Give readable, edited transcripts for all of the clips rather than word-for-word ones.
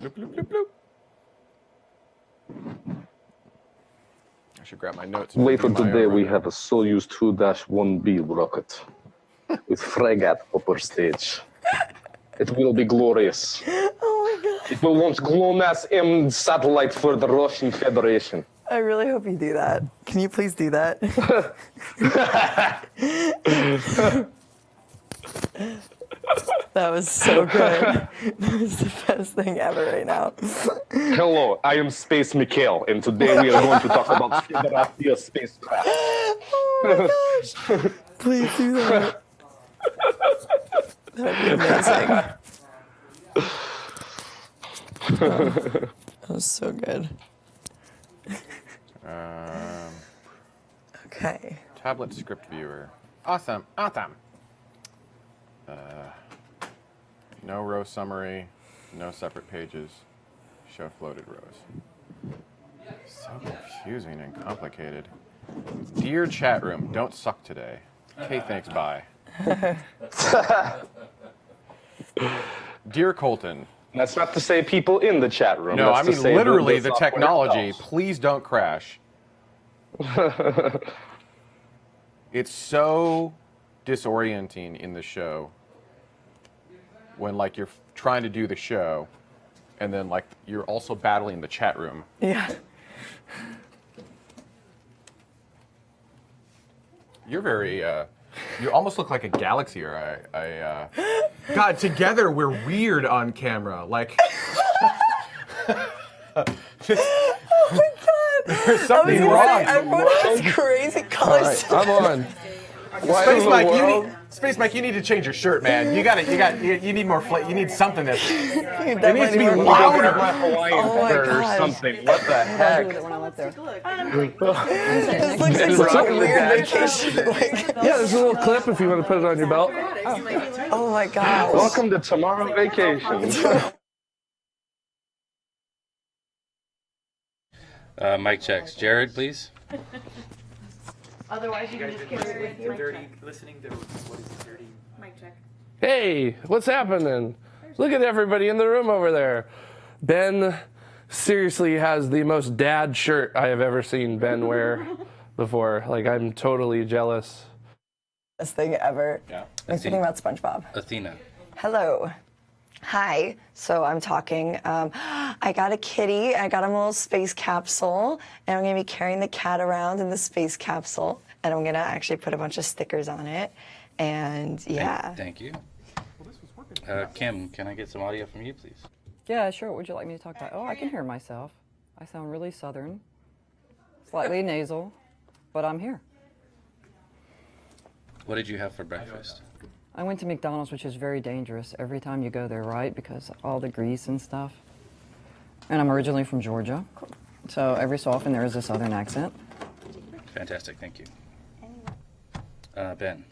Bloop, bloop, bloop, bloop. I should grab my notes. Later today, we have a Soyuz 2-1B rocket with frigate upper stage. It will be glorious. Oh my god. It will launch GLONASS-M satellite for the Russian Federation. I really hope you do that. Can you please do that? That was so good. That was the best thing ever right now. Hello, I am Space Mikhail, and today we are going to talk about Federatia spacecraft. Oh my gosh. Please do that. That would be amazing. That was so good. Okay. Tablet script viewer. Awesome. Awesome. No row summary, no separate pages, show floated rows. So confusing and complicated. Dear chat room, don't suck today. Okay, thanks, bye. Dear Colton. That's not to say people in the chat room. No, That's I mean literally the technology. Itself. Please don't crash. It's so disorienting in the show when like you're trying to do the show and then like you're also battling the chat room. Yeah. You're very you almost look like a galaxy or God, together we're weird on camera. Like Oh my god. there's something I was wrong. gonna say, everyone has crazy colors. I'm on. Space Mike, Space Mike, you need to change your shirt, man. You need more flavor. You need something that's. It needs to be louder. Oh my Or gosh. something. What the heck? This looks like such a weird vacation. Like, Yeah, there's a little clip if you want to put it on your belt. oh my gosh. Welcome to Tomorrow Vacation. Mic checks. Jared, please. Otherwise, you can just carry it with you. Dirty, listening to what is it, dirty? Mic check. Hey, what's happening? Look at everybody in the room over there. Ben seriously has the most dad shirt I have ever seen Ben wear before. Like, I'm totally jealous. Best thing ever. Yeah. Makes me think about SpongeBob. Athena. Hello. Hi. So I'm talking. I got a kitty. I got him a little space capsule, and I'm gonna be carrying the cat around in the space capsule, and I'm gonna actually put a bunch of stickers on it. And yeah. Thank you. Kim, can I get some audio from you, please? Yeah, sure. What would you like me to talk about? Oh, I can hear myself. I sound really southern, slightly nasal, but I'm here. What did you have for breakfast? I went to McDonald's, which is very dangerous every time you go there, right? Because all the grease and stuff. And I'm originally from Georgia, so every so often there is a southern accent. Fantastic, thank you. Ben.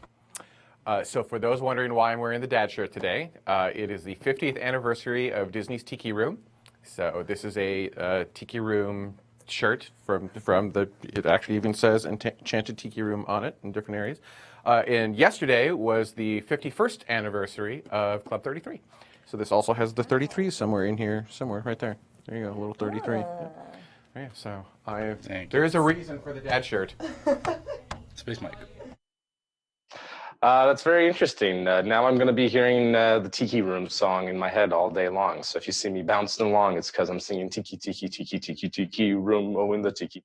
So for those wondering why I'm wearing the dad shirt today, it is the 50th anniversary of Disney's Tiki Room. So this is a Tiki Room shirt from the. It actually even says Enchanted Tiki Room on it in different areas. And yesterday was the 51st anniversary of Club 33. So this also has the 33 somewhere in here, somewhere right there. There you go, a little 33. Yeah, so there is a reason for the dad shirt. Space Mike. That's very interesting. Now I'm going to be hearing the Tiki Room song in my head all day long. So if you see me bouncing along, it's because I'm singing Tiki, Tiki, Tiki, Tiki, Tiki Room, oh, in the Tiki.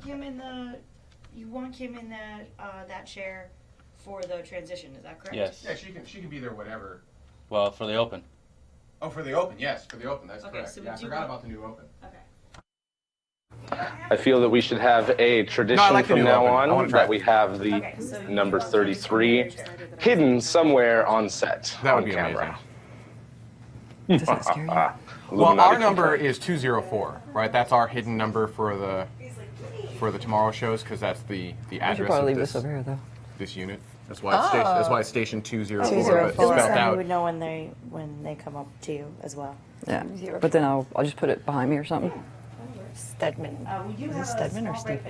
You want Kim in that chair for the transition, is that correct? Yes. Yeah, she can be there whenever. Well, for the open. Oh, for the open, yes, for the open, that's Okay, correct. so Yeah, I do forgot what? about the new open. Okay. I feel that we should have a tradition No, I like the from new now open. I wanna on try that it. we have the Okay, so you number go 33 hidden somewhere on set, That would on be camera. Does that scare you? Well, Illuminati our number confirmed. is 204, right? That's our hidden number for the tomorrow shows because that's the I should address probably of leave this over here, though. this unit. That's why it's station 204, but 204. spelled You out. would know when they come up to you as well. Yeah, but then I'll just put it behind me or something. Steadman. We do Is have it Steadman or Steve?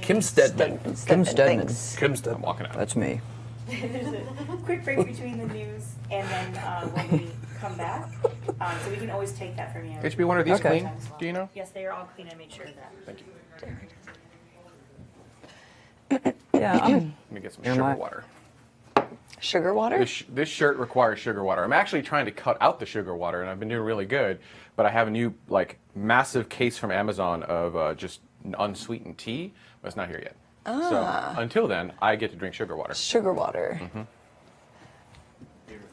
Kim Steadman. Kim Steadman. Thanks. Kim I'm Steadman. walking out. That's me. There's a quick break between the news and then when we come back, So we can always take that from you. HB, one, are these Okay. clean? Do you know? Yes, they are all clean. I made sure of that. Thank you. Yeah, Let me get some Here, sugar Mike. water. Sugar water? This shirt requires sugar water. I'm actually trying to cut out the sugar water, and I've been doing really good. But I have a new, like, massive case from Amazon of just unsweetened tea, but it's not here yet. So until then, I get to drink sugar water. Sugar water.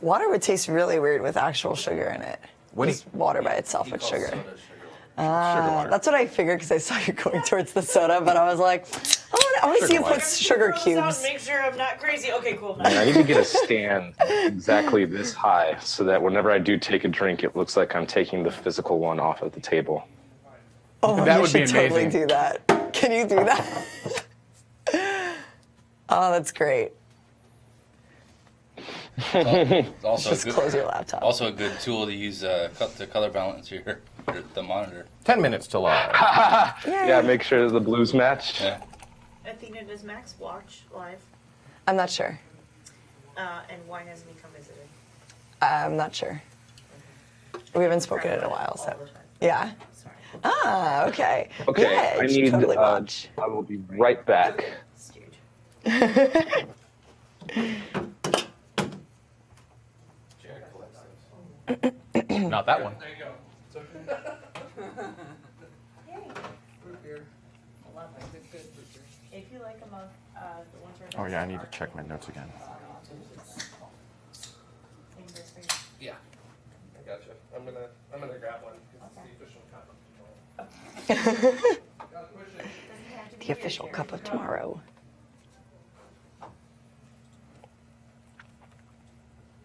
Water would taste really weird with actual sugar in it. What do Just water by itself with sugar. Sugar water. That's what I figured because I saw you going towards the soda, but I was like, I want to see you water. put sugar cubes. Make sure I'm not crazy. Okay, cool. I need to get a stand exactly this high so that whenever I do take a drink, it looks like I'm taking the physical one off of the table. Oh, That you would be should totally amazing. do that. Can you do that? Oh, that's great. Also, Just a good, close your laptop. also a good tool to use to color balance the monitor. 10 minutes to live. Yeah, make sure the blues match. Yeah. Athena, does Max watch live? I'm not sure. And why hasn't he come visiting? I'm not sure. We haven't spoken in a while, so. All the time. Yeah. Sorry. Ah, okay. Okay, Yeah, I you should need. totally watch. I will be right back. Stooge. Not that one. If you like them, the ones right Oh, yeah, I need to check my notes again. Yeah. I gotcha. I'm gonna grab one. The official cup of tomorrow.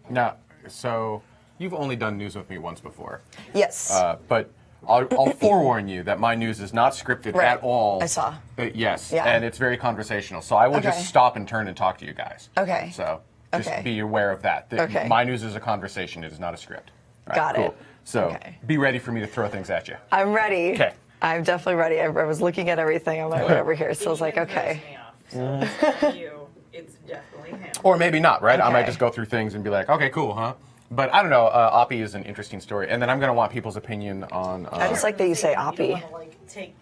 Now, so you've only done news with me once before, Yes. but I'll forewarn you that my news is not scripted Right. at all. I saw. Yes, Yeah. and it's very conversational. So I will Okay. just stop and turn and talk to you guys. Okay. So just Okay. be aware of that. Okay. My news is a conversation. It is not a script. All right, Got cool. it. So Okay. be ready for me to throw things at you. I'm ready. Okay. I'm definitely ready. I was looking at everything on my way over here, so I was like, okay. So it's not you. It's definitely him. Or maybe not, right? I might Okay. just go through things and be like, okay, cool, huh? But I don't know. Oppie is an interesting story. And then I'm going to want people's opinion on... I just like that you say You don't Oppie. want to like take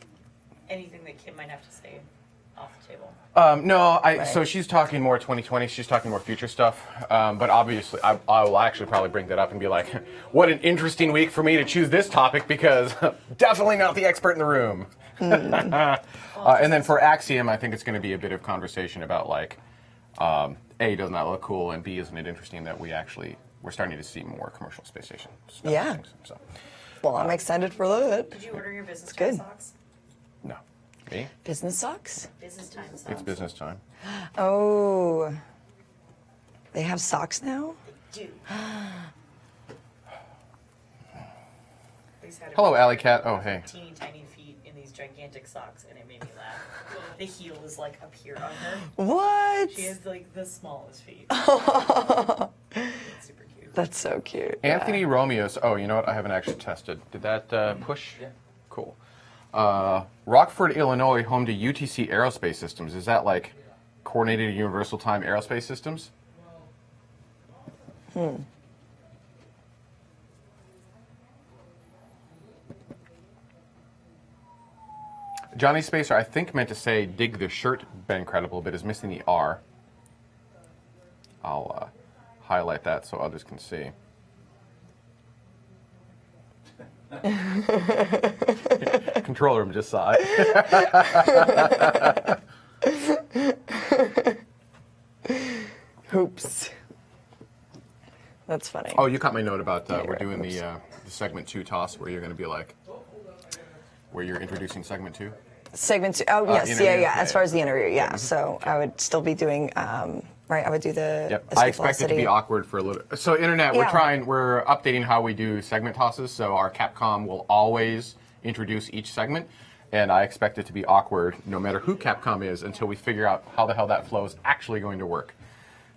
anything that Kim might have to say off the table. No, Right. so she's talking more 2020. She's talking more future stuff. But obviously, I will actually probably bring that up and be like, what an interesting week for me to choose this topic because definitely not the expert in the room. And then for Axiom, I think it's going to be a bit of conversation about like, A, doesn't that look cool? And B, isn't it interesting that we're starting to see more commercial space station stuff. Yeah. and things, so, Well, I'm excited for that. Did you order your business good. time socks? no. Me? Business socks? Business time socks. It's business time. Oh. They have socks now? Dude. These had Hello, Alley Cat. Oh, hey. teeny tiny feet in these gigantic socks, and it made me laugh. The heel is like up here on her. What? She has like the smallest feet. It's super cute. That's so cute. Anthony Romeo's. Oh, you know what? I haven't actually tested. Did that push? Yeah. Cool. Rockford, Illinois, home to UTC Aerospace Systems. Is that like Coordinated Universal Time Aerospace Systems? Johnny Spacer, I think, meant to say dig the shirt, Ben Credible, but is missing the R. I'll highlight that so others can see. Control room just saw it. Hoops. That's funny. Oh, you caught my note about we're doing the segment 2 toss where you're going to be like, where you're introducing segment 2. Segment 2. Oh, yes. interview? Yeah. As Yeah. far as the interview, yeah. So I would still be doing, right, I would do the Yep. escape I expect it to velocity. be awkward for a little. So internet, Yeah. we're updating how we do segment tosses. So our Capcom will always introduce each segment, and I expect it to be awkward no matter who Capcom is until we figure out how the hell that flow is actually going to work.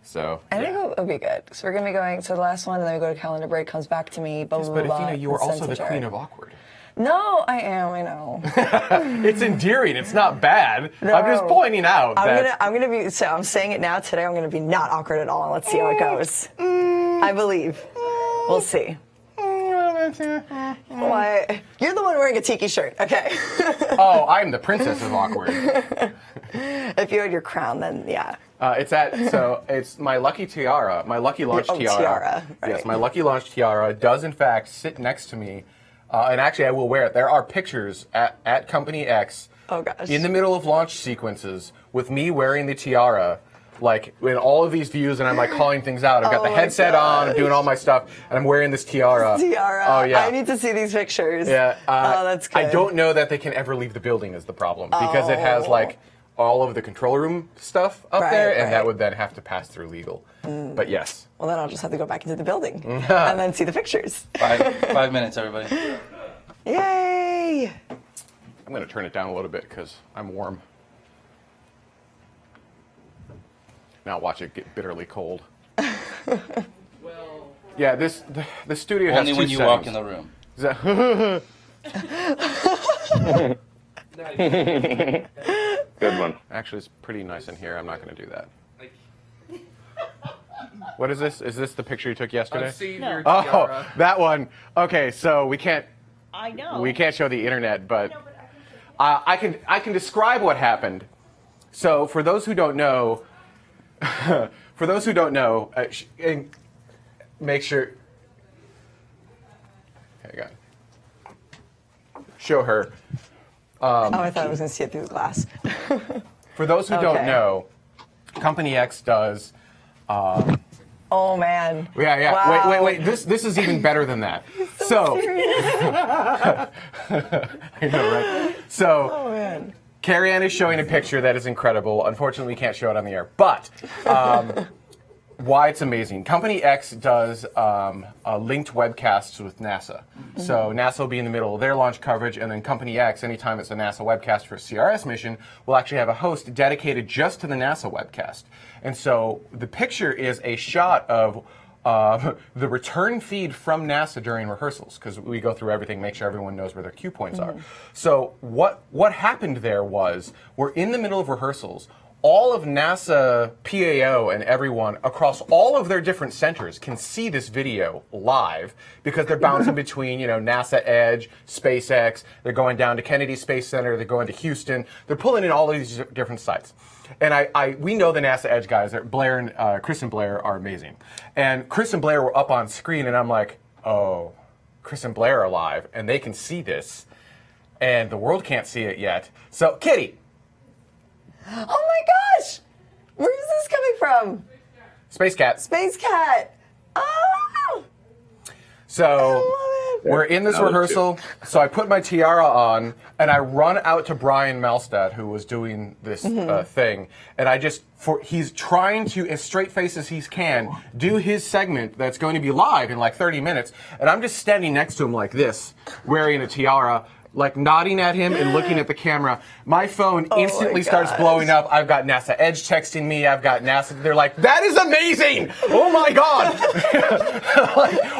So. I think it'll be good. So we're going to be going to the last one, and then we go to calendar break, comes back to me, blah, Yes, blah, but blah. Athena, you are and also sends the to queen Jared. of awkward. No, I am, I know. It's endearing. It's not bad. I'm just No. pointing out that. I'm gonna be, so I'm saying it now today, I'm gonna be not awkward at all, and let's see how it goes. I believe. We'll see. Why? You're the one wearing a tiki shirt. Okay. Oh, I'm the princess of awkward. If you had your crown, then yeah. It's my lucky tiara, my lucky launch tiara. Tiara, right. Yes, my lucky launch tiara does in fact sit next to me, and actually I will wear it. There are pictures at Company X. Oh gosh. In the middle of launch sequences with me wearing the tiara. Like in all of these views, and I'm like calling things out. I've got the headset on, I'm doing all my stuff, and I'm wearing this tiara. Oh yeah. I need to see these pictures. Yeah. Oh, that's good. I don't know that they can ever leave the building is the problem because it has like all of the control room stuff up there, and that would then have to pass through legal. But yes. Well, then I'll just have to go back into the building and then see the pictures. 5 minutes, everybody. Yay! I'm going to turn it down a little bit because I'm warm. Now watch it get bitterly cold. Yeah, the studio has Only two when you settings. walk in the room. Is that Good one. Actually, it's pretty nice in here. I'm not going to do that. What is this? Is this the picture you took yesterday? I've seen your Oh, tiara. that one. Okay, so we can't I know. show the internet, but I can describe what happened. So for those who don't know, and make sure. Okay, got it. Show her. I thought I was going to see it through the glass. For those who don't know, Company X does. Oh man. Yeah. Wow. Wait. This is even better than that. So I know, right? So. Oh man. Carrie Ann is showing a picture that is incredible. Unfortunately, we can't show it on the air. But why it's amazing. Company X does linked webcasts with NASA. So NASA will be in the middle of their launch coverage, and then Company X, anytime it's a NASA webcast for a CRS mission, will actually have a host dedicated just to the NASA webcast. And so the picture is a shot of the return feed from NASA during rehearsals, because we go through everything, make sure everyone knows where their cue points are. So what happened there was, we're in the middle of rehearsals. All of NASA PAO and everyone across all of their different centers can see this video live because they're bouncing between, NASA Edge, SpaceX, they're going down to Kennedy Space Center, they're going to Houston, they're pulling in all of these different sites. And we know the NASA Edge guys, Blair and Chris and Blair are amazing. And Chris and Blair were up on screen, and I'm like, oh, Chris and Blair are live, and they can see this, and the world can't see it yet. So, Kitty. Oh my gosh! Where is this coming from? Space Cat. Space Cat. Oh! So we're in this rehearsal. So I put my tiara on, and I run out to Brian Melstad, who was doing this thing, and he's trying to, as straight face as he can, do his segment that's going to be live in like 30 minutes, and I'm just standing next to him like this, wearing a tiara, like nodding at him and looking at the camera. My phone instantly starts blowing up. I've got NASA Edge texting me. I've got NASA. They're like, that is amazing. Oh my God. Like,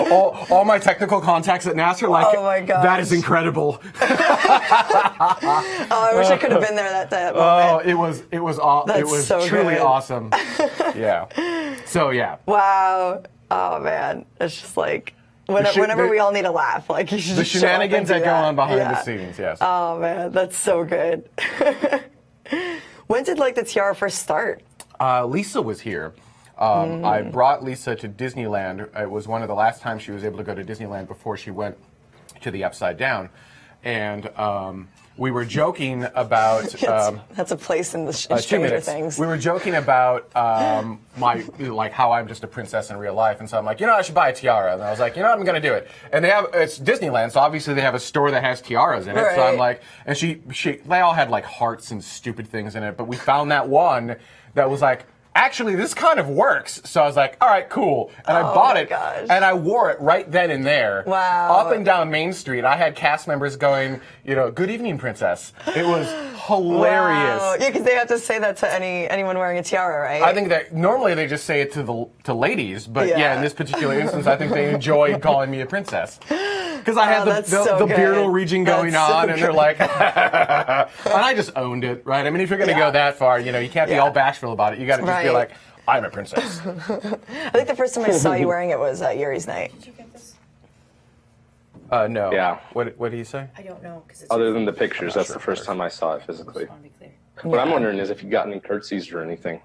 all my technical contacts at NASA are like, oh my gosh. that is incredible. I wish I could have been there that moment. It was so truly good. awesome. Yeah. So yeah. Wow. Oh man. It's just like, whenever we all need a laugh, like you should The just show up and shenanigans do that go on behind the scenes, yes. Oh man, that's so good. When did the tiara first start? Lisa was here. I brought Lisa to Disneyland. It was one of the last times she was able to go to Disneyland before she went to the Upside Down. And we were joking about... that's a place in the 2 Stranger minutes. Things. We were joking about how I'm just a princess in real life. And so I'm like, I should buy a tiara. And I was like, I'm going to do it. And it's Disneyland, so obviously they have a store that has tiaras in it. Right. So I'm like, and they all had like hearts and stupid things in it. But we found that one that was like, actually, this kind of works. So I was like, all right, cool. And I bought it, and I wore it right then and there. Wow. Up and down Main Street. I had cast members going, good evening, princess. It was hilarious. Wow. Yeah, because they have to say that to anyone wearing a tiara, right? I think that normally they just say it to ladies, but yeah, in this particular instance, I think they enjoyed calling me a princess. Because I had the beardal region going on, and they're like, and I just owned it, right? I mean, if you're going to go that far, you can't be all bashful about it. You got to just be like, I'm a princess. I think the first time I saw you wearing it was at Yuri's night. Did you get this? No. Yeah. What did he say? I don't know because it's. Other than the pictures, I'm not that's sure the if first there's- time I saw it physically. I want to be clear. What I'm wondering is if you got any curtsies or anything.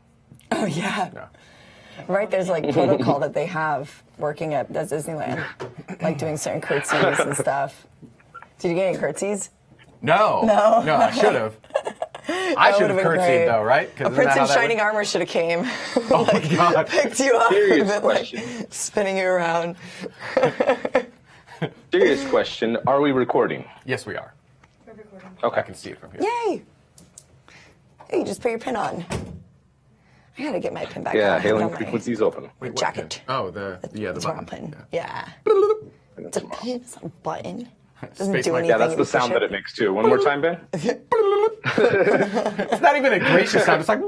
Oh yeah. No. Right, there's like protocol that they have working at Disneyland, like doing certain curtsies and stuff. Did you get any curtsies? No. No. No, I should have. I should have would've been curtsied great. though, right? A prince in shining armor should have came. Oh my God. Picked you up Serious and been like question. spinning you around. Serious question. Are we recording? Yes, we are. We're recording. Okay. I can see it from here. Yay! Hey, you just put your pin on. I gotta get my pin back Yeah, on. hailing On my frequencies open. Wait, what jacket. pin? Oh, the It's button. wrong pin. Yeah. Yeah. It's a pin, it's a button. Doesn't Space do mic. anything. Yeah, that's if the you push sound that it makes too. One more time, Ben. It's not even a gracious sound. It's like.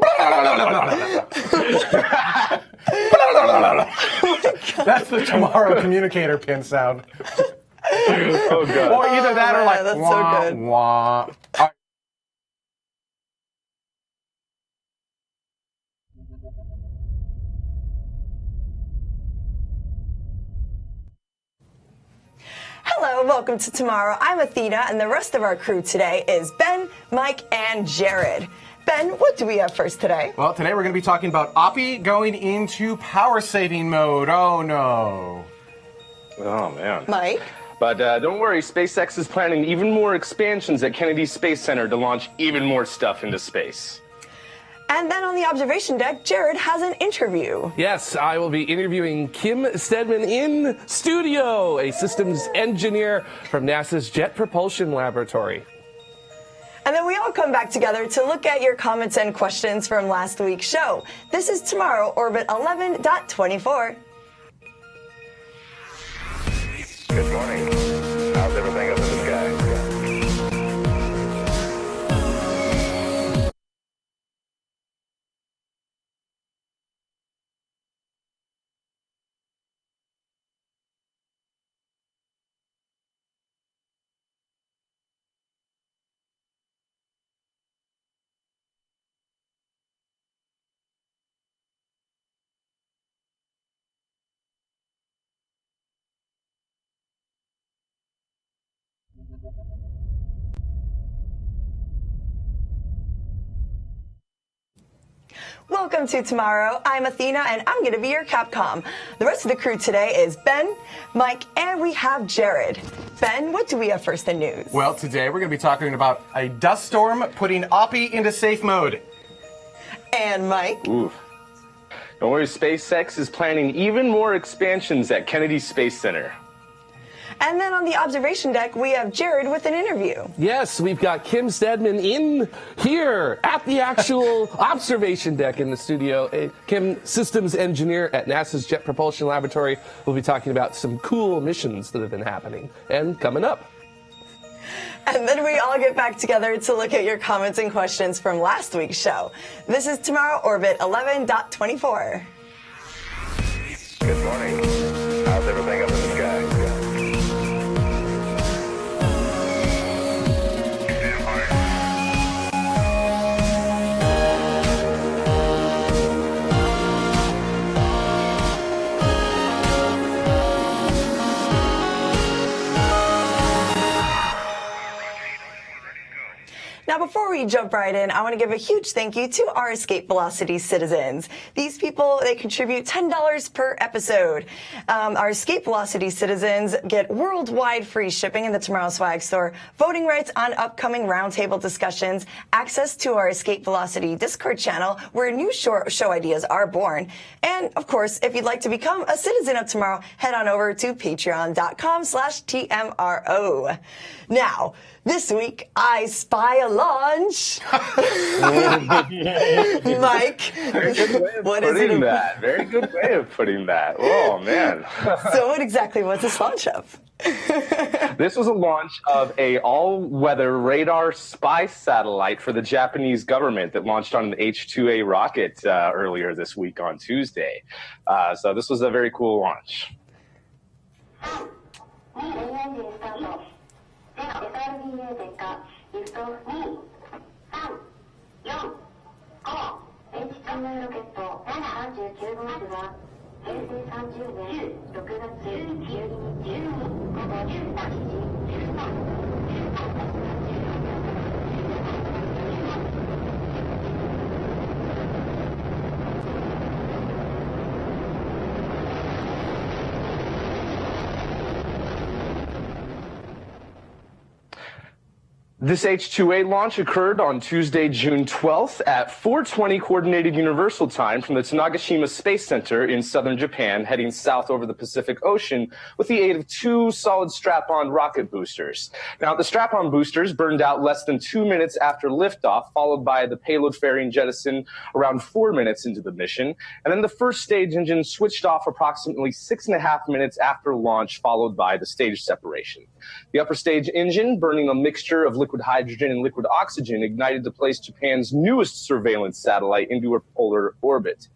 That's the Tomorrow communicator pin sound. Oh god. Or either that or man, like that's so wah, good. wah. Hello, welcome to Tomorrow. I'm Athena, and the rest of our crew today is Ben, Mike, and Jared. Ben, what do we have first today? Well, today we're going to be talking about Oppie going into power saving mode. Oh no. Oh man. Mike? But don't worry, SpaceX is planning even more expansions at Kennedy Space Center to launch even more stuff into space. And then on the observation deck, Jared has an interview. Yes, I will be interviewing Kim Steadman in studio, a systems engineer from NASA's Jet Propulsion Laboratory. And then we all come back together to look at your comments and questions from last week's show. This is Tomorrow, Orbit 11.24. Good morning. How's everything up in the sky? Welcome to Tomorrow. I'm Athena, and I'm going to be your Capcom. The rest of the crew today is Ben, Mike, and we have Jared. Ben, what do we have first in news? Well, today we're going to be talking about a dust storm putting Oppie into safe mode. And Mike? Oof. Don't worry, SpaceX is planning even more expansions at Kennedy Space Center. And then on the observation deck, we have Jared with an interview. Yes, we've got Kim Steadman in here at the actual observation deck in the studio. Kim, systems engineer at NASA's Jet Propulsion Laboratory, will be talking about some cool missions that have been happening and coming up. And then we all get back together to look at your comments and questions from last week's show. This is Tomorrow Orbit 11.24. Good morning. How's everything up in the sky? Now, before we jump right in, I want to give a huge thank you to our Escape Velocity citizens. These people, they contribute $10 per episode. Our Escape Velocity citizens get worldwide free shipping in the Tomorrow Swag Store, voting rights on upcoming roundtable discussions, access to our Escape Velocity Discord channel, where new show ideas are born. And, of course, if you'd like to become a citizen of Tomorrow, head on over to patreon.com/TMRO. Now, this week, I spy a launch. Mike, what is it? That. Very good way of putting that. Oh, man. So what exactly was this launch of? This was a launch of a all-weather radar spy satellite for the Japanese government that launched on an H-2A rocket earlier this week on Tuesday. So this was a very cool launch. では SRBA 結果リフト2、3、4、5 H2 ロケット739号機は平成30年6月12日午後13時13分。This H-2A launch occurred on Tuesday, June 12th at 4:20 Coordinated Universal Time from the Tanegashima Space Center in southern Japan, heading south over the Pacific Ocean with the aid of two solid strap-on rocket boosters. Now, the strap-on boosters burned out less than 2 minutes after liftoff, followed by the payload fairing jettison around 4 minutes into the mission. And then the first stage engine switched off approximately 6.5 minutes after launch, followed by the stage separation. The upper stage engine, burning a mixture of liquid hydrogen and liquid oxygen, ignited to place Japan's newest surveillance satellite into a polar orbit.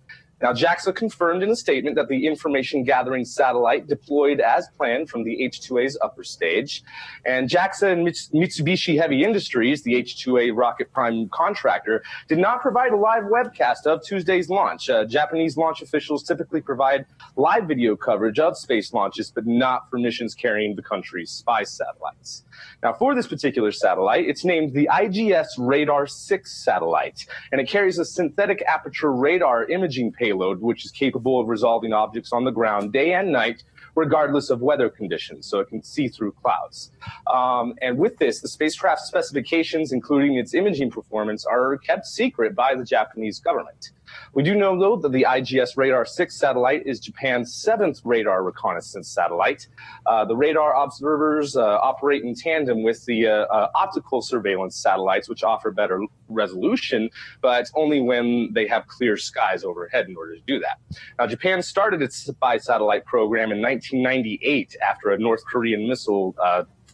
Now, JAXA confirmed in a statement that the information-gathering satellite deployed as planned from the H-2A's upper stage. And JAXA and Mitsubishi Heavy Industries, the H-2A rocket prime contractor, did not provide a live webcast of Tuesday's launch. Japanese launch officials typically provide live video coverage of space launches, but not for missions carrying the country's spy satellites. Now, for this particular satellite, it's named the IGS Radar 6 satellite, and it carries a synthetic aperture radar imaging payload, which is capable of resolving objects on the ground day and night, regardless of weather conditions, so it can see through clouds. And with this, the spacecraft specifications, including its imaging performance, are kept secret by the Japanese government. We do know, though, that the IGS Radar 6 satellite is Japan's 7th radar reconnaissance satellite. The radar observers operate in tandem with the optical surveillance satellites, which offer better resolution, but only when they have clear skies overhead in order to do that. Now, Japan started its spy satellite program in 1998 after a North Korean missile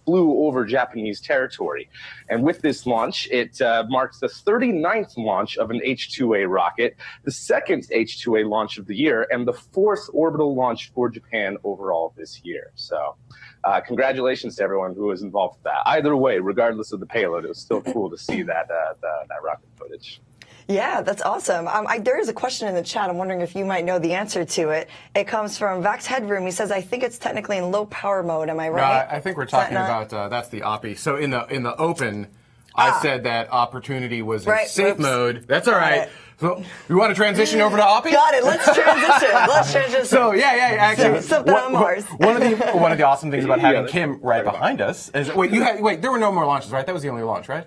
flew over Japanese territory. And with this launch, it marks the 39th launch of an H-2A rocket, the second H-2A launch of the year, and the 4th orbital launch for Japan overall this year. So congratulations to everyone who was involved with that. Either way, regardless of the payload, it was still cool to see that rocket footage. Yeah, that's awesome. There is a question in the chat. I'm wondering if you might know the answer to it. It comes from Vax Headroom. He says, I think it's technically in low power mode. Am I right? No, I think we're talking about, that's the OPI. So in the open, I said that opportunity was in safe mode. That's all right. So you want to transition over to OPI? Got it. Let's transition. Let's transition. So actually, something on Mars. One of the awesome things about having Kim right behind us is there were no more launches, right? That was the only launch, right?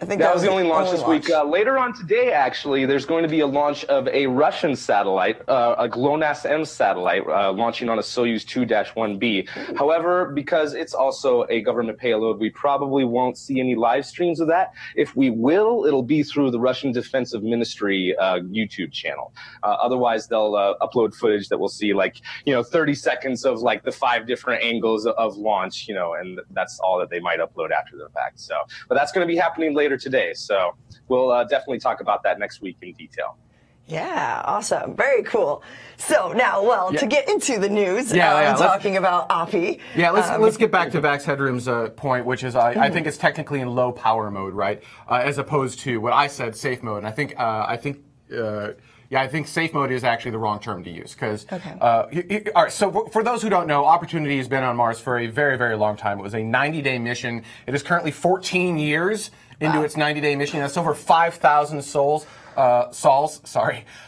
I think that was the only launch this week. Later on today, actually, there's going to be a launch of a Russian satellite, a GLONASS-M satellite, launching on a Soyuz 2-1B. However, because it's also a government payload, we probably won't see any live streams of that. If we will, it'll be through the Russian Defensive Ministry YouTube channel. Otherwise, they'll upload footage that we'll see, 30 seconds of the 5 different angles of launch, and that's all that they might upload after the fact. So, but that's going to be happening later today, so we'll definitely talk about that next week in detail. Yeah, awesome. Very cool. So now, to get into the news, talking about OPI. Yeah, let's get back to Vax Headroom's point, which is I think it's technically in low power mode, right? As opposed to what I said, safe mode. And I think safe mode is actually the wrong term to use because. All right. So for those who don't know, Opportunity has been on Mars for a very, very long time. It was a 90-day mission. It is currently 14 years into its 90-day mission. That's over 5,000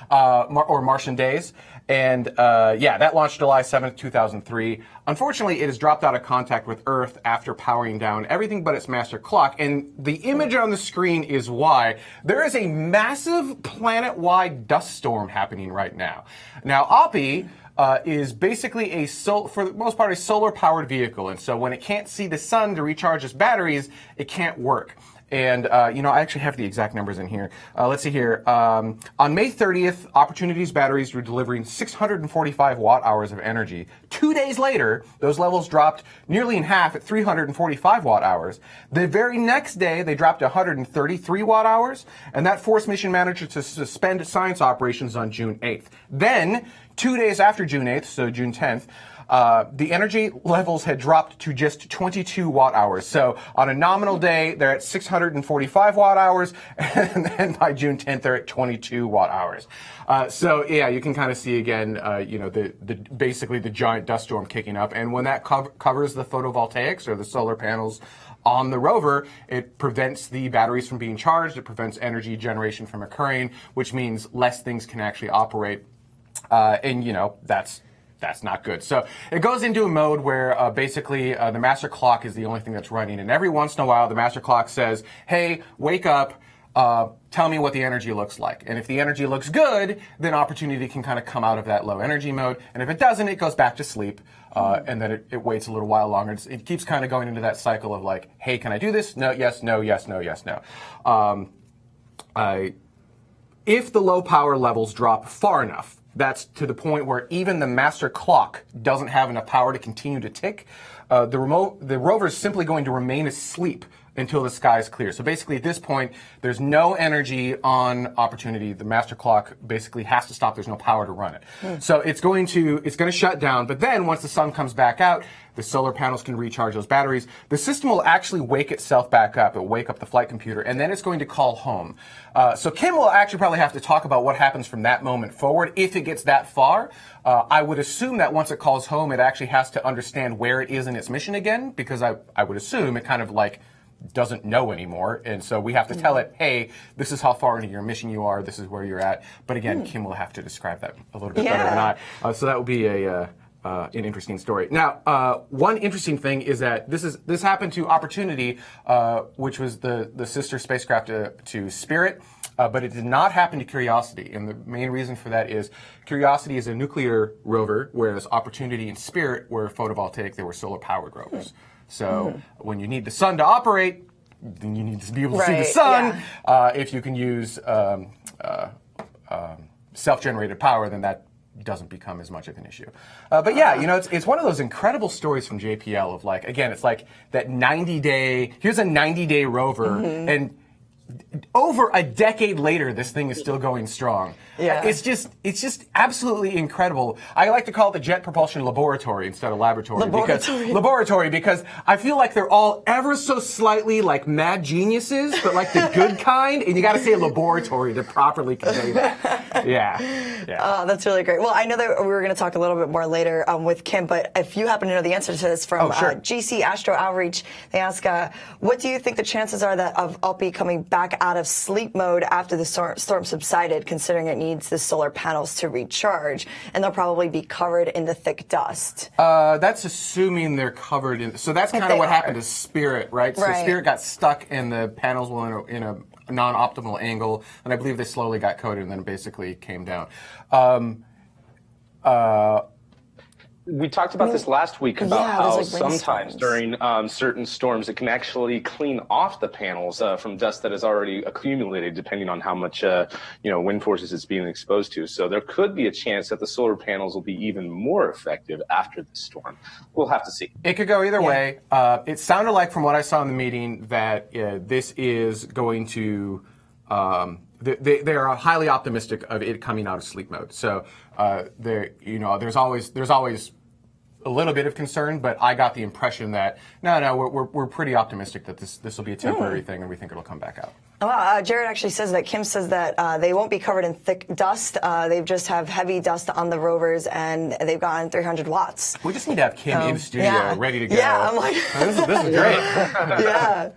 or Martian days. And that launched July 7th, 2003. Unfortunately, it has dropped out of contact with Earth after powering down everything but its master clock. And the image on the screen is why. There is a massive planet-wide dust storm happening right now. Now, OPI is basically for the most part, a solar-powered vehicle. And so when it can't see the sun to recharge its batteries, it can't work. And, I actually have the exact numbers in here. Let's see here. On May 30th, Opportunity's batteries were delivering 645 watt-hours of energy. 2 days later, those levels dropped nearly in half at 345 watt-hours. The very next day, they dropped to 133 watt-hours, and that forced mission manager to suspend science operations on June 8th. Then, 2 days after June 8th, so June 10th, the energy levels had dropped to just 22 watt hours. So on a nominal day, they're at 645 watt hours, and then by June 10th, they're at 22 watt hours. So yeah, you can kind of see again, basically the giant dust storm kicking up, and when that covers the photovoltaics or the solar panels on the rover, it prevents the batteries from being charged. It prevents energy generation from occurring, which means less things can actually operate. And that's not good. So it goes into a mode where basically the master clock is the only thing that's running. And every once in a while, the master clock says, hey, wake up. Tell me what the energy looks like. And if the energy looks good, then opportunity can kind of come out of that low energy mode. And if it doesn't, it goes back to sleep. And then it waits a little while longer. It keeps kind of going into that cycle of like, hey, can I do this? No, yes, no, yes, no, yes, no. If the low power levels drop far enough, that's to the point where even the master clock doesn't have enough power to continue to tick, the rover is simply going to remain asleep until the sky is clear. So basically at this point, there's no energy on opportunity. The master clock basically has to stop. There's no power to run it. So it's going to shut down. But then once the sun comes back out, the solar panels can recharge those batteries. The system will actually wake itself back up. It'll wake up the flight computer, and then it's going to call home. So Kim will actually probably have to talk about what happens from that moment forward if it gets that far. I would assume that once it calls home, it actually has to understand where it is in its mission again, because I would assume it kind of like doesn't know anymore, and so we have to tell it, hey, this is how far into your mission you are, this is where you're at. But again, Kim will have to describe that a little bit better than I. So that will be an interesting story. Now, one interesting thing is that this happened to Opportunity, which was the sister spacecraft to Spirit, but it did not happen to Curiosity. And the main reason for that is Curiosity is a nuclear rover, whereas Opportunity and Spirit were photovoltaic, they were solar powered rovers. So when you need the sun to operate, then you need to be able to see the sun. If you can use self-generated power, then that doesn't become as much of an issue. But yeah, it's one of those incredible stories from JPL of like, again, it's like that 90-day, here's a 90-day rover, and over a decade later, this thing is still going strong. Yeah. It's just absolutely incredible. I like to call it the Jet Propulsion Laboratory instead of laboratory. Because I feel like they're all ever so slightly like mad geniuses, but like the good kind, and you got to say laboratory to properly convey that. Yeah. Oh, that's really great. Well, I know that we were going to talk a little bit more later with Kim, but if you happen to know the answer to this from GC Astro Outreach, they ask, what do you think the chances are of ALPI coming back out of sleep mode after the storm subsided, considering it needs the solar panels to recharge, and they'll probably be covered in the thick dust? That's assuming they're covered in. So that's kind of what happened to Spirit, right? So Spirit got stuck and the panels were in a non-optimal angle, and I believe they slowly got coated and then basically came down. We talked about this last week about how sometimes during certain storms it can actually clean off the panels from dust that has already accumulated, depending on how much wind forces it's being exposed to. So there could be a chance that the solar panels will be even more effective after the storm. We'll have to see. It could go either way. It sounded like, from what I saw in the meeting, that this is going to. They are highly optimistic of it coming out of sleep mode. So there's always a little bit of concern, but I got the impression that we're pretty optimistic that this will be a temporary thing, and we think it'll come back out. Well, Jared actually says that Kim says that they won't be covered in thick dust. They just have heavy dust on the rovers, and they've gotten 300 watts. We just need to have Kim in the studio ready to go. Yeah, I'm like, this is great.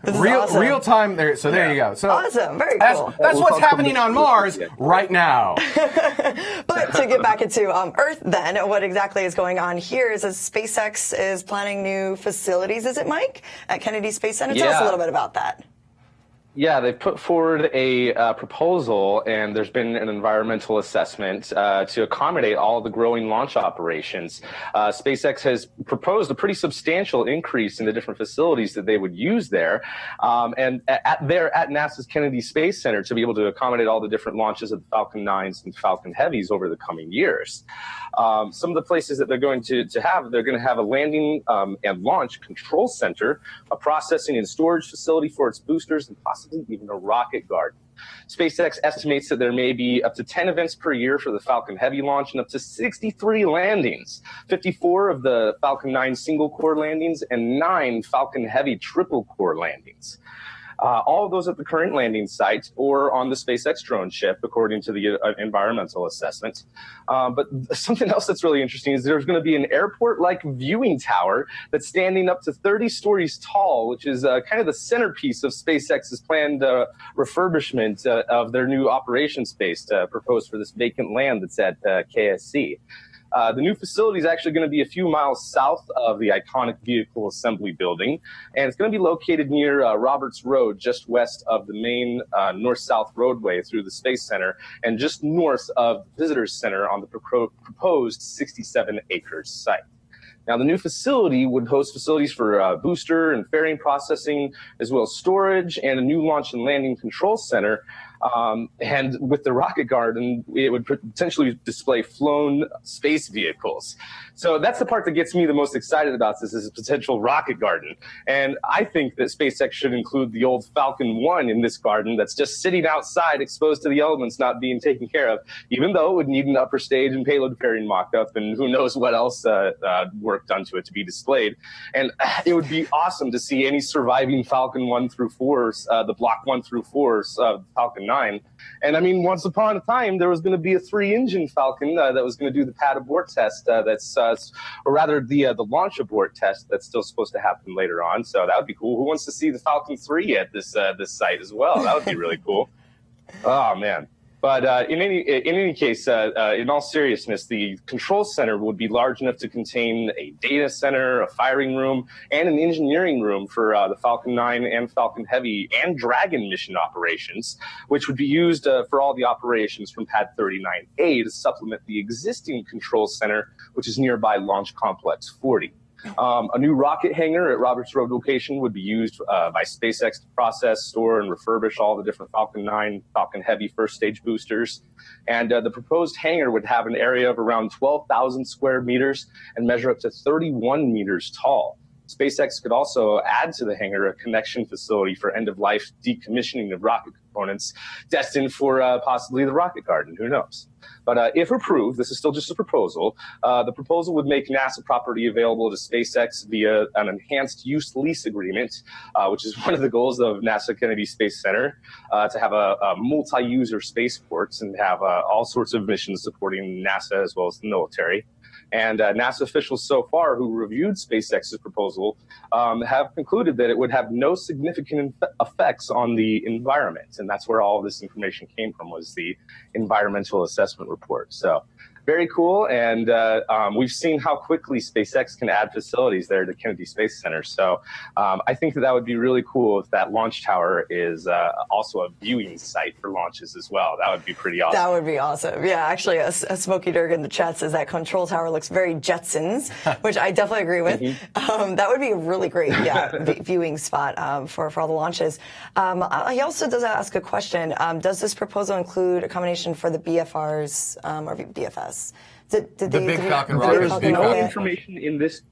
This is awesome. Real time there. So there you go. So awesome, very cool. That's what's happening on Mars right now. But to get back into Earth, then, what exactly is going on here is that SpaceX is planning new facilities. Is it, Mike, at Kennedy Space Center? Tell us a little bit about that. Yeah, they put forward a proposal, and there's been an environmental assessment to accommodate all the growing launch operations. SpaceX has proposed a pretty substantial increase in the different facilities that they would use there, and at NASA's Kennedy Space Center to be able to accommodate all the different launches of the Falcon 9s and Falcon Heavies over the coming years. Some of the places that they're going to have, they're going to have a landing and launch control center, a processing and storage facility for its boosters, and possibly even a rocket garden. SpaceX estimates that there may be up to 10 events per year for the Falcon Heavy launch and up to 63 landings, 54 of the Falcon 9 single-core landings and 9 Falcon Heavy triple-core landings. All of those at the current landing site or on the SpaceX drone ship, according to the environmental assessment. But something else that's really interesting is there's going to be an airport-like viewing tower that's standing up to 30 stories tall, which is kind of the centerpiece of SpaceX's planned refurbishment of their new operations space proposed for this vacant land that's at KSC. The new facility is actually going to be a few miles south of the iconic vehicle assembly building, and it's going to be located near Roberts Road, just west of the main north-south roadway through the Space Center, and just north of the Visitors Center on the proposed 67-acre site. Now, the new facility would host facilities for booster and fairing processing, as well as storage, and a new launch and landing control center. And with the rocket garden, it would potentially display flown space vehicles. So that's the part that gets me the most excited about this, is a potential rocket garden. And I think that SpaceX should include the old Falcon 1 in this garden that's just sitting outside, exposed to the elements, not being taken care of, even though it would need an upper stage and payload fairing mock-up and who knows what else work done to it to be displayed. And it would be awesome to see any surviving Falcon 1 through 4s, the Block 1 through 4s of Falcon 9. And I mean, once upon a time, there was going to be a 3-engine Falcon that was going to do the pad abort test. Or rather, the launch abort test that's still supposed to happen later on. So that would be cool. Who wants to see the Falcon 3 at this site as well? That would be really cool. Oh man. But in any case, in all seriousness, the control center would be large enough to contain a data center, a firing room, and an engineering room for the Falcon 9 and Falcon Heavy and Dragon mission operations, which would be used for all the operations from Pad 39A to supplement the existing control center, which is nearby Launch Complex 40. A new rocket hangar at Roberts Road location would be used by SpaceX to process, store, and refurbish all the different Falcon 9, Falcon Heavy first stage boosters. And the proposed hangar would have an area of around 12,000 square meters and measure up to 31 meters tall. SpaceX could also add to the hangar a connection facility for end-of-life decommissioning of rocket components destined for possibly the rocket garden. Who knows? But if approved, this is still just a proposal, the proposal would make NASA property available to SpaceX via an enhanced use lease agreement, which is one of the goals of NASA Kennedy Space Center, to have a multi-user spaceport and have all sorts of missions supporting NASA as well as the military. And NASA officials so far who reviewed SpaceX's proposal have concluded that it would have no significant effects on the environment. And that's where all of this information came from, was the environmental assessment report. So very cool. And we've seen how quickly SpaceX can add facilities there to Kennedy Space Center. So I think that would be really cool if that launch tower is also a viewing site for launches as well. That would be pretty awesome. That would be awesome. Yeah, actually, a Smokey Durg in the chat says that control tower looks very Jetsons, which I definitely agree with. That would be a really great viewing spot for all the launches. He also does ask a question. Does this proposal include accommodation for the BFRs or BFS? The Big Falcon rocket. There's no information in this.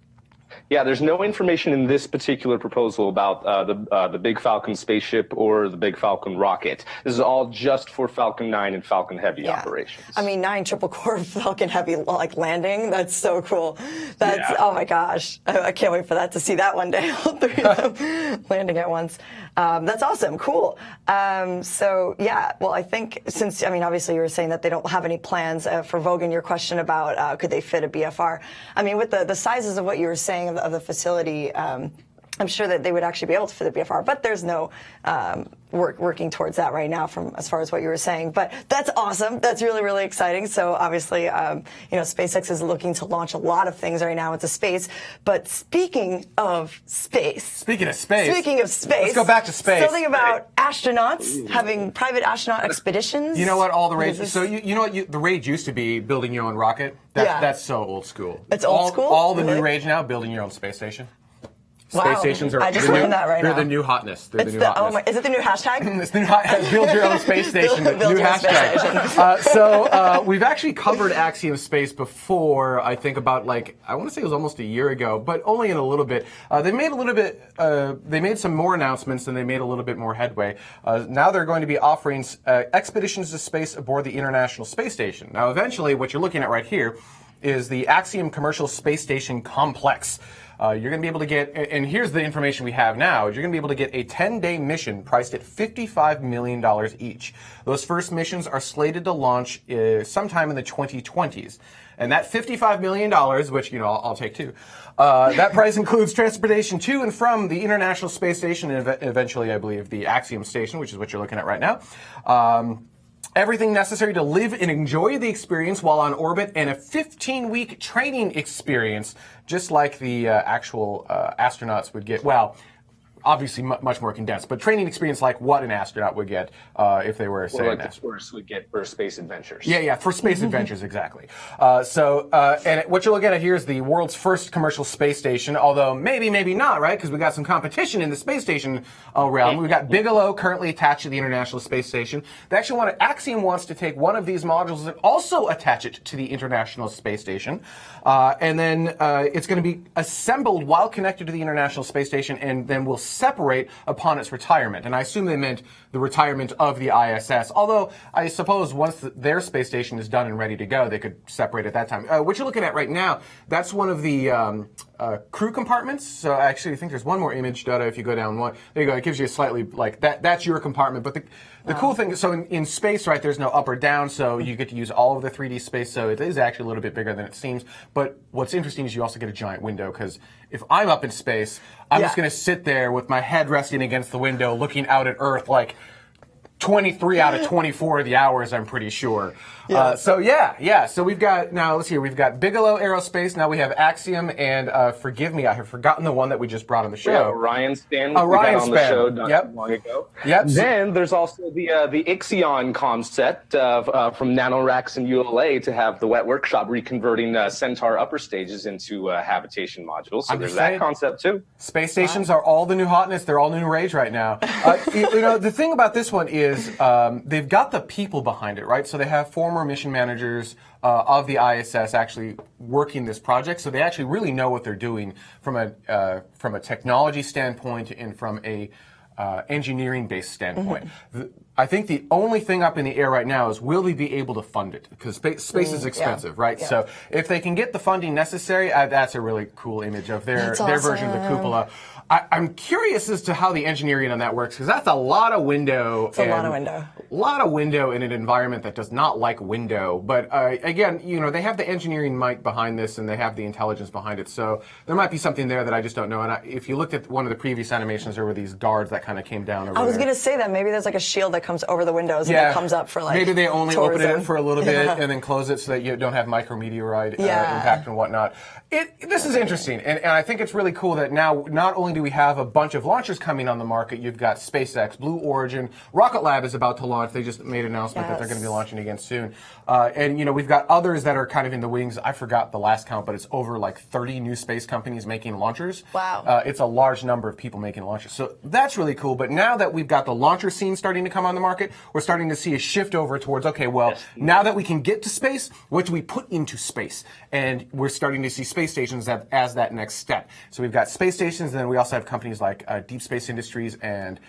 Yeah, there's no information in this particular proposal about the Big Falcon spaceship or the Big Falcon rocket. This is all just for Falcon 9 and Falcon Heavy operations. I mean, 9 triple-core Falcon Heavy like landing. That's so cool. That's oh my gosh, I can't wait for that to see that one day. All 3 of them landing at once. That's awesome. Cool. So yeah, well, I think since obviously you were saying that they don't have any plans for Vogan. Your question about could they fit a BFR? I mean, with the sizes of what you were saying of the facility, I'm sure that they would actually be able to fit a BFR, but there's no working towards that right now from as far as what you were saying. But that's awesome. That's really, really exciting. So obviously, SpaceX is looking to launch a lot of things right now into space. But speaking of space. Let's go back to space. Something about astronauts having private astronaut expeditions. You know what? All the rage. So you know what? The rage used to be building your own rocket. That's so old school. It's old school? All the new rage now, building your own space station. Wow. Space stations are I just the new, learned that right they're now. the new hotness. They're It's the new hotness. oh my, is it the new hashtag? It's the new build your own space station. Build new your own space hashtag. station. So we've actually covered Axiom Space before. I think about I want to say it was almost a year ago, but only in a little bit. They made a little bit. They made some more announcements and they made a little bit more headway. Now they're going to be offering expeditions to space aboard the International Space Station. Now, eventually, what you're looking at right here is the Axiom Commercial Space Station Complex. You're going to be able to get, and here's the information we have now, you're going to be able to get a 10-day mission priced at $55 million each. Those first missions are slated to launch sometime in the 2020s. And that $55 million, which, I'll take too, that price includes transportation to and from the International Space Station and eventually, I believe, the Axiom Station, which is what you're looking at right now. Everything necessary to live and enjoy the experience while on orbit, and a 15-week training experience, just like the actual astronauts would get. Well, obviously much more condensed, but training experience like what an astronaut would get if they were, say, like the tourists would get for space adventures. Yeah, for space adventures, exactly. And what you're looking at here is the world's first commercial space station, although maybe not, right? Because we got some competition in the space station realm. We've got Bigelow currently attached to the International Space Station. They actually Axiom wants to take one of these modules and also attach it to the International Space Station. And then it's going to be assembled while connected to the International Space Station, and then will separate upon its retirement. And I assume they meant the retirement of the ISS, although I suppose once their space station is done and ready to go, they could separate at that time. What you're looking at right now, that's one of the crew compartments. So actually, I think there's one more image, Dada, if you go down one. There you go. It gives you a slightly, that's your compartment. But the cool thing, so in space, right, there's no up or down, so you get to use all of the 3D space, so it is actually a little bit bigger than it seems. But what's interesting is you also get a giant window, because if I'm up in space, I'm just going to sit there with my head resting against the window, looking out at Earth 23 out of 24 of the hours, I'm pretty sure. So we've got, now let's see here, we've got Bigelow Aerospace, now we have Axiom, and forgive me, I have forgotten the one that we just brought on the show. Yeah, Orion Span, we Orion got on the Span. show not long ago. Yep. Then there's also the Ixion concept from NanoRacks and ULA to have the wet workshop reconverting Centaur upper stages into habitation modules. So there's that concept too. Space stations are all the new hotness. They're all new rage right now. The thing about this one is they've got the people behind it, right? So they have former mission managers of the ISS actually working this project, so they actually really know what they're doing from a technology standpoint and from a engineering-based standpoint. I think the only thing up in the air right now is, will they be able to fund it? Because space is expensive, right? Yeah. So if they can get the funding necessary, that's a really cool image of their version of the cupola. I'm curious as to how the engineering on that works, because that's a lot of window. It's a lot of window. A lot of window in an environment that does not like window. But again, they have the engineering might behind this, and they have the intelligence behind it. So there might be something there that I just don't know. And if you looked at one of the previous animations, there were these guards that kind of came down over there. I was going to say that maybe there's a shield that comes over the windows and it comes up for maybe they only open it for a little bit and then close it so that you don't have micrometeorite impact and whatnot. This is interesting, and I think it's really cool that now not only do we have a bunch of launchers coming on the market, you've got SpaceX, Blue Origin, Rocket Lab is about to launch. They just made an announcement that they're going to be launching again soon. And we've got others that are kind of in the wings. I forgot the last count, but it's over 30 new space companies making launchers. Wow. It's a large number of people making launchers. So that's really cool. But now that we've got the launcher scene starting to come on the market, we're starting to see a shift over towards, now that we can get to space, what do we put into space? And we're starting to see space stations as that next step. So we've got space stations, and then we also have companies like Deep Space Industries and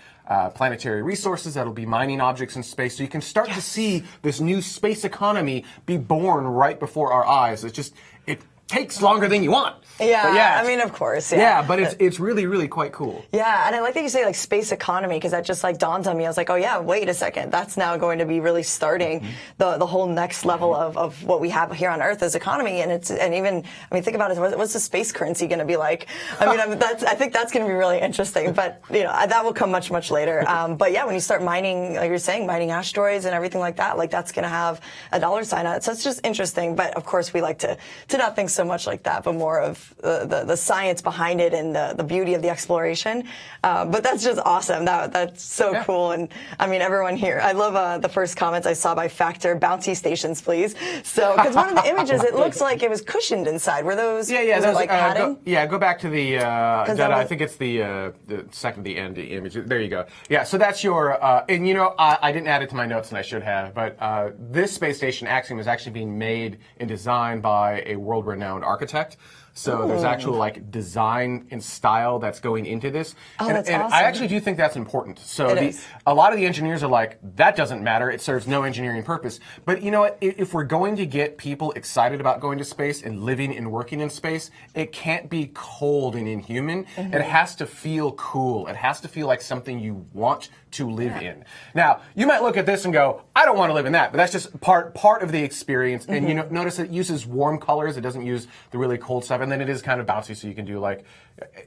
Planetary Resources that'll be mining objects in space. So you can start to see this new space economy be born right before our eyes. It takes longer than you want. I mean, of course. But it's really, really quite cool. Yeah, and I like that you say space economy, because that just dawned on me. I was like, oh yeah, wait a second. That's now going to be really starting the whole next level of what we have here on Earth as economy. And think about it. What's the space currency going to be like? I think that's going to be really interesting. But that will come much, much later. But yeah, when you start mining, like you're saying, mining asteroids and everything like that, that's going to have a dollar sign on it. So it's just interesting. But of course, we like to not think so so much like that, but more of the science behind it and the beauty of the exploration. But that's just awesome. That's so cool. And I mean, everyone here, I love the first comments I saw by Factor, bouncy stations, please. So, because one of the images, it looks like it was cushioned inside. Were those, was it like padding? Go back to the, I think it's the second, the end image. There you go. Yeah, so that's your, and you know, I didn't add it to my notes and I should have, but this space station, Axiom, is actually being made and designed by a world-renowned architect. So there's actual like design and style that's going into this. That's awesome. I actually do think that's important. So a lot of the engineers are like, that doesn't matter. It serves no engineering purpose. But you know what? If we're going to get people excited about going to space and living and working in space, it can't be cold and inhuman. It has to feel cool. It has to feel like something you want to live in. Now, you might look at this and go, I don't want to live in that, but that's just part of the experience. And you know, notice it uses warm colors. It doesn't use the really cold stuff. And then it is kind of bouncy, so you can do like,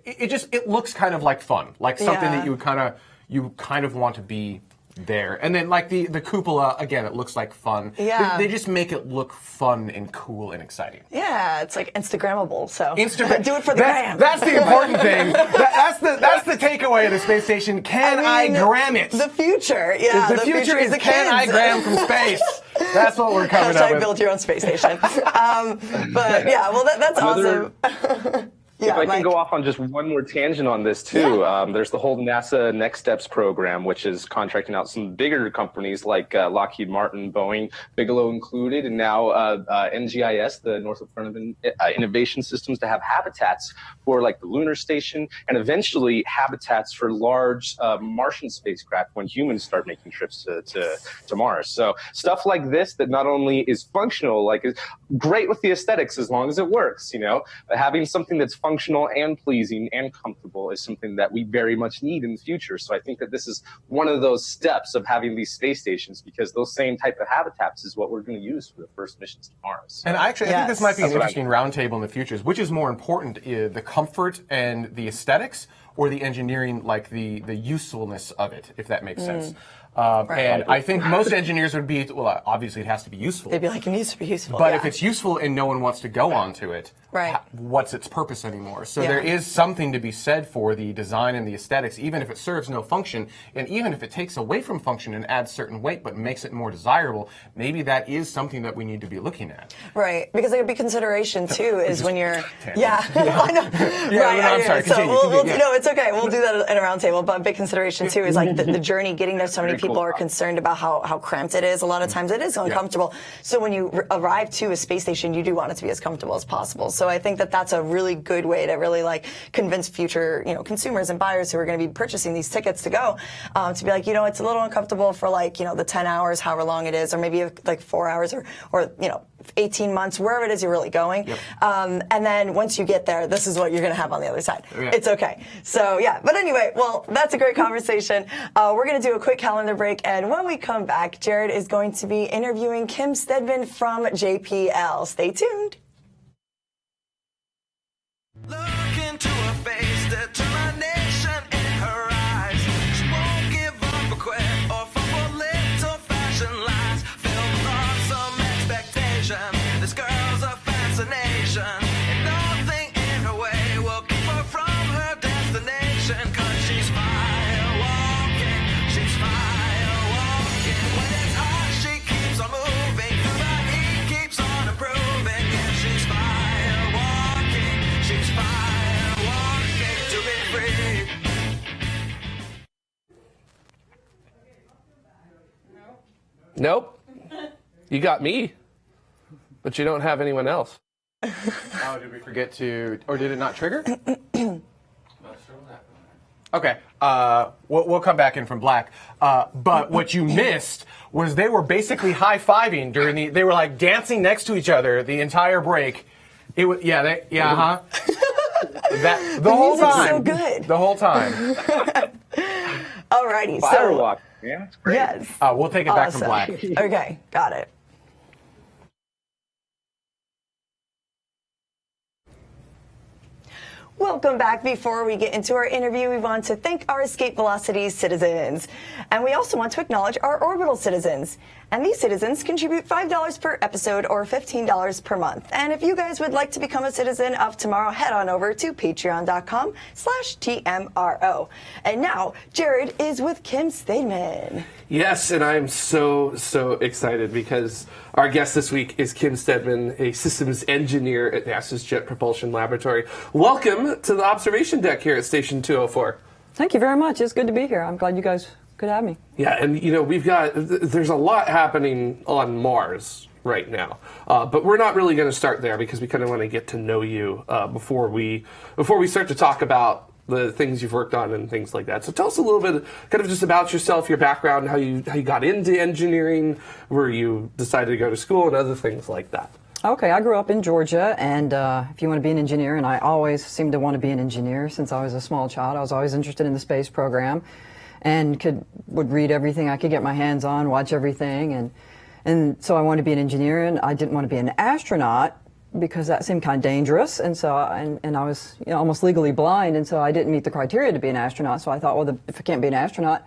it looks kind of like fun, like something that you kind of want to be there. And then like the cupola, again, it looks like fun. Yeah. They just make it look fun and cool and exciting. Yeah, it's like Instagrammable, so Instagram. do it for the gram. That's the important thing. That's the takeaway of the space station. Can I gram it? The future, yeah. The future is the can I kids. gram from space? That's what we're coming up with. Build your own space station. But yeah, well, that's awesome. If I can go off on just one more tangent on this too, there's the whole NASA Next Steps program, which is contracting out some bigger companies like Lockheed Martin, Boeing, Bigelow included, and now NGIS, the Northrop Grumman Innovation Systems, to have habitats for like the lunar station and eventually habitats for large Martian spacecraft when humans start making trips to Mars. So stuff like this that not only is functional, like is great with the aesthetics as long as it works, you know, but having something that's functional and pleasing and comfortable is something that we very much need in the future. So I think that this is one of those steps of having these space stations, because those same type of habitats is what we're going to use for the first missions to Mars. And I think this might be an interesting roundtable in the future. Which is more important, the comfort and the aesthetics, or the engineering, like the usefulness of it, if that makes sense. And I think most engineers would be, well, obviously it has to be useful. They'd be like, it needs to be useful. But if it's useful and no one wants to go onto it, what's its purpose anymore? So there is something to be said for the design and the aesthetics, even if it serves no function, and even if it takes away from function and adds certain weight but makes it more desirable, maybe that is something that we need to be looking at. Right, because there could be consideration too, is when you're, I know. I'm sorry, continue. No, it's okay. We'll do that in a roundtable. But a big consideration too is like the journey getting there. So many people are concerned about how cramped it is. A lot of times it is uncomfortable. So when you arrive to a space station, you do want it to be as comfortable as possible. So I think that that's a really good way to really like convince future consumers and buyers who are going to be purchasing these tickets to go to be like, it's a little uncomfortable for like the 10 hours, however long it is, or maybe like 4 hours or 18 months, wherever it is you're really going. And then once you get there, this is what you're going to have on the other side. It's okay. So but anyway, well, that's a great conversation. We're going to do a quick calendar break, and when we come back, Jared is going to be interviewing Kim Steadman from JPL. Stay tuned. Look into her face, determination in her eyes. She won't give up or quit or fall for little fashion lies. Filled with awesome expectation, this girl's a fascination, and nothing in her way will keep her from her destination. 'Cause she's fire walking, she's fire walking. When it's hot, she keeps on moving, through the heat keeps on improving. Yeah, she's fire walking, she's fire walking to be free. Nope. You got me, but you don't have anyone else. Oh, did we forget to, or did it not trigger? Okay, we'll come back in from black. But what you missed was they were basically high-fiving during they were like dancing next to each other the entire break. It was, the whole time. So good. The whole time. Alrighty, Firewalk. Yeah, it's great. Yes. We'll take it back from black. Okay, got it. Welcome back. Before we get into our interview, we want to thank our Escape Velocity citizens. And we also want to acknowledge our orbital citizens. And these citizens contribute $5 per episode or $15 per month. And if you guys would like to become a citizen of tomorrow, head on over to patreon.com/TMRO. And now, Jared is with Kim Steadman. Yes, and I'm so excited because our guest this week is Kim Steadman, a systems engineer at NASA's Jet Propulsion Laboratory. Welcome to the observation deck here at Station 204. Thank you very much. It's good to be here. I'm glad you guys could have me. Yeah, and there's a lot happening on Mars right now, but we're not really going to start there because we kind of want to get to know you before we start to talk about the things you've worked on and things like that. So tell us a little bit kind of just about yourself, your background, how you got into engineering, where you decided to go to school, and other things like that. Okay, I grew up in Georgia, and if you want to be an engineer, and I always seemed to want to be an engineer since I was a small child. I was always interested in the space program and would read everything I could get my hands on, watch everything, and so I wanted to be an engineer, and I didn't want to be an astronaut because that seemed kind of dangerous, and so and I was almost legally blind, and so I didn't meet the criteria to be an astronaut. So I thought, well, if I can't be an astronaut,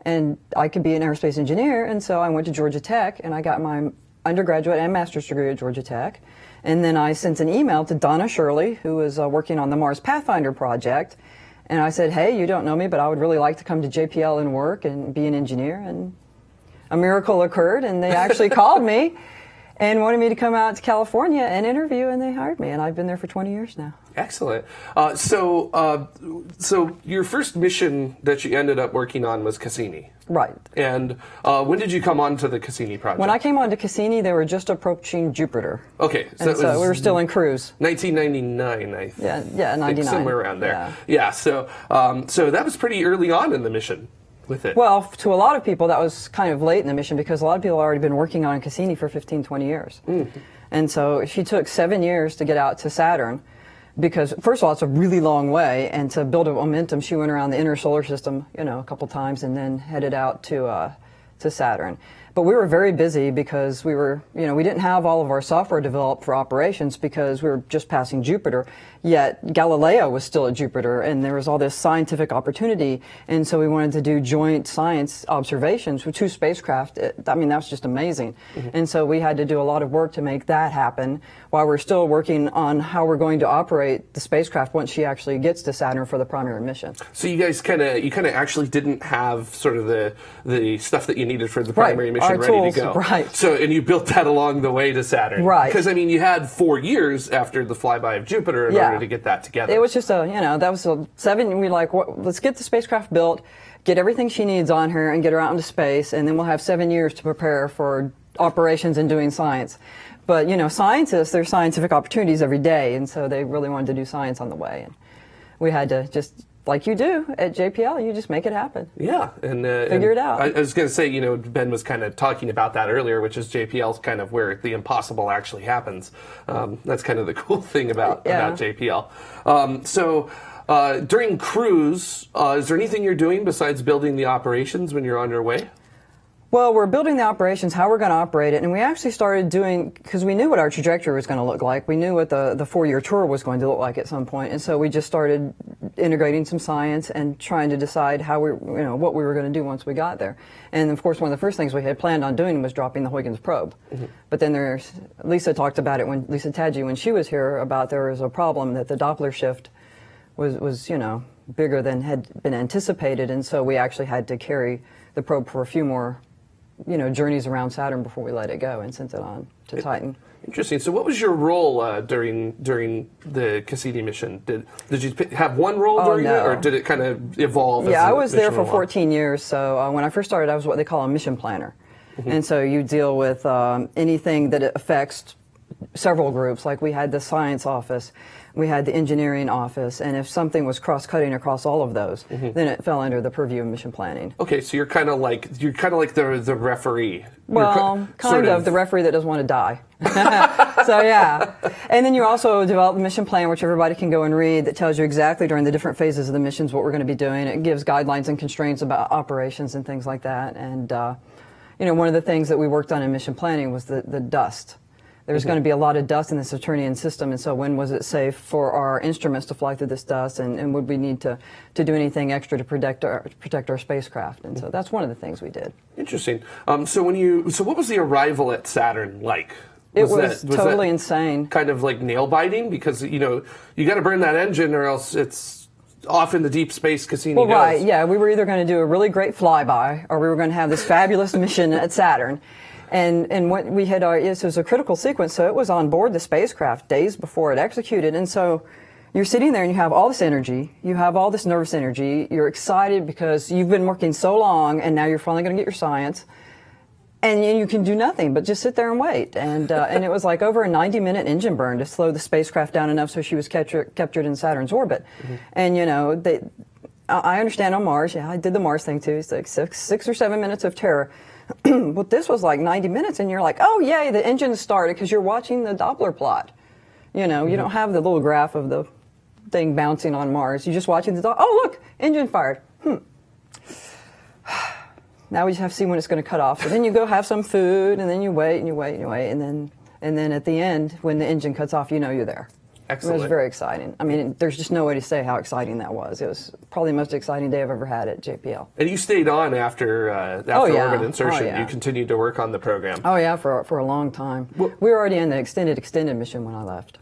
and I could be an aerospace engineer, and so I went to Georgia Tech, and I got my undergraduate and master's degree at Georgia Tech, and then I sent an email to Donna Shirley, who was working on the Mars Pathfinder project, and I said, hey, you don't know me, but I would really like to come to JPL and work and be an engineer, and a miracle occurred, and they actually called me and wanted me to come out to California and interview, and they hired me, and I've been there for 20 years now. Excellent. So your first mission that you ended up working on was Cassini. Right. And when did you come on to the Cassini project? When I came on to Cassini, they were just approaching Jupiter. Okay. So we were still in cruise. 1999, I think. Yeah, 99. Somewhere around there. Yeah. So that was pretty early on in the mission. With it. Well, to a lot of people, that was kind of late in the mission because a lot of people had already been working on Cassini for 15, 20 years. And so she took 7 years to get out to Saturn because, first of all, it's a really long way, and to build a momentum, she went around the inner solar system, a couple times and then headed out to Saturn. But we were very busy because we didn't have all of our software developed for operations because we were just passing Jupiter, yet Galileo was still at Jupiter, and there was all this scientific opportunity, and so we wanted to do joint science observations with two spacecraft. That was just amazing. And so we had to do a lot of work to make that happen while we're still working on how we're going to operate the spacecraft once she actually gets to Saturn for the primary mission. So you guys kind of actually didn't have sort of the stuff that you needed for the primary mission ready tools, to go. Right. So, and you built that along the way to Saturn. Right. Because, you had 4 years after the flyby of Jupiter in order to get that together. It was just that was a 7, we let's get the spacecraft built, get everything she needs on her, and get her out into space, and then we'll have 7 years to prepare for operations and doing science. But, scientists, there's scientific opportunities every day, and so they really wanted to do science on the way. And we had to just, like you do at JPL, you just make it happen. Yeah. And figure it out. I was going to say, Ben was kind of talking about that earlier, which is JPL's kind of where the impossible actually happens. That's kind of the cool thing about JPL. During cruise, is there anything you're doing besides building the operations when you're on your way? Well, we're building the operations, how we're going to operate it, and we actually started doing, because we knew what our trajectory was going to look like. We knew what the 4-year tour was going to look like at some point, and so we just started integrating some science and trying to decide how what we were going to do once we got there. And of course, one of the first things we had planned on doing was dropping the Huygens probe. But then Lisa talked about it Lisa Tadji, when she was here, about there was a problem that the Doppler shift was bigger than had been anticipated, and so we actually had to carry the probe for a few more journeys around Saturn before we let it go and sent it on to Titan. Interesting. So what was your role during the Cassini mission? Did you have one role during it, or did it kind of evolve? Yeah, I was there for 14 years. So when I first started, I was what they call a mission planner. And so you deal with anything that affects several groups. Like we had the science office, we had the engineering office, and if something was cross-cutting across all of those, then it fell under the purview of mission planning. Okay, so you're kind of like the referee. Well, kind of the referee that doesn't want to die. So yeah, and then you also develop the mission plan, which everybody can go and read, that tells you exactly during the different phases of the missions what we're going to be doing. It gives guidelines and constraints about operations and things like that. And one of the things that we worked on in mission planning was the dust. There's going to be a lot of dust in the Saturnian system, and so when was it safe for our instruments to fly through this dust, and would we need to do anything extra to protect our spacecraft? And so that's one of the things we did. Interesting. So what was the arrival at Saturn like? It was totally insane. Kind of like nail biting, because you got to burn that engine or else it's off in the deep space Cassini goes. Right, yeah. We were either going to do a really great flyby, or we were going to have this fabulous mission at Saturn. And what we had, it was a critical sequence, so it was on board the spacecraft days before it executed. And so you're sitting there and you have all this energy, you have all this nervous energy, you're excited because you've been working so long and now you're finally going to get your science. And you can do nothing but just sit there and wait. And it was like over a 90-minute engine burn to slow the spacecraft down enough so she was captured in Saturn's orbit. And, I understand on Mars, I did the Mars thing too, it's like six or 7 minutes of terror. But this was like 90 minutes, and you're like, oh, yay, the engine started, because you're watching the Doppler plot. You don't have the little graph of the thing bouncing on Mars. You're just watching oh, look, engine fired. Now we just have to see when it's going to cut off. So then you go have some food, and then you wait, and you wait, and you wait, and then at the end, when the engine cuts off, you're there. Excellent. It was very exciting. I mean, there's just no way to say how exciting that was. It was probably the most exciting day I've ever had at JPL. And you stayed on after orbit insertion. Oh, yeah. You continued to work on the program. Oh, yeah, for a long time. We were already in the extended mission when I left.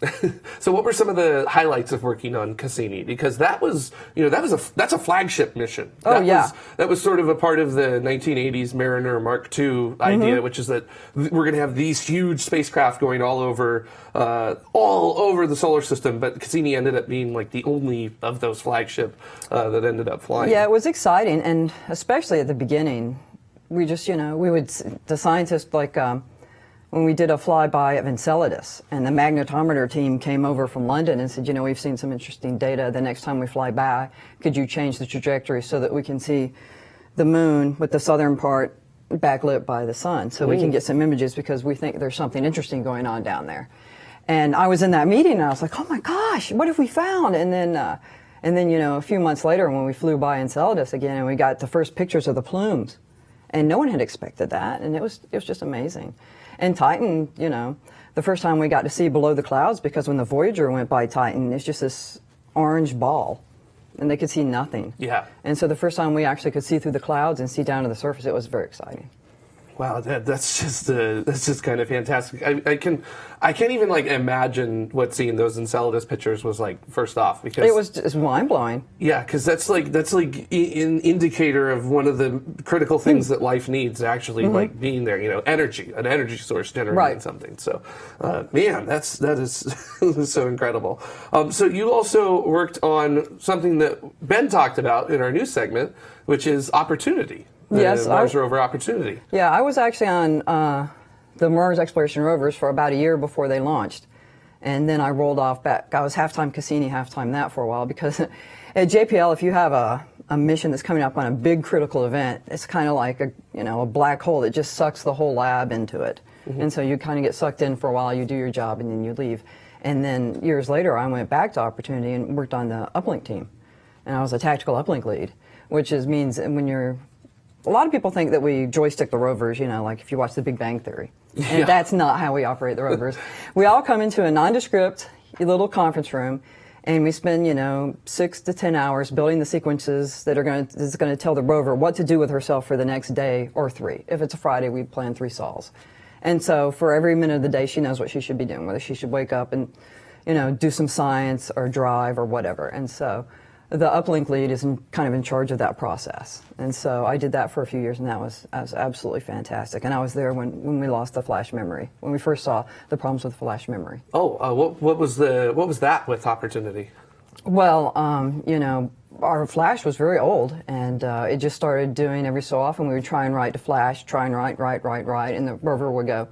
So what were some of the highlights of working on Cassini? Because that's a flagship mission. That was sort of a part of the 1980s Mariner Mark II idea, which is that we're going to have these huge spacecraft going all over the solar system, but Cassini ended up being like the only of those flagship that ended up flying. Yeah, it was exciting, and especially at the beginning, we just, the scientists, like when we did a flyby of Enceladus, and the magnetometer team came over from London and said, we've seen some interesting data. The next time we fly by, could you change the trajectory so that we can see the moon with the southern part backlit by the sun, so we can get some images, because we think there's something interesting going on down there. And I was in that meeting, and I was like, oh my gosh, what have we found? And then, a few months later, when we flew by Enceladus again, and we got the first pictures of the plumes, and no one had expected that, and it was just amazing. And Titan, the first time we got to see below the clouds, because when the Voyager went by Titan, it's just this orange ball, and they could see nothing. Yeah. And so the first time we actually could see through the clouds and see down to the surface, it was very exciting. Wow, that's just kind of fantastic. I can't even imagine what seeing those Enceladus pictures was like. First off, because it's mind blowing. Yeah, because that's like an indicator of one of the critical things that life needs, actually like being there. An energy source generating something. So, man, that is so incredible. So you also worked on something that Ben talked about in our news segment, which is opportunity. Mars rover Opportunity. Yeah, I was actually on the Mars exploration rovers for about a year before they launched. And then I rolled off back. I was half-time Cassini, half-time that for a while, because at JPL, if you have a mission that's coming up on a big critical event, it's kind of like a black hole that just sucks the whole lab into it. And so you kind of get sucked in for a while, you do your job, and then you leave. And then years later, I went back to Opportunity and worked on the uplink team. And I was a tactical uplink lead, which means when you're... A lot of people think that we joystick the rovers, like if you watch The Big Bang Theory. And that's not how we operate the rovers. We all come into a nondescript little conference room, and we spend, 6 to 10 hours building the sequences that is going to tell the rover what to do with herself for the next day or 3. If it's a Friday, we plan 3 sols. And so for every minute of the day, she knows what she should be doing, whether she should wake up and, do some science or drive or whatever. And so the uplink lead is kind of in charge of that process. And so I did that for a few years, and that was absolutely fantastic. And I was there when we lost the flash memory, when we first saw the problems with flash memory. What was that with Opportunity? Well, our flash was very old, and it just started doing every so often. We would try and write to flash, try and write, and the rover would go,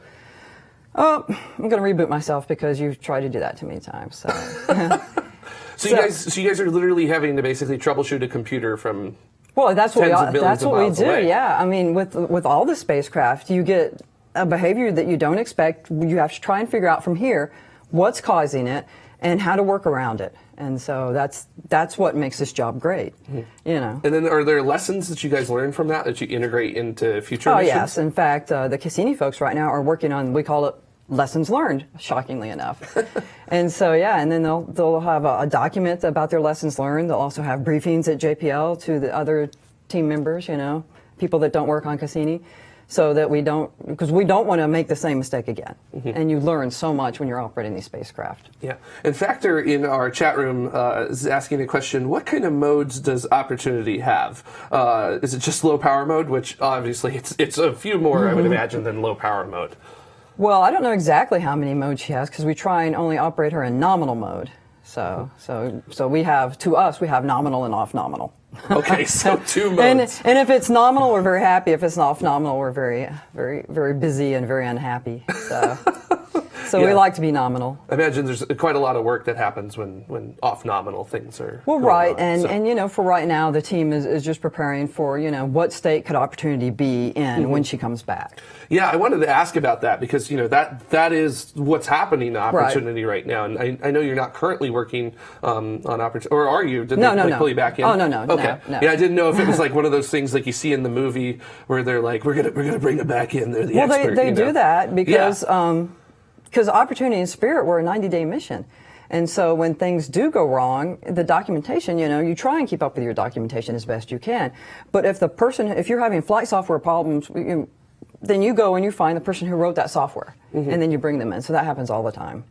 oh, I'm going to reboot myself because you've tried to do that too many times. So... So you guys are literally having to basically troubleshoot a computer from that's what we do. Away. Yeah, I mean, with all the spacecraft, you get a behavior that you don't expect. You have to try and figure out from here what's causing it and how to work around it. And so that's what makes this job great. And then are there lessons that you guys learn from that you integrate into future missions? Oh yes, in fact, the Cassini folks right now are working on, we call it lessons learned, shockingly enough. And so, yeah, and then they'll have a document about their lessons learned. They'll also have briefings at JPL to the other team members, people that don't work on Cassini, so that because we don't want to make the same mistake again. And you learn so much when you're operating these spacecraft. Yeah. And Factor in our chat room is asking a question, what kind of modes does Opportunity have? Is it just low power mode, which obviously it's a few more, I would imagine, than low power mode. Well, I don't know exactly how many modes she has because we try and only operate her in nominal mode. So we have nominal and off nominal. Okay, so 2 modes. And if it's nominal, we're very happy. If it's off nominal, we're very, very, very busy and very unhappy. So we like to be nominal. I imagine there's quite a lot of work that happens when off nominal things are. Well, going right, on, and for right now, the team is just preparing for what state could Opportunity be in when she comes back. Yeah, I wanted to ask about that because that is what's happening to Opportunity right now, and I know you're not currently working on Opportunity, or are you? Did they pull you back in? Oh no. Okay. No. Yeah, I didn't know if it was like one of those things like you see in the movie where they're like, we're gonna bring it back in. They're the expert. They do that because Opportunity and Spirit were a 90-day mission. And so when things do go wrong, the documentation, you try and keep up with your documentation as best you can. But if you're having flight software problems, then you go and you find the person who wrote that software, and then you bring them in. So that happens all the time.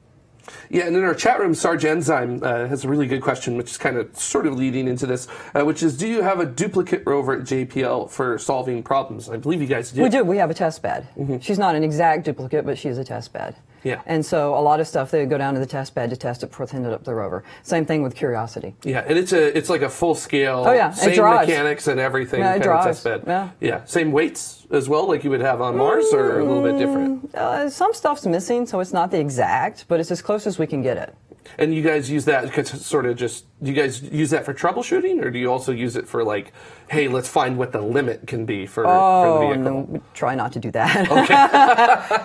Yeah, and in our chat room, Sarge Enzyme has a really good question, which is kind of sort of leading into this, which is, do you have a duplicate rover at JPL for solving problems? I believe you guys do. We do. We have a test bed. She's not an exact duplicate, but she is a test bed. Yeah. And so a lot of stuff, they would go down to the test bed to test it before they ended up the rover. Same thing with Curiosity. Yeah, and it's like a full scale, same mechanics and everything kind of test bed. Yeah. Same weights as well, like you would have on Mars, or a little bit different? Some stuff's missing, so it's not the exact, but it's as close as we can get it. And you guys use that do you guys use that for troubleshooting, or do you also use it for like, hey, let's find what the limit can be for the vehicle? No, we try not to do that.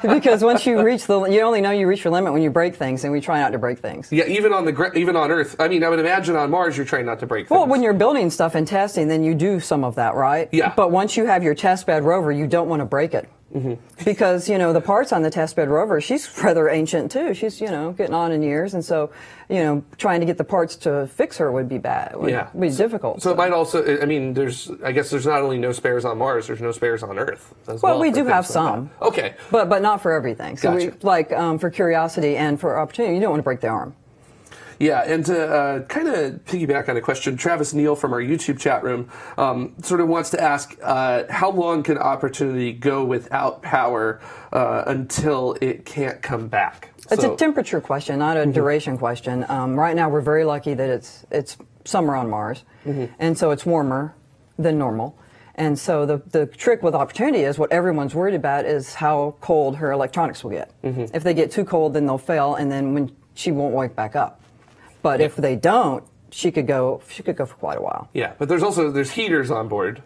Okay. Because once you you only know you reach your limit when you break things, and we try not to break things. Yeah, even on Earth. I mean, I would imagine on Mars you're trying not to break things. Well, when you're building stuff and testing, then you do some of that, right? Yeah. But once you have your test bed rover, you don't want to break it. Because, the parts on the test bed rover, she's rather ancient too. She's, getting on in years. And so, trying to get the parts to fix her would be bad. Would be difficult. So it might also, I guess there's not only no spares on Mars, there's no spares on Earth as well. Well, we do have some. Okay. But not for everything. So Gotcha. for Curiosity and for Opportunity, you don't want to break the arm. Yeah, and to kind of piggyback on a question, Travis Neal from our YouTube chat room sort of wants to ask, how long can Opportunity go without power until it can't come back? It's a temperature question, not a duration question. Right now, we're very lucky that it's summer on Mars, and so it's warmer than normal. And so the trick with Opportunity is what everyone's worried about is how cold her electronics will get. If they get too cold, then they'll fail, and then she won't wake back up. But if they don't, she could go for quite a while. Yeah, but there's heaters on board.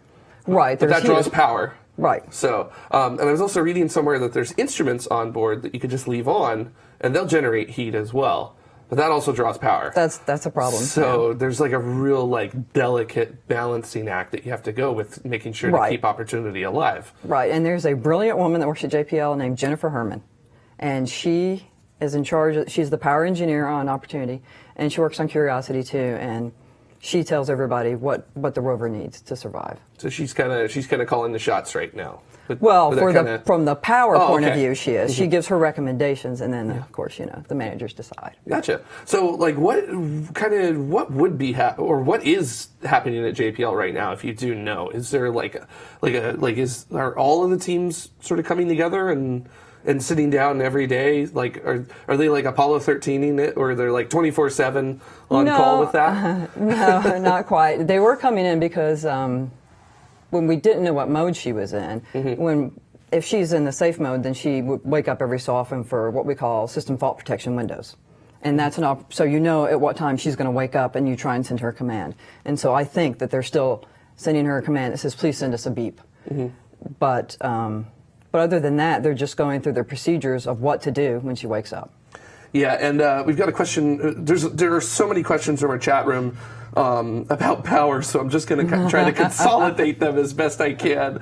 Right. But that draws power. Right. So, and I was also reading somewhere that there's instruments on board that you could just leave on, and they'll generate heat as well. But that also draws power. That's a problem. So there's like a real delicate balancing act that you have to go with, making sure to keep Opportunity alive. Right. And there's a brilliant woman that works at JPL named Jennifer Herman, and she is in charge. She's the power engineer on Opportunity, and she works on Curiosity too. And she tells everybody what the rover needs to survive. So she's kind of calling the shots right now. From the power point of view, she is. She gives her recommendations, and then of course the managers decide. Gotcha. So what would be or what is happening at JPL right now? If you do know, is there are all of the teams sort of coming together and sitting down every day? Are they like Apollo 13ing it, or they're like 24/7 on call with that? No, not quite. They were coming in because when we didn't know what mode she was in, if she's in the safe mode, then she would wake up every so often for what we call system fault protection windows. And that's so you know at what time she's going to wake up, and you try and send her a command. And so I think that they're still sending her a command that says, please send us a beep. But other than that, they're just going through their procedures of what to do when she wakes up. Yeah, and we've got a question. There are so many questions from our chat room. about power, so I'm just going to try to consolidate them as best I can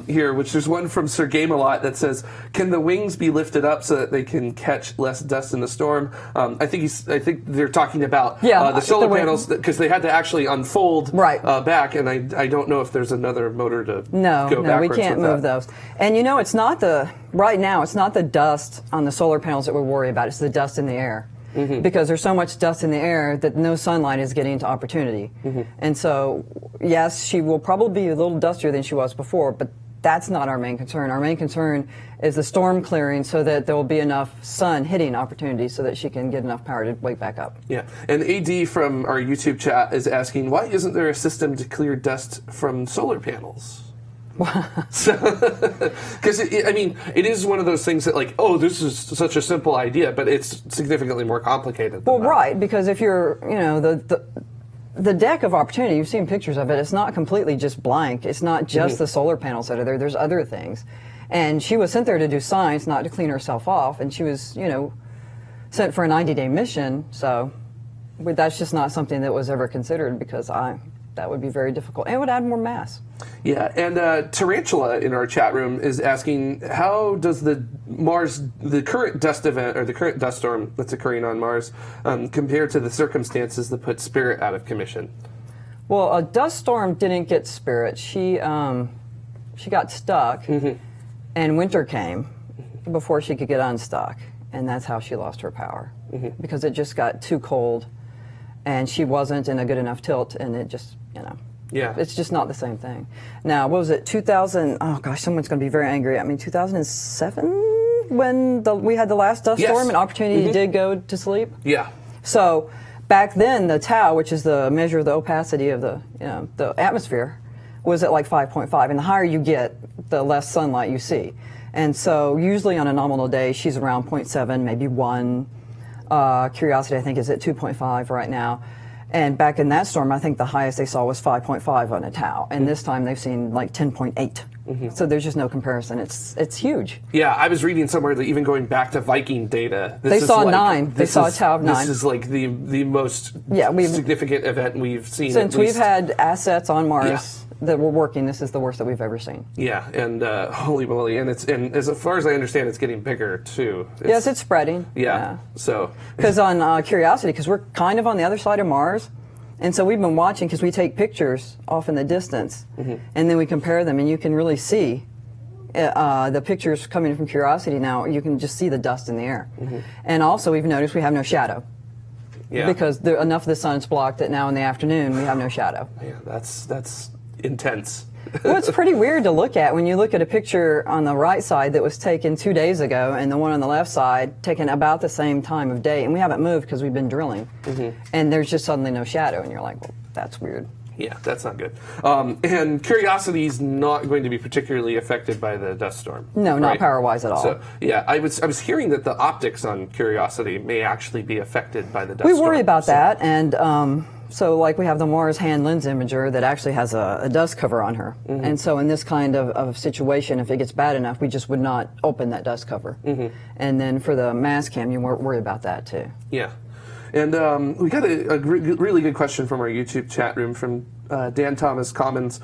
here, which there's one from Sir Game-A-Lot that says, can the wings be lifted up so that they can catch less dust in the storm? I think they're talking about the solar panels, because they had to actually unfold back, and I don't know if there's another motor to go backwards. No, we can't move those. And you know, it's not right now, it's not the dust on the solar panels that we worry about, it's the dust in the air. Because there's so much dust in the air that no sunlight is getting to opportunity. And so, yes, she will probably be a little dustier than she was before, but that's not our main concern. Our main concern is the storm clearing so that there will be enough sun hitting opportunity so that she can get enough power to wake back up. Yeah, and AD from our YouTube chat is asking, why isn't there a system to clear dust from solar panels? Because I mean, it is one of those things that, like, oh, this is such a simple idea, but it's significantly more complicated. Well, right, because if you're, you know, the deck of opportunity, you've seen pictures of it. It's not completely just blank. It's not just the solar panels that are there. There's other things, and she was sent there to do science, not to clean herself off. And she was, you know, sent for a 90-day mission. So that's just not something that was ever considered, because that would be very difficult, and it would add more mass. Yeah, and Tarantula in our chat room is asking, how does the current dust event, or the current dust storm that's occurring on Mars, compare to the circumstances that put Spirit out of commission? Well, a dust storm didn't get Spirit. She got stuck, and winter came before she could get unstuck, and that's how she lost her power, because it just got too cold, and she wasn't in a good enough tilt, and it just, you know. Yeah. It's just not the same thing. Now, what was it, 2000, oh gosh, someone's going to be very angry at me, 2007, when we had the last dust storm and opportunity did go to sleep? Yeah. So back then, the tau, which is the measure of the opacity of the atmosphere, was at like 5.5. And the higher you get, the less sunlight you see. And so usually on a nominal day, she's around 0.7, maybe 1. Curiosity, I think, is at 2.5 right now. And back in that storm, I think the highest they saw was 5.5 on a tau. And this time they've seen like 10.8. So there's just no comparison. It's huge. Yeah, I was reading somewhere that even going back to Viking data, they saw 9. They saw a tau of 9. This is like the most significant event we've seen. Since we've had assets on Mars that were working, this is the worst that we've ever seen. Yeah, and holy moly, and as far as I understand, it's getting bigger too. Yes, it's spreading. Yeah. So because on Curiosity, because we're kind of on the other side of Mars, and so we've been watching, because we take pictures off in the distance, and then we compare them, and you can really see the pictures coming from Curiosity now. You can just see the dust in the air, and also we've noticed we have no shadow. Yeah. Because enough of the sun's blocked that now in the afternoon we have no shadow. Yeah, that's intense. Well, it's pretty weird to look at when you look at a picture on the right side that was taken 2 days ago, and the one on the left side taken about the same time of day, and we haven't moved because we've been drilling, and there's just suddenly no shadow, and you're like, well, that's weird. Yeah, that's not good. And Curiosity's not going to be particularly affected by the dust storm. No, not power-wise at all. So, yeah, I was hearing that the optics on Curiosity may actually be affected by the dust storm. We worry about that, and so like we have the Mars hand lens imager that actually has a dust cover on her. And so in this kind of situation, if it gets bad enough, we just would not open that dust cover. And then for the mass cam, you worry about that too. Yeah. And we got a really good question from our YouTube chat room from Dan Thomas Commons,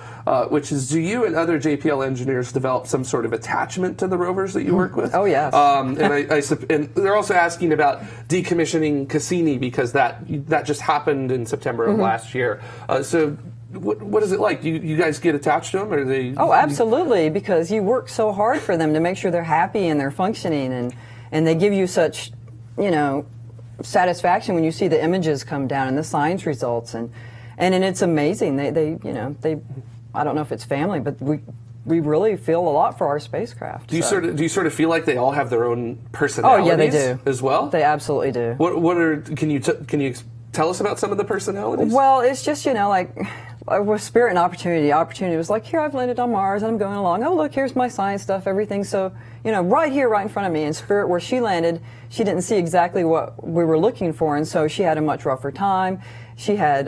which is, do you and other JPL engineers develop some sort of attachment to the rovers that you work with? Oh, yes. And they're also asking about decommissioning Cassini, because that just happened in September of last year. So what is it like? Do you guys get attached to them? Or are they? Oh, absolutely, because you work so hard for them to make sure they're happy and they're functioning, and they give you such, satisfaction when you see the images come down and the science results, and it's amazing. They I don't know if it's family, but we really feel a lot for our spacecraft. Do you sort of feel like they all have their own personalities? Oh yeah, they do as well. They absolutely do. Can you tell us about some of the personalities? Well, it's just like with Spirit and Opportunity. Opportunity was like, here, I've landed on Mars and I'm going along. Oh look, here's my science stuff, everything. So right here, right in front of me. And Spirit, where she landed, she didn't see exactly what we were looking for, and so she had a much rougher time. She had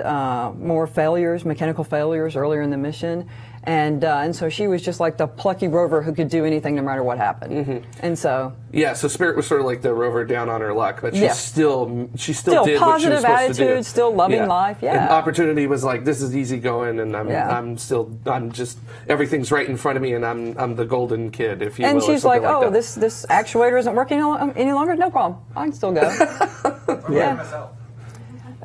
more failures, mechanical failures earlier in the mission, And so she was just like the plucky rover who could do anything no matter what happened. And so Yeah, so Spirit was sort of like the rover down on her luck, but she Yeah. still did what she positive was supposed attitude, to do. still loving life, yeah. And Opportunity was like, this is easy going, and Yeah. I'm just everything's right in front of me, and I'm the golden kid, if you will. And or she's something like, oh, that. this actuator isn't working any longer? No problem. I can still go. Yeah. MSL.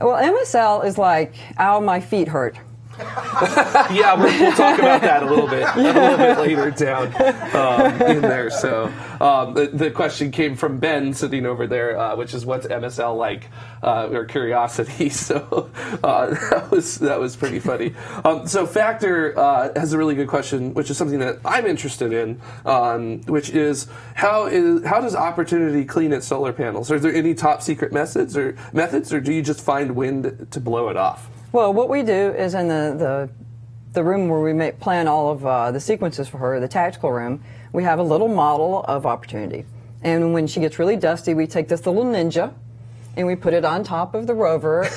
Well, MSL is like, ow, my feet hurt. Yeah, we'll talk about that a little bit later down in there. So the question came from Ben sitting over there, which is what's MSL like, or curiosity. So that was pretty funny. So Factor has a really good question, which is something that I'm interested in, which is how does Opportunity clean its solar panels? Are there any top secret methods, or do you just find wind to blow it off? Well, what we do is in the room where we plan all of the sequences for her, the tactical room, we have a little model of Opportunity. And when she gets really dusty, we take this little ninja and we put it on top of the rover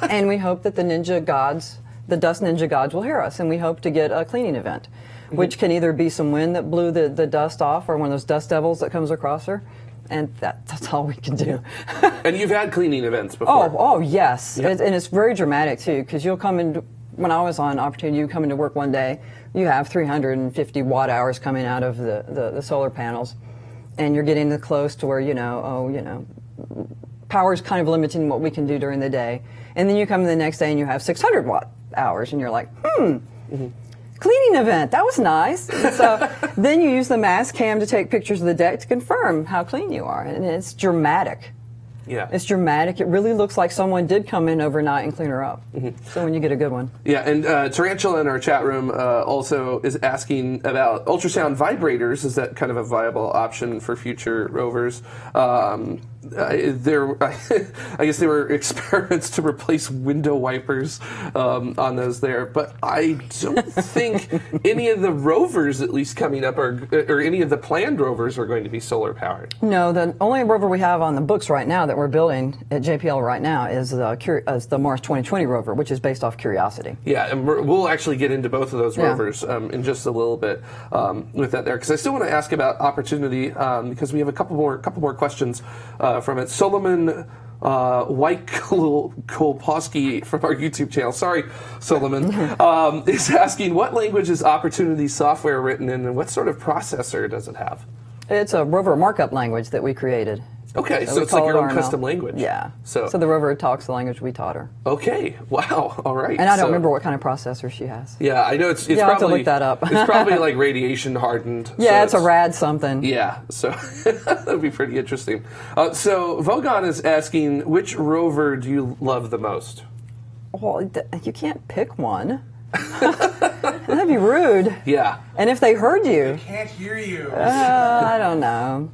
and we hope that the dust ninja gods will hear us, and we hope to get a cleaning event, which can either be some wind that blew the dust off or one of those dust devils that comes across her. And that's all we can do. And you've had cleaning events before. Oh yes. Yep. And it's very dramatic too, because you'll come in, when I was on Opportunity, you come into work one day, you have 350 watt hours coming out of the solar panels, and you're getting close to where, power's kind of limiting what we can do during the day. And then you come in the next day and you have 600 watt hours, and you're like, cleaning event, that was nice. And so then you use the mass cam to take pictures of the deck to confirm how clean you are, and it's dramatic. Yeah. It's dramatic. It really looks like someone did come in overnight and clean her up. So when you get a good one. Yeah, and Tarantula in our chat room also is asking about ultrasound vibrators. Is that kind of a viable option for future rovers? I guess there were experiments to replace window wipers on those there, but I don't think any of the rovers, at least coming up, or any of the planned rovers are going to be solar powered. No, the only rover we have on the books right now that we're building at JPL right now is the Mars 2020 rover, which is based off Curiosity. Yeah, and we'll actually get into both of those rovers in just a little bit with that there, because I still want to ask about Opportunity, because we have a couple more questions from it. Solomon White Kolposki from our YouTube channel, sorry, Solomon, is asking, what language is Opportunity software written in, and what sort of processor does it have? It's a rover markup language that we created. Okay, so it's like your own custom language. Yeah. So the rover talks the language we taught her. Okay. Wow. All right. And I don't remember what kind of processor she has. Yeah, I know it's I'll probably have to look that up. It's probably like radiation hardened. Yeah, so it's a rad something. Yeah, so that'd be pretty interesting. So Vogon is asking, which rover do you love the most? Well, you can't pick one. That'd be rude. Yeah. And if they heard you. I can't hear you. I don't know.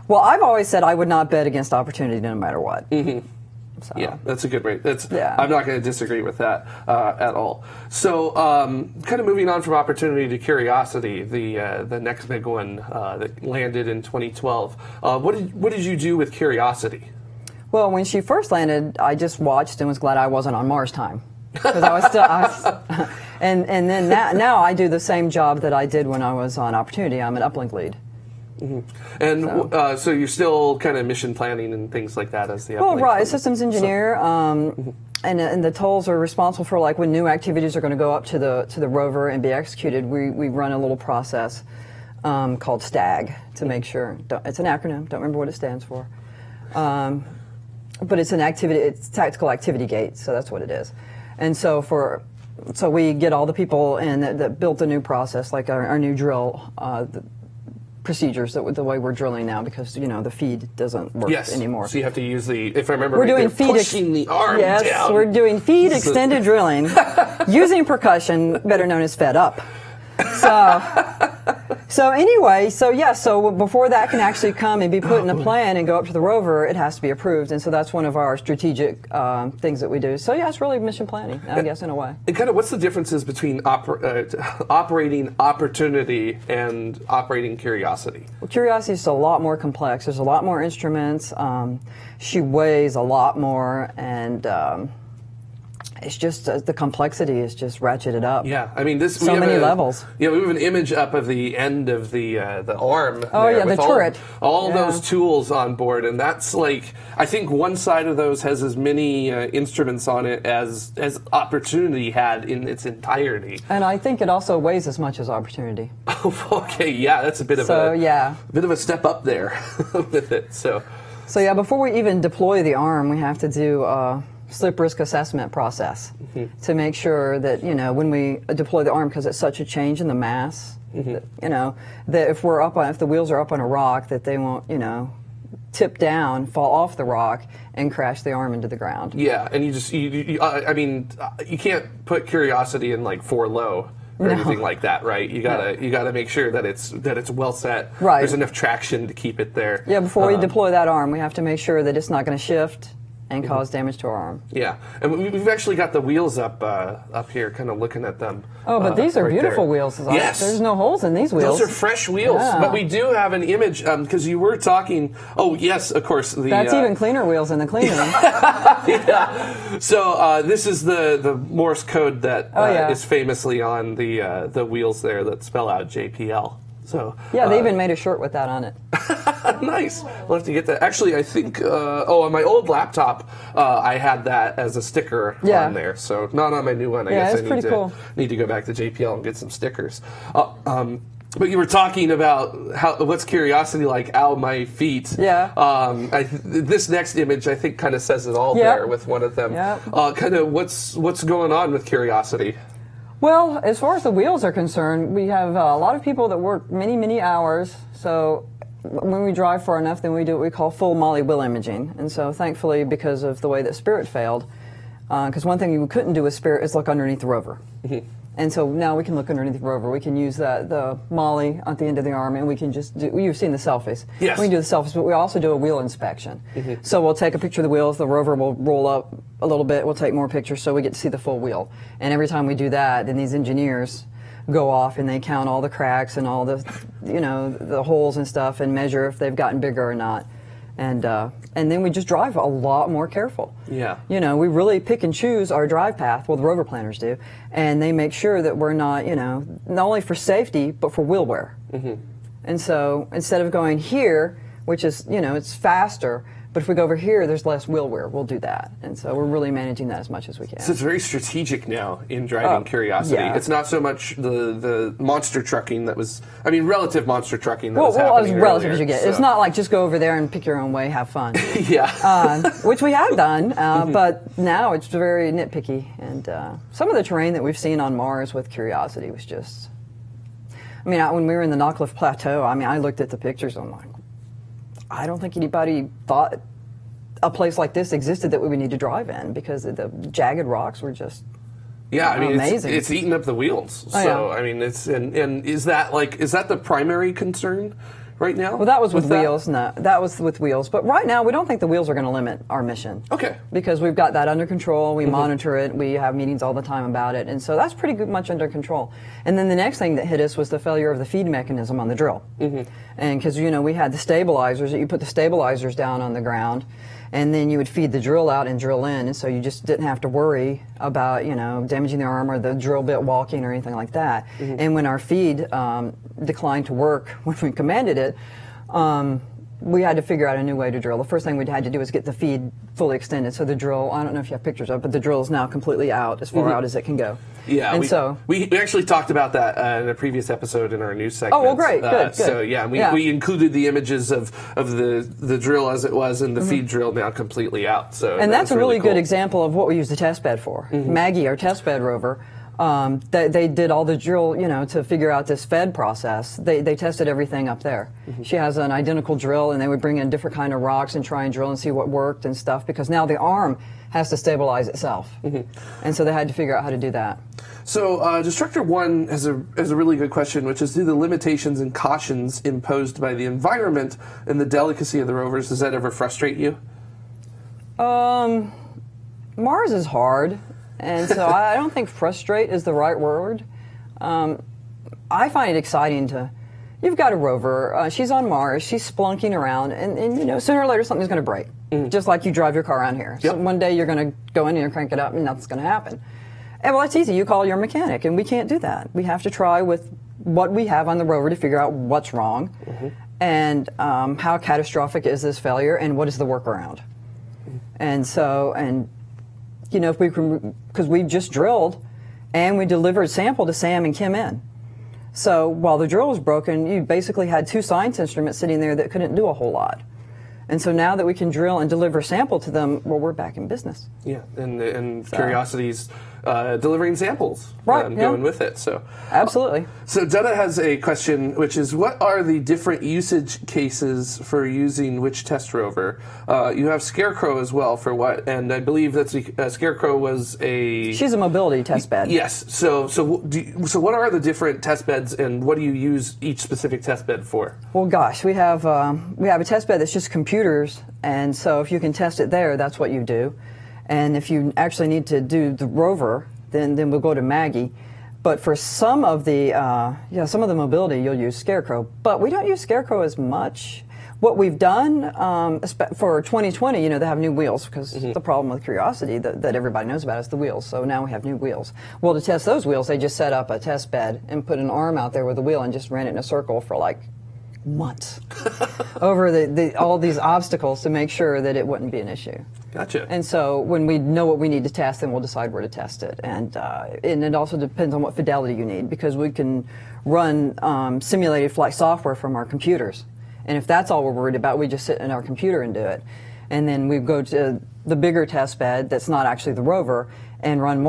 Well, I've always said I would not bet against Opportunity no matter what. So. Yeah, that's a good rate. Yeah. I'm not going to disagree with that at all. So, kind of moving on from Opportunity to Curiosity, the next big one that landed in 2012. What did you do with Curiosity? Well, when she first landed, I just watched and was glad I wasn't on Mars time, because I was still. And then now I do the same job that I did when I was on Opportunity. I'm an uplink lead. And so you're still kind of mission planning and things like that as the uplink. Well, right, systems engineer, and the tolls are responsible for, like, when new activities are going to go up to the rover and be executed. We run a little process called STAG to make sure. It's an acronym. Don't remember what it stands for, but it's an activity. It's tactical activity gate. So that's what it is. And so we get all the people in that built the new process, like our new drill. Procedures the way we're drilling now, because the feed doesn't work anymore. So you have to use if I remember, we're doing feed pushing the arm down. Yes, we're doing feed extended drilling using percussion, better known as fed up. So anyway, so before that can actually come and be put in a plan and go up to the rover, it has to be approved, and so that's one of our strategic things that we do. So it's really mission planning, I guess, in a way. And kind of, what's the differences between operating Opportunity and operating Curiosity? Well, Curiosity is a lot more complex. There's a lot more instruments. She weighs a lot more, and it's just the complexity is just ratcheted up. Yeah, I mean, so many levels. Yeah, we have an image up of the end of the arm. Oh there yeah, the with turret. All those tools on board, and that's like, I think one side of those has as many instruments on it as Opportunity had in its entirety. And I think it also weighs as much as Opportunity. Okay, yeah, that's a bit of a step up there with it. So yeah, before we even deploy the arm, we have to do a slip risk assessment process to make sure that, when we deploy the arm, because it's such a change in the mass, that, that if the wheels are up on a rock, that they won't, tip down, fall off the rock, and crash the arm into the ground. Yeah, and you can't put Curiosity in like 4 low. Or anything like that, right? You gotta make sure that it's well set. Right. There's enough traction to keep it there. Yeah, before we deploy that arm, we have to make sure that it's not going to shift and cause damage to our arm. Yeah, and we've actually got the wheels up here, kind of looking at them. Oh, but these are right beautiful there. wheels. Yes. There's no holes in these wheels. Those are fresh wheels, but we do have an image, because you were talking, oh yes, of course. That's even cleaner wheels in the clean room. Yeah. So this is the Morse code that is famously on the wheels there that spell out JPL. So yeah, they even made a shirt with that on it. Nice. We'll have to get that. Actually, I think on my old laptop, I had that as a sticker on there. So not on my new one. I guess I need to go back to JPL and get some stickers. But you were talking about what's Curiosity like out my feet. Yeah. This next image, I think, kind of says it all there with one of them. Kind of what's going on with Curiosity? Well, as far as the wheels are concerned, we have a lot of people that work many, many hours. So when we drive far enough, then we do what we call full Molly wheel imaging. And so thankfully, because of the way that Spirit failed, because one thing you couldn't do with Spirit is look underneath the rover. And so now we can look underneath the rover. We can use the Molly at the end of the arm, and we can just do, you've seen the selfies. Yes. We can do the selfies, but we also do a wheel inspection. So we'll take a picture of the wheels, the rover will roll up a little bit, we'll take more pictures so we get to see the full wheel. And every time we do that, then these engineers go off and they count all the cracks and all the, the holes and stuff and measure if they've gotten bigger or not. And then we just drive a lot more careful. Yeah. We really pick and choose our drive path, well, the rover planners do, and they make sure that we're not, not only for safety, but for wheel wear. And so instead of going here, which is, it's faster, but if we go over here, there's less wheel wear. We'll do that. And so we're really managing that as much as we can. So it's very strategic now in driving Curiosity. Yeah. It's not so much the monster trucking that was, relative monster trucking that was happening as relative earlier, as you get. so. It's not like just go over there and pick your own way, have fun. Which we have done, but now it's very nitpicky. And some of the terrain that we've seen on Mars with Curiosity was just, when we were in the Knockliff Plateau, I looked at the pictures, I'm like, I don't think anybody thought a place like this existed that we would need to drive in, because the jagged rocks were just amazing. It's eating up the wheels. It's and is that the primary concern right now? Well, that was with wheels. No, that was with wheels. But right now, we don't think the wheels are going to limit our mission. Okay. Because we've got that under control. We monitor it. We have meetings all the time about it, and so that's pretty much under control. And then the next thing that hit us was the failure of the feed mechanism on the drill. And because we had the stabilizers, that you put the stabilizers down on the ground, and then you would feed the drill out and drill in, and so you just didn't have to worry about damaging the arm or the drill bit walking or anything like that. And when our feed declined to work when we commanded it, we had to figure out a new way to drill. The first thing we had to do was get the feed fully extended. So the drill, I don't know if you have pictures of it, but the drill is now completely out, as far out as it can go. Yeah, and we actually talked about that in a previous episode in our news segment. Oh, well, great, good. So we included the images of the drill as it was and the feed drill now completely out. So and that's a really good example of what we use the test bed for. Maggie, our test bed rover, they did all the drill, to figure out this fed process. They tested everything up there. She has an identical drill, and they would bring in different kind of rocks and try and drill and see what worked and stuff, because now the arm has to stabilize itself. And so they had to figure out how to do that. So Destructor 1 has a really good question, which is, do the limitations and cautions imposed by the environment and the delicacy of the rovers, does that ever frustrate you? Mars is hard. And so I don't think frustrate is the right word. I find it exciting to, you've got a rover. She's on Mars. She's splunking around, and sooner or later something's going to break, just like you drive your car around here. So one day you're going to go in and crank it up, and nothing's going to happen. And well, that's easy. You call your mechanic, and we can't do that. We have to try with what we have on the rover to figure out what's wrong, and how catastrophic is this failure, and what is the workaround. And so, if we can, because we just drilled, and we delivered sample to Sam and Kim in. So while the drill was broken, you basically had 2 science instruments sitting there that couldn't do a whole lot. And so now that we can drill and deliver sample to them, well, we're back in business. Yeah, and Curiosity's delivering samples, going with it. So absolutely. So Donna has a question, which is, what are the different usage cases for using which test rover? You have Scarecrow as well for what? And I believe that's Scarecrow was a. She's a mobility test bed. Yes. So what are the different test beds, and what do you use each specific test bed for? Well, gosh, we have a test bed that's just computers, and so if you can test it there, that's what you do. And if you actually need to do the rover, then we'll go to Maggie. But for some of the mobility, you'll use Scarecrow. But we don't use Scarecrow as much. What we've done for 2020, they have new wheels, because the problem with Curiosity that everybody knows about is the wheels. So now we have new wheels. Well, to test those wheels, they just set up a test bed and put an arm out there with a wheel and just ran it in a circle for like months over all these obstacles to make sure that it wouldn't be an issue. Gotcha. And so when we know what we need to test, then we'll decide where to test it. And it also depends on what fidelity you need, because we can run simulated flight software from our computers. And if that's all we're worried about, we just sit in our computer and do it. And then we go to the bigger test bed that's not actually the rover and run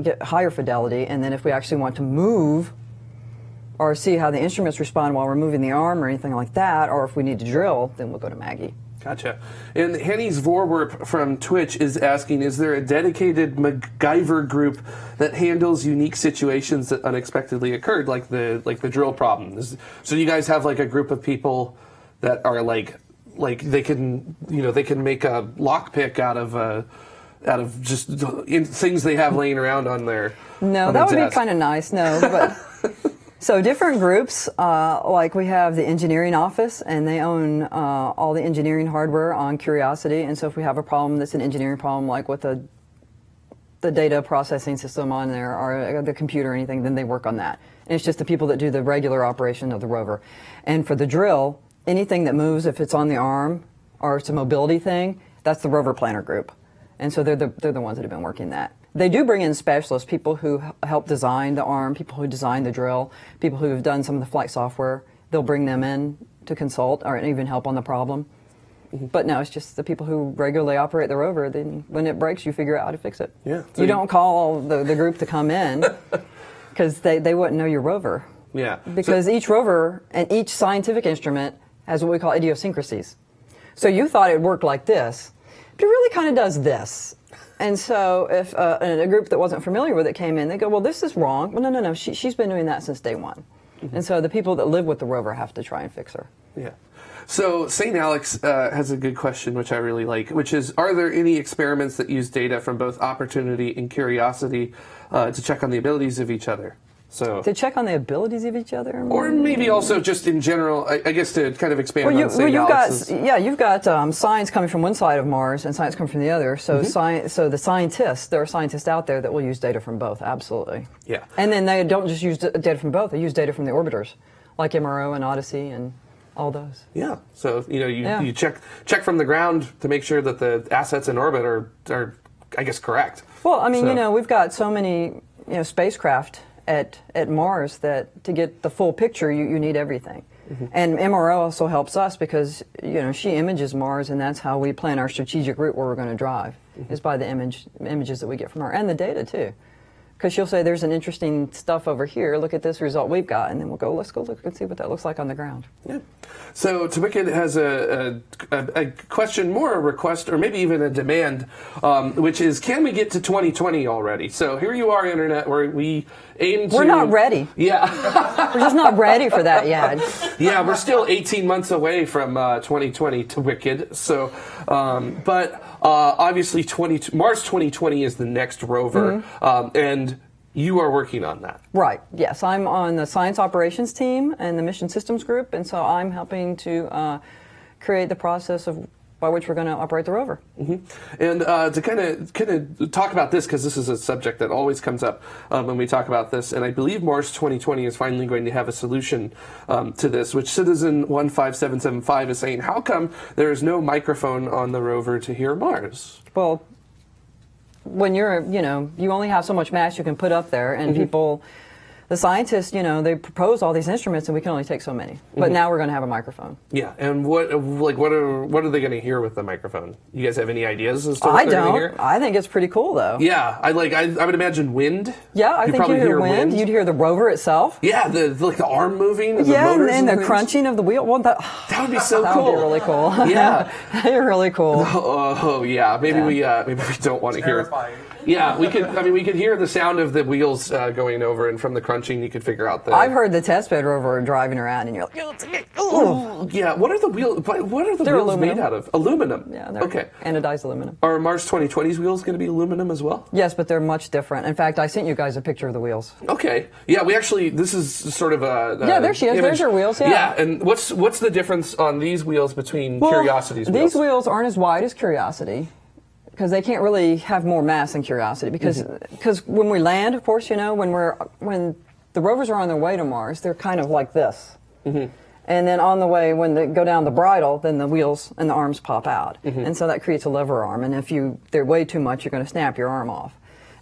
get higher fidelity. And then if we actually want to move or see how the instruments respond while we're moving the arm or anything like that, or if we need to drill, then we'll go to Maggie. Gotcha. And Henny's Vorwerp from Twitch is asking, is there a dedicated MacGyver group that handles unique situations that unexpectedly occurred, like the drill problem? So you guys have like a group of people that are like they can make a lockpick out of just things they have laying around on their No, that would be kind of nice. No, but so different groups, like we have the engineering office, and they own all the engineering hardware on Curiosity. And so if we have a problem that's an engineering problem, like with the data processing system on there or the computer or anything, then they work on that. And it's just the people that do the regular operation of the rover. And for the drill, anything that moves, if it's on the arm or it's a mobility thing, that's the rover planner group. And so they're the ones that have been working that. They do bring in specialists, people who help design the arm, people who design the drill, people who have done some of the flight software. They'll bring them in to consult or even help on the problem. But no, it's just the people who regularly operate the rover. Then when it breaks, you figure out how to fix it. Yeah. You don't call the group to come in because they wouldn't know your rover. Yeah. Because each rover and each scientific instrument has what we call idiosyncrasies. So you thought it worked like this, but it really kind of does this. And so if a group that wasn't familiar with it came in, they go, well, this is wrong. Well, no, she's been doing that since day one. And so the people that live with the rover have to try and fix her. Yeah. So St. Alex has a good question, which I really like, which is, are there any experiments that use data from both Opportunity and Curiosity to check on the abilities of each other? So to check on the abilities of each other? Or maybe also just in general, I guess to kind of expand on St. Alex's. You've got science coming from one side of Mars and science coming from the other. So so the scientists, there are scientists out there that will use data from both, absolutely. Yeah. And then they don't just use data from both, they use data from the orbiters, like MRO and Odyssey and all those. Yeah. So, you check from the ground to make sure that the assets in orbit are I guess, correct. Well, I mean, we've got so many, spacecraft at Mars that to get the full picture, you need everything. And MRO also helps us because, she images Mars, and that's how we plan our strategic route where we're going to drive, is by the images that we get from her, and the data, too. Because she'll say, there's an interesting stuff over here, look at this result we've got, and then we'll go, let's go look and see what that looks like on the ground. Yeah. So Wicked has a question, more a request, or maybe even a demand, which is, can we get to 2020 already? So here you are, Internet, where we aim to... We're not ready. Yeah. We're just not ready for that yet. Yeah, we're still 18 months away from 2020 to Wicked. So, but obviously Mars 2020 is the next rover. And You are working on that. Right, yes. I'm on the science operations team and the mission systems group, and so I'm helping to create the process by which we're going to operate the rover. And to kind of talk about this, because this is a subject that always comes up when we talk about this, and I believe Mars 2020 is finally going to have a solution to this, which Citizen 15775 is saying, how come there is no microphone on the rover to hear Mars? Well, when you only have so much mass you can put up there, and people, the scientists, they propose all these instruments, and we can only take so many. But now we're going to have a microphone. Yeah, and what are they going to hear with the microphone? You guys have any ideas as to what I they're going to don't. hear? I think it's pretty cool, though. Yeah, I would imagine wind. Yeah, I You'd think probably you'd hear wind. You'd hear the rover itself. Yeah, the arm moving. And yeah, the motors and the things. crunching of the wheel. Well, that would be so that cool. That would be really cool. Yeah, that'd be really cool. Oh yeah, maybe we don't want to hear it. Yeah, we could hear the sound of the wheels going over, and from the crunching, you could figure out the. I've heard the test bed rover driving around, and you're like, oh. Yeah. What are the wheels? What are the They're wheels aluminum. made out of? Aluminum. Yeah, they're okay. Anodized aluminum. Are Mars 2020's wheels going to be aluminum as well? Yes, but they're much different. In fact, I sent you guys a picture of the wheels. Okay. Yeah, this is sort of a. Yeah, there she is. Image. There's your wheels. Yeah. Yeah, and what's the difference on these wheels between Curiosity's wheels? These wheels aren't as wide as Curiosity, because they can't really have more mass than Curiosity. Because when we land, of course, when the rovers are on their way to Mars, they're kind of like this. And then on the way, when they go down the bridle, then the wheels and the arms pop out. And so that creates a lever arm. And if they're way too much, you're going to snap your arm off.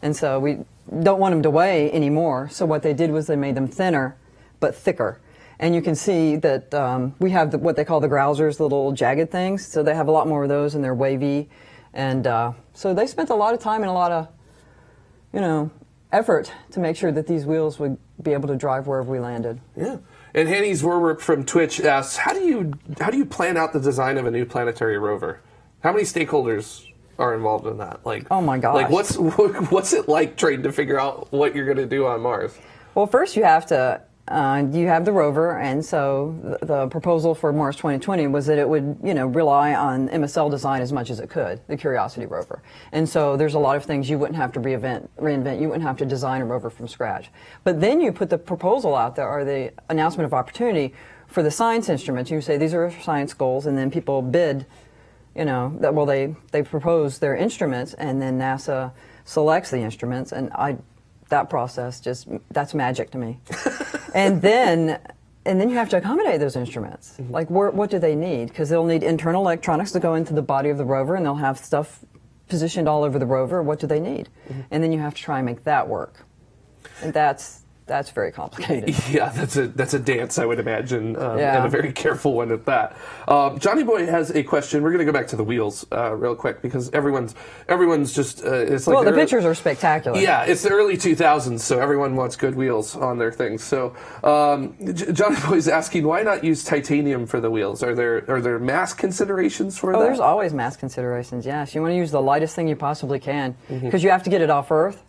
And so we don't want them to weigh anymore. So what they did was they made them thinner, but thicker. And you can see that we have what they call the grousers, the little jagged things. So they have a lot more of those, and they're wavy. And so they spent a lot of time and a lot of, effort to make sure that these wheels would be able to drive wherever we landed. Yeah. And Hanny Zwerwerp from Twitch asks, how do you plan out the design of a new planetary rover? How many stakeholders are involved in that? Like, oh my gosh. Like, what's it like trying to figure out what you're going to do on Mars? Well, first you have to. You have the rover, and so the proposal for Mars 2020 was that it would, rely on MSL design as much as it could, the Curiosity rover. And so there's a lot of things you wouldn't have to reinvent. You wouldn't have to design a rover from scratch. But then you put the proposal out there, or the announcement of opportunity for the science instruments. You say these are our science goals, and then people bid, they propose their instruments, and then NASA selects the instruments, and that process that's magic to me. And then you have to accommodate those instruments. Like, what do they need? Because they'll need internal electronics to go into the body of the rover, and they'll have stuff positioned all over the rover. What do they need? And then you have to try and make that work. And that's very complicated. Yeah, that's a dance, I would imagine, yeah. And a very careful one at that. Johnny Boy has a question. We're going to go back to the wheels real quick, because everyone's just it's like the pictures are spectacular. Yeah, it's the early 2000s, so everyone wants good wheels on their things. So Johnny Boy's asking, why not use titanium for the wheels? Are there mass considerations for that? There's always mass considerations. Yes, you want to use the lightest thing you possibly can, because you have to get it off Earth.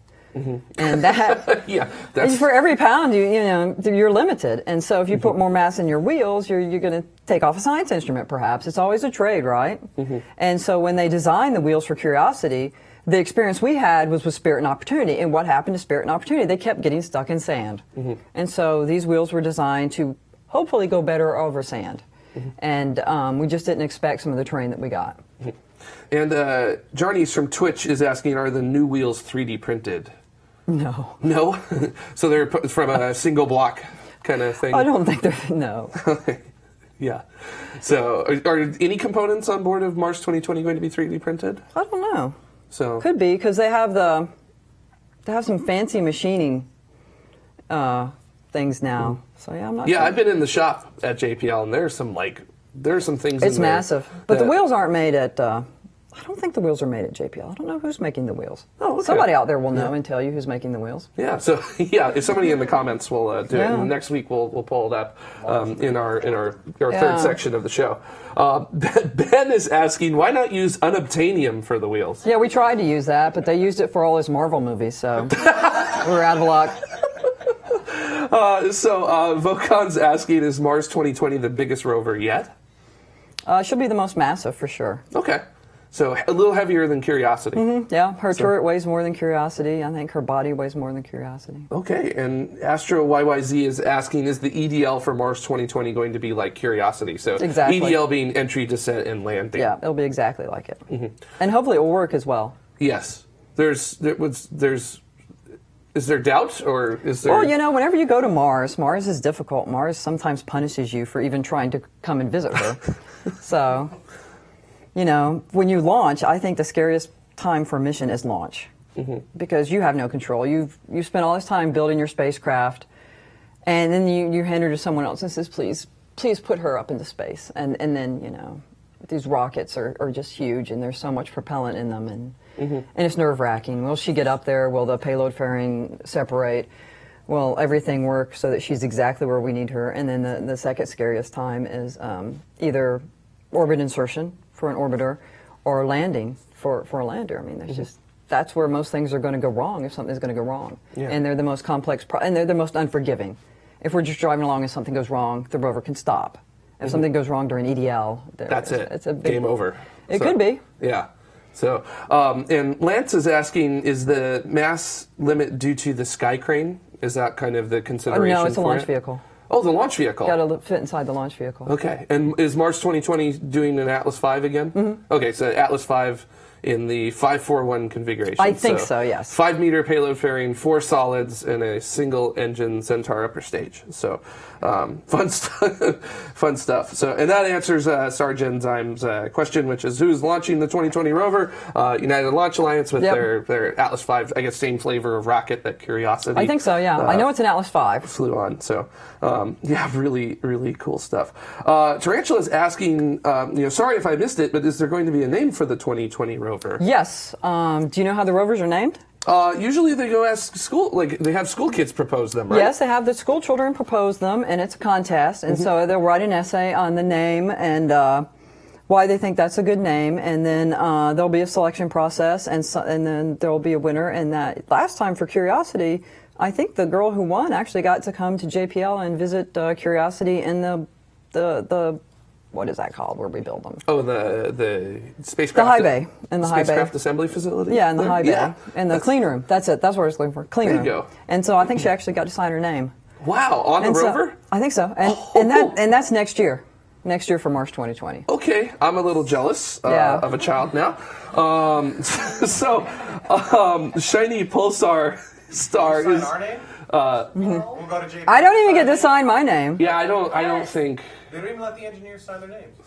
And that, that's for every pound, you're limited. And so if you put more mass in your wheels, you're going to take off a science instrument, perhaps. It's always a trade, right? And so when they designed the wheels for Curiosity, the experience we had was with Spirit and Opportunity. And what happened to Spirit and Opportunity? They kept getting stuck in sand. And so these wheels were designed to hopefully go better over sand. And we just didn't expect some of the terrain that we got. And Johnny's from Twitch is asking, are the new wheels 3D printed? No. No? So they're from a single block kind of thing? I don't think they're, no. Yeah. So are any components on board of Mars 2020 going to be 3D printed? I don't know. So could be, because they have some fancy machining things now. So yeah, I'm not sure. I've been in the shop at JPL, and there's some things it's in there. Massive. But the wheels aren't made at I don't think the wheels are made at JPL. I don't know who's making the wheels. Oh, okay. Somebody out there will know and tell you who's making the wheels. Yeah. So if somebody in the comments will do it, and next week we'll pull it up in our third section of the show. Ben is asking, why not use unobtainium for the wheels? Yeah, we tried to use that, but they used it for all his Marvel movies, so we were out of luck. Vocon's asking, is Mars 2020 the biggest rover yet? She'll be the most massive for sure. Okay. So a little heavier than Curiosity. Yeah, her turret weighs more than Curiosity. I think her body weighs more than Curiosity. Okay, and Astro YYZ is asking, is the EDL for Mars 2020 going to be like Curiosity? So Exactly. EDL being entry, descent, and landing. Yeah, it'll be exactly like it. And hopefully it will work as well. Yes. Is there doubt, or is there... Well, you know, whenever you go to Mars, Mars is difficult. Mars sometimes punishes you for even trying to come and visit her. So, you know, when you launch, I think the scariest time for a mission is launch. Because you have no control. You spent all this time building your spacecraft, and then you hand her to someone else and says, please put her up into space. And then, you know, these rockets are just huge, and there's so much propellant in them, and it's nerve-wracking. Will she get up there? Will the payload fairing separate? Will everything work so that she's exactly where we need her? And then the second scariest time is either orbit insertion for an orbiter or landing for a lander. I mean, there's just... That's where most things are going to go wrong if something's going to go wrong. Yeah. And they're the most complex, and they're the most unforgiving. If we're just driving along and something goes wrong, the rover can stop. If something goes wrong during EDL, that's it. It's a big, game over. It could be. Yeah. So, and Lance is asking, is the mass limit due to the sky crane? Is that kind of the consideration? No, it's a for launch it? vehicle. Oh, the launch vehicle. Got to fit inside the launch vehicle. Okay. And is Mars 2020 doing an Atlas V again? Okay, so Atlas V in the 541 configuration. I think so, yes. 5 meter payload fairing, 4 solids, and a single engine Centaur upper stage. So fun stuff. So, and that answers Sarge Enzyme's question, which is who's launching the 2020 rover? United Launch Alliance with their Atlas V, I guess same flavor of rocket that Curiosity. I think so, yeah. I know it's an Atlas V. Flew on. So, yeah, really, really cool stuff. Tarantula's asking, sorry if I missed it, but is there going to be a name for the 2020 rover? Yes. Do you know how the rovers are named? Usually they go ask school, like they have school kids propose them, right? Yes, they have the school children propose them, and it's a contest, and so they'll write an essay on the name and why they think that's a good name, and then there'll be a selection process, and then there'll be a winner. And that last time for Curiosity, I think the girl who won actually got to come to JPL and visit Curiosity in the what is that called where we build them? Oh, the spacecraft. The high bay. In the high bay. Spacecraft assembly facility? Yeah, in the high bay. Yeah. In the clean room. That's it. That's what I was looking for. Clean room. There you go. And so I think she actually got to sign her name. Wow, on the rover? I think so. And that's next year. Next year for Mars 2020. Okay, I'm a little jealous of a child now. Shiny Pulsar Star is... our name? We'll go to JPL. I don't even get to sign my name. Yeah, I don't think... They don't even let the engineers sign their names.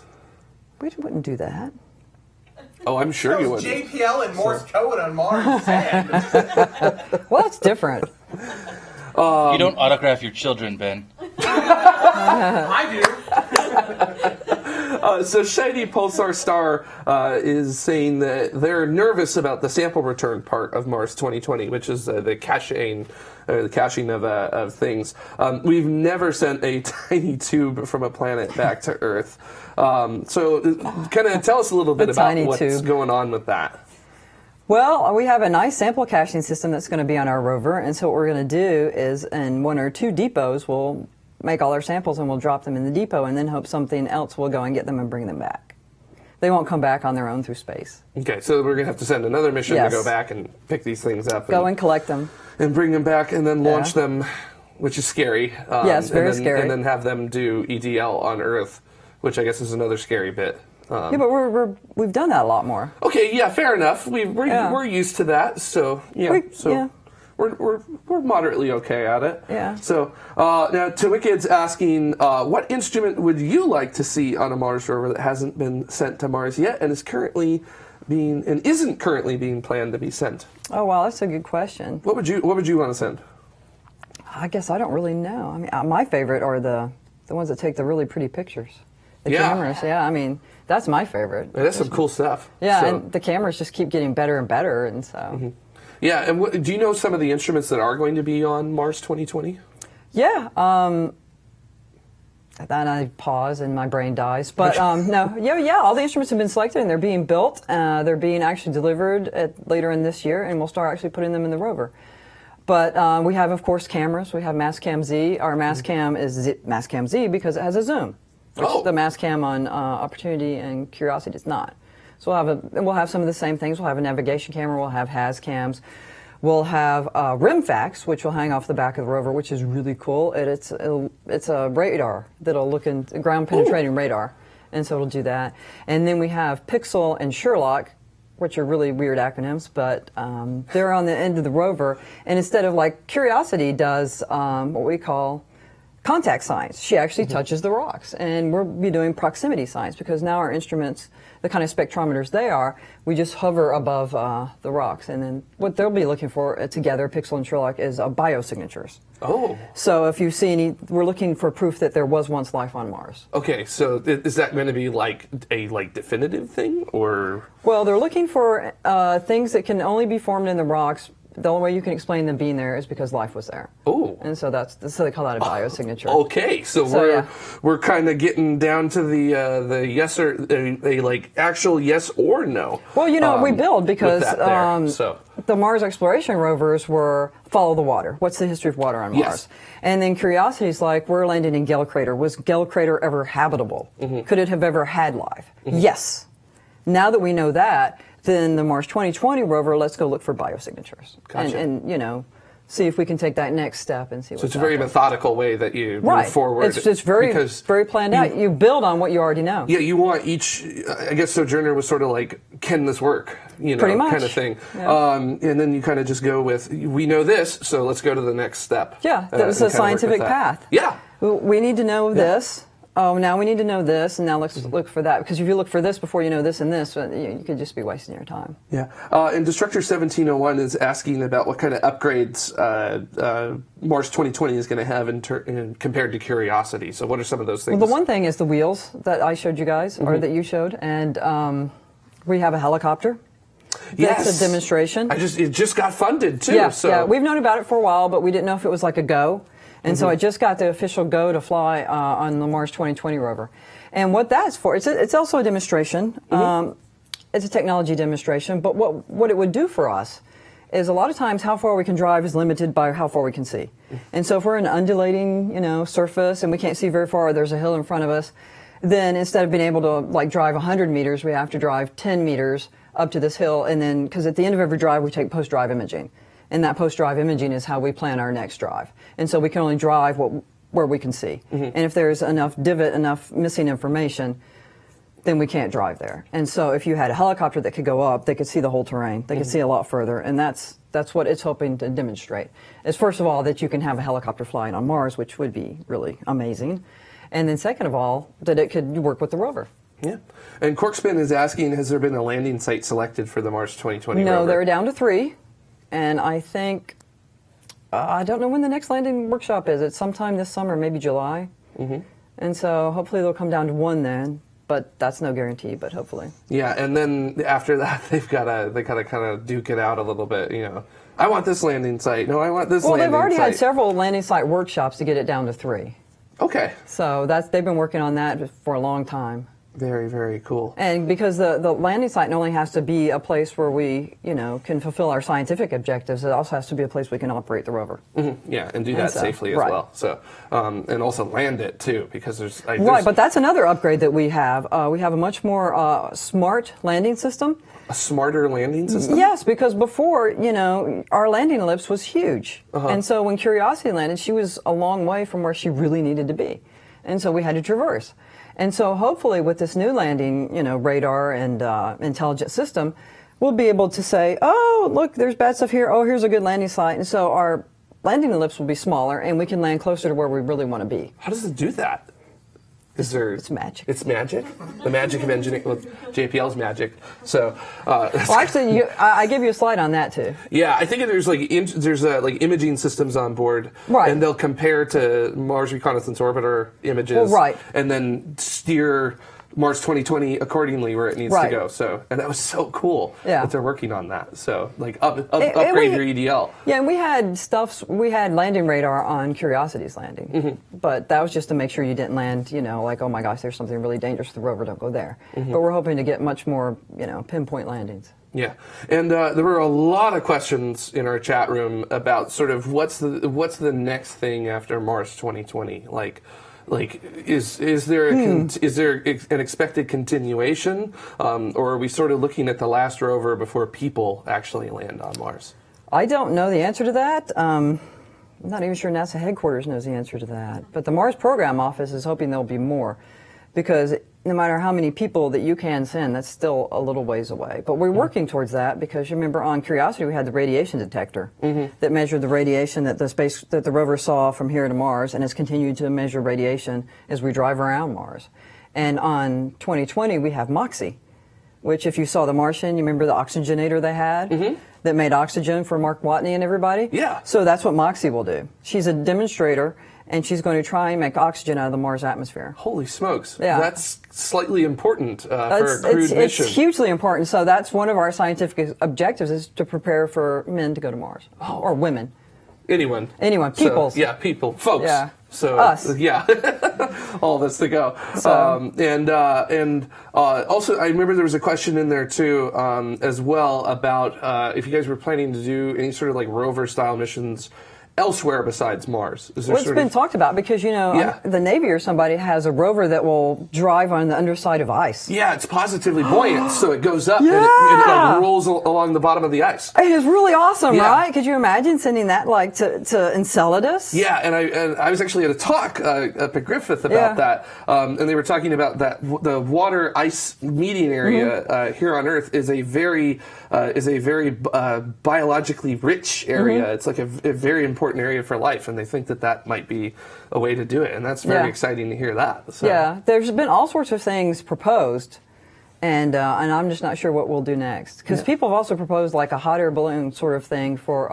We wouldn't do that. Oh, I'm sure you would. JPL and Morse code on Mars. Well, it's different. You don't autograph your children, Ben. I do. So Shiny Pulsar Star is saying that they're nervous about the sample return part of Mars 2020, which is the caching of things. We've never sent a tiny tube from a planet back to Earth. So kind of tell us a little bit about what's going on with that. Well, we have a nice sample caching system that's going to be on our rover, and so what we're going to do is in 1 or 2 depots, we'll make all our samples and we'll drop them in the depot and then hope something else will go and get them and bring them back. They won't come back on their own through space. Okay, so we're going to have to send another mission to go back and pick these things up. Go and collect them. And bring them back and then launch them, which is scary. Yes, very scary. And then have them do EDL on Earth, which I guess is another scary bit. Yeah, but we've done that a lot more. Okay, yeah, fair enough. We're used to that, so we're moderately okay at it. Yeah. So now Tawikid's asking, what instrument would you like to see on a Mars rover that hasn't been sent to Mars yet and isn't currently being planned to be sent? Oh wow, that's a good question. What would you want to send? I guess I don't really know. I mean, my favorite are the ones that take the really pretty pictures. The cameras, I mean, that's my favorite. That's some cool stuff. Yeah, and the cameras just keep getting better and better, and so. Yeah, and do you know some of the instruments that are going to be on Mars 2020? Yeah, then I pause and my brain dies. But no, all the instruments have been selected and they're being built. They're being actually delivered later in this year, and we'll start actually putting them in the rover. But we have, of course, cameras. We have Mastcam Z. Our Mastcam is Mastcam Z because it has a zoom. Which the Mastcam on Opportunity and Curiosity does not. So we'll have some of the same things. We'll have a navigation camera. We'll have HAZ cams. We'll have RimFax, which will hang off the back of the rover, which is really cool. It's a radar that'll look in ground penetrating radar, and so it'll do that. And then we have Pixel and Sherlock, which are really weird acronyms, but they're on the end of the rover. And instead of like Curiosity does what we call contact science, she actually touches the rocks. And we'll be doing proximity science because now our instruments, the kind of spectrometers they are, we just hover above the rocks. And then what they'll be looking for together, Pixel and Sherlock, is biosignatures. Oh. So if you see any, we're looking for proof that there was once life on Mars. Okay, so is that going to be like a definitive thing, or? Well, they're looking for things that can only be formed in the rocks. The only way you can explain them being there is because life was there. Oh. And so so they call that a biosignature. Okay, so we're kind of getting down to the yes or a like actual yes or no. Well, we build because the Mars exploration rovers were follow the water. What's the history of water on Mars? Yes. And then Curiosity's like, we're landing in Gale Crater. Was Gale Crater ever habitable? Could it have ever had life? Yes. Now that we know that, then the Mars 2020 rover, let's go look for biosignatures. Gotcha. And see if we can take that next step and see what's So it's a very methodical way that you right. move forward. It's very planned out. You build on what you already know. Yeah, you want each, I guess Sojourner was sort of like, can this work? Pretty much. Kind of thing. Yeah. And then you kind of just go with, we know this, so let's go to the next step. Yeah, that was a scientific path. Yeah. We need to know this. Oh, now we need to know this, and now let's look for that. Because if you look for this before you know this and this, you could just be wasting your time. Yeah. And Destructor 1701 is asking about what kind of upgrades Mars 2020 is going to have compared to Curiosity. So what are some of those things? Well, the one thing is the wheels that I showed you guys, or that you showed, and we have a helicopter. Yes. That's a demonstration. It just got funded, too. Yeah, we've known about it for a while, but we didn't know if it was like a go. And so I just got the official go to fly on the Mars 2020 rover. And what that's for, it's also a demonstration. It's a technology demonstration. But what it would do for us is a lot of times how far we can drive is limited by how far we can see. And so if we're in an undulating, surface and we can't see very far, there's a hill in front of us, then instead of being able to like drive 100 meters, we have to drive 10 meters up to this hill. And then, because at the end of every drive, we take post-drive imaging. And that post-drive imaging is how we plan our next drive. And so we can only drive where we can see. And if there's enough divot, enough missing information, then we can't drive there. And so if you had a helicopter that could go up, they could see the whole terrain. They could see a lot further. And that's what it's hoping to demonstrate. Is first of all, that you can have a helicopter flying on Mars, which would be really amazing. And then second of all, that it could work with the rover. Yeah. And Corkspin is asking, has there been a landing site selected for the Mars 2020 rover? No, they're down to 3. And I think, I don't know when the next landing workshop is. It's sometime this summer, maybe July. And so hopefully they'll come down to 1 then. But that's no guarantee, but hopefully. Yeah, and then after that, they gotta kind of duke it out a little bit, I want this landing site. No, I want this landing site. Well, they've already had several landing site workshops to get it down to 3. Okay. So they've been working on that for a long time. Very, very cool. And because the landing site not only has to be a place where we, can fulfill our scientific objectives, it also has to be a place we can operate the rover. Yeah, and do that safely as well. So, and also land it too, because there's right. But that's another upgrade that we have. We have a much more smart landing system. A smarter landing system? Yes, because before, our landing ellipse was huge. And so when Curiosity landed, she was a long way from where she really needed to be. And so we had to traverse. And so hopefully with this new landing, radar and intelligent system, we'll be able to say, oh, look, there's bad stuff here. Oh, here's a good landing site. And so our landing ellipse will be smaller and we can land closer to where we really want to be. How does it do that? It's magic. It's magic? The magic of engineering. Well, JPL's magic. So, well, actually, I give you a slide on that too. Yeah, I think there's imaging systems on board, right? And they'll compare to Mars Reconnaissance Orbiter images, right? And then steer Mars 2020 accordingly where it needs to go. So, and that was so cool that they're working on that. So, upgrade your EDL. Yeah, and we had landing radar on Curiosity's landing, but that was just to make sure you didn't land, like, oh my gosh, there's something really dangerous with the rover, don't go there. But we're hoping to get much more, pinpoint landings. Yeah, and there were a lot of questions in our chat room about sort of what's the next thing after Mars 2020, like Like, is there an expected continuation, or are we sort of looking at the last rover before people actually land on Mars? I don't know the answer to that. I'm not even sure NASA headquarters knows the answer to that. But the Mars Program Office is hoping there'll be more, because no matter how many people that you can send, that's still a little ways away. But we're working towards that, because you remember on Curiosity we had the radiation detector that measured the radiation that the rover saw from here to Mars, and has continued to measure radiation as we drive around Mars. And on 2020 we have MOXIE, which, if you saw The Martian, you remember the oxygenator they had that made oxygen for Mark Watney and everybody? Yeah. So that's what MOXIE will do. She's a demonstrator, and she's going to try and make oxygen out of the Mars atmosphere. Holy smokes. Yeah. That's slightly important for a crewed mission. It's hugely important. So that's one of our scientific objectives, is to prepare for men to go to Mars. Or women. Anyone, peoples. So, yeah, people, folks. Yeah. So us. Yeah, all of us to go. So. Also, I remember there was a question in there too, as well, about if you guys were planning to do any sort of like rover style missions elsewhere besides Mars. Is there Well, it's been talked about, because, you know, the Navy or somebody has a rover that will drive on the underside of ice. Yeah, it's positively buoyant, so it goes up and it like rolls along the bottom of the ice. It is really awesome, right? Could you imagine sending that like to Enceladus? Yeah, and I was actually at a talk up at Griffith about that, and they were talking about that the water ice meeting area here on Earth is a very biologically rich area. It's like a very important area for life, and they think that might be a way to do it, and that's very exciting to hear that. So. Yeah, there's been all sorts of things proposed, and I'm just not sure what we'll do next, because people have also proposed like a hot air balloon sort of thing for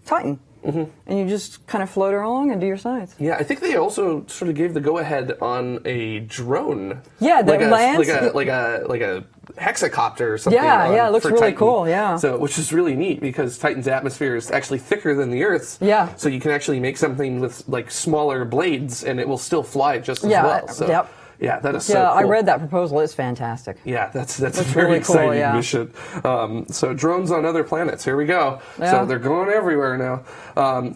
Titan. And you just kind of float along and do your science. Yeah, I think they also sort of gave the go-ahead on a drone. Yeah, that lands like a hexacopter or something. Yeah, it looks really cool. Yeah. So, which is really neat, because Titan's atmosphere is actually thicker than the Earth's. Yeah. So you can actually make something with like smaller blades, and it will still fly just as well. So, yeah, that is so cool. I read that proposal. It's fantastic. Yeah, that's a very really cool, exciting mission. So drones on other planets. Here we go. Yeah. So they're going everywhere now.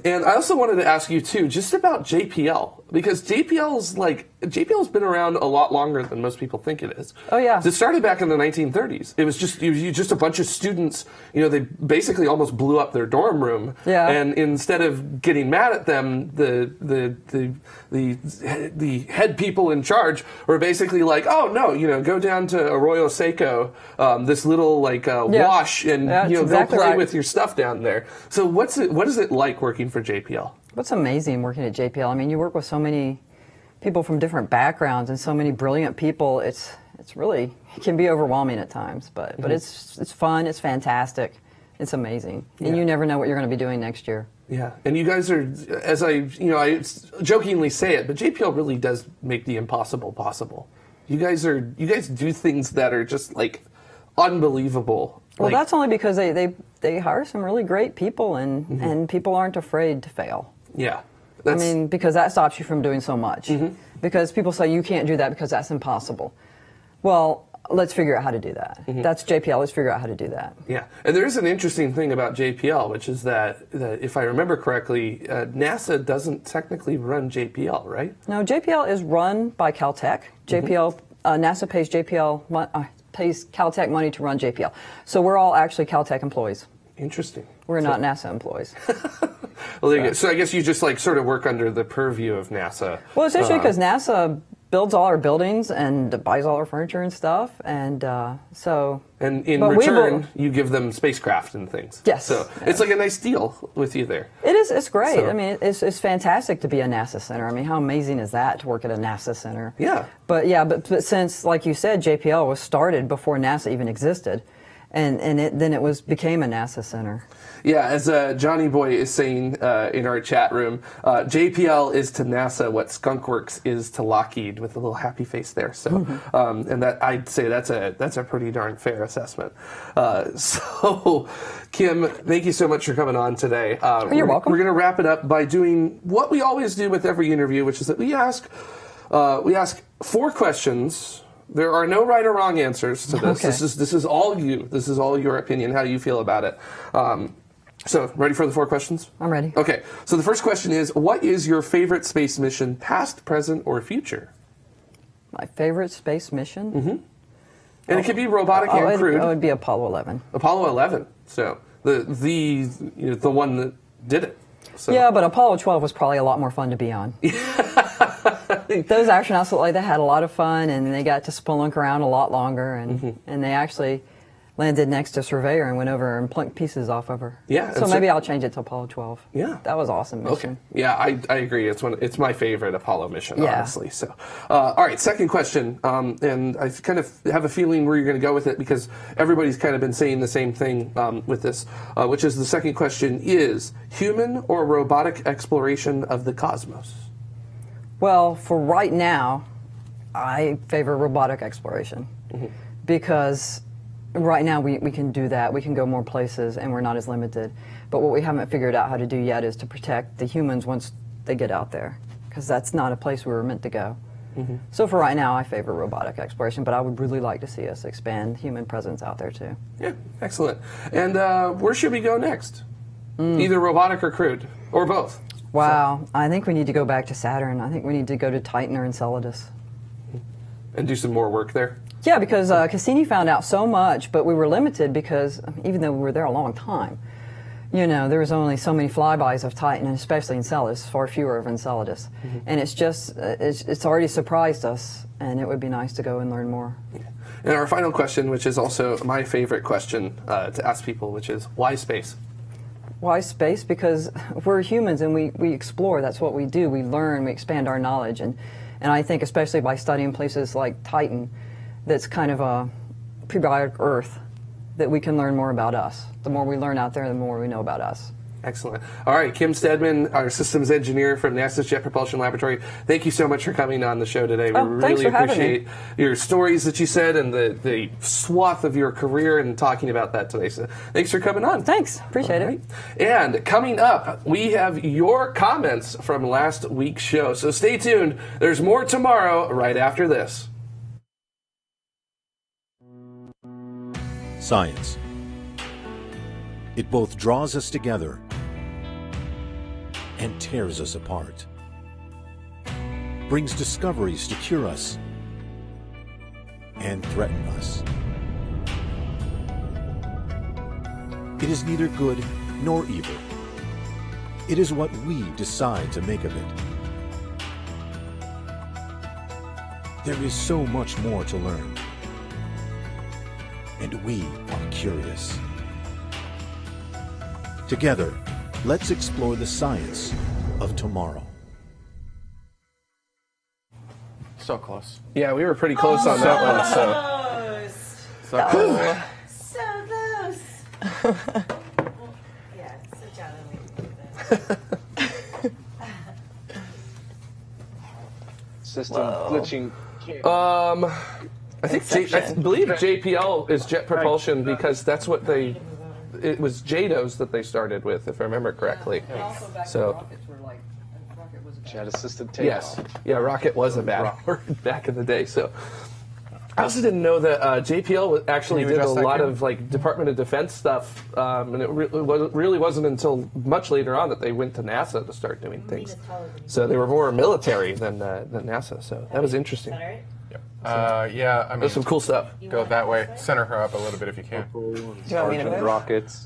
And I also wanted to ask you too, just about JPL, because JPL's been around a lot longer than most people think it is. Oh yeah. It started back in the 1930s. It was just a bunch of students. You know, they basically almost blew up their dorm room. Yeah. And instead of getting mad at them, the head people in charge were basically like, oh no, go down to Arroyo Seco, this little wash, and go play with your stuff down there. So what is it like working for JPL? What's amazing working at JPL? I mean, you work with so many people from different backgrounds and so many brilliant people. It can be overwhelming at times, but it's fun. It's fantastic. It's amazing, and you never know what you're going to be doing next year. Yeah, and you guys are, as I jokingly say it, but JPL really does make the impossible possible. You guys do things that are just like unbelievable. Well, that's only because they hire some really great people, and people aren't afraid to fail. Yeah. I mean, because that stops you from doing so much. Because people say you can't do that because that's impossible. Well, let's figure out how to do that. That's JPL. Let's figure out how to do that. Yeah, and there is an interesting thing about JPL, which is that if I remember correctly, NASA doesn't technically run JPL, right? No, JPL is run by Caltech. JPL, NASA pays pays Caltech money to run JPL. So we're all actually Caltech employees. Interesting. We're not NASA employees. Well, there you go. So I guess you just sort of work under the purview of NASA. Well, essentially because NASA builds all our buildings and buys all our furniture and stuff, and so. And in return, you give them spacecraft and things. Yes. So it's like a nice deal with you there. It is. It's great. So. I mean, it's fantastic to be a NASA center. I mean, how amazing is that to work at a NASA center? Yeah. But since, like you said, JPL was started before NASA even existed, and then it became a NASA center. Yeah, as Johnny Boy is saying in our chat room, JPL is to NASA what Skunkworks is to Lockheed, with a little happy face there. So, and that I'd say that's a pretty darn fair assessment. So, Kim, thank you so much for coming on today. You're welcome. We're going to wrap it up by doing what we always do with every interview, which is that we ask 4 questions. There are no right or wrong answers to this. Okay. This is all you. This is all your opinion, how you feel about it. So, ready for the 4 questions? I'm ready. Okay, so the first question is, what is your favorite space mission, past, present, or future? My favorite space mission? Mm-hmm. And it could be robotic and crewed. It would be Apollo 11. Apollo 11. So, the one that did it. So. Yeah, but Apollo 12 was probably a lot more fun to be on. Those astronauts looked like they had a lot of fun, and they got to spelunk around a lot longer, and they actually landed next to Surveyor and went over and plunked pieces off of her. Yeah. So maybe I'll change it to Apollo 12. Yeah. That was awesome mission. Okay. Yeah, I agree. It's my favorite Apollo mission, Yeah. honestly. So, all right, second question, and I kind of have a feeling where you're going to go with it because everybody's kind of been saying the same thing with this, which is the second question is human or robotic exploration of the cosmos? Well, for right now, I favor robotic exploration because right now we can do that. We can go more places and we're not as limited. But what we haven't figured out how to do yet is to protect the humans once they get out there because that's not a place we were meant to go. So for right now, I favor robotic exploration, but I would really like to see us expand human presence out there too. Yeah, excellent. And where should we go next? Either robotic or crewed, or both? Wow, I think we need to go back to Saturn. I think we need to go to Titan or Enceladus. And do some more work there? Yeah, because Cassini found out so much, but we were limited because even though we were there a long time, you know, there was only so many flybys of Titan, and especially Enceladus, far fewer of Enceladus. And it's just, it's already surprised us, and it would be nice to go and learn more. And our final question, which is also my favorite question to ask people, which is, why space? Why space? Because we're humans and we explore. That's what we do. We learn, we expand our knowledge. And I think especially by studying places like Titan, that's kind of a prebiotic Earth, that we can learn more about us. The more we learn out there, the more we know about us. Excellent. All right, Kim Steadman, our systems engineer from NASA's Jet Propulsion Laboratory, thank you so much for coming on the show today. We really appreciate your stories that you said and the swath of your career and talking about that today. So thanks for coming on. Thanks. Appreciate it. And coming up, we have your comments from last week's show. So stay tuned. There's more tomorrow right after this. Science. It both draws us together and tears us apart. Brings discoveries to cure us and threaten us. It is neither good nor evil. It is what we decide to make of it. There is so much more to learn, and we are curious. Together, let's explore the science of tomorrow. So close. Yeah, we were pretty close on that one. So close. So close. Yeah, sit down and we can do this. System glitching. I think I believe JPL is jet propulsion because that's what it was JADOs that they started with, if I remember correctly. So Jet assisted takeoff. yes, yeah, rocket was a bad word back in the day. So I also didn't know that JPL actually did a lot of like Department of Defense stuff, and it really wasn't until much later on that they went to NASA to start doing things. So they were more military than NASA. So that was interesting. Yeah, I mean, There's some cool stuff. Go that way. Center her up a little bit if you can. Sergeant rockets.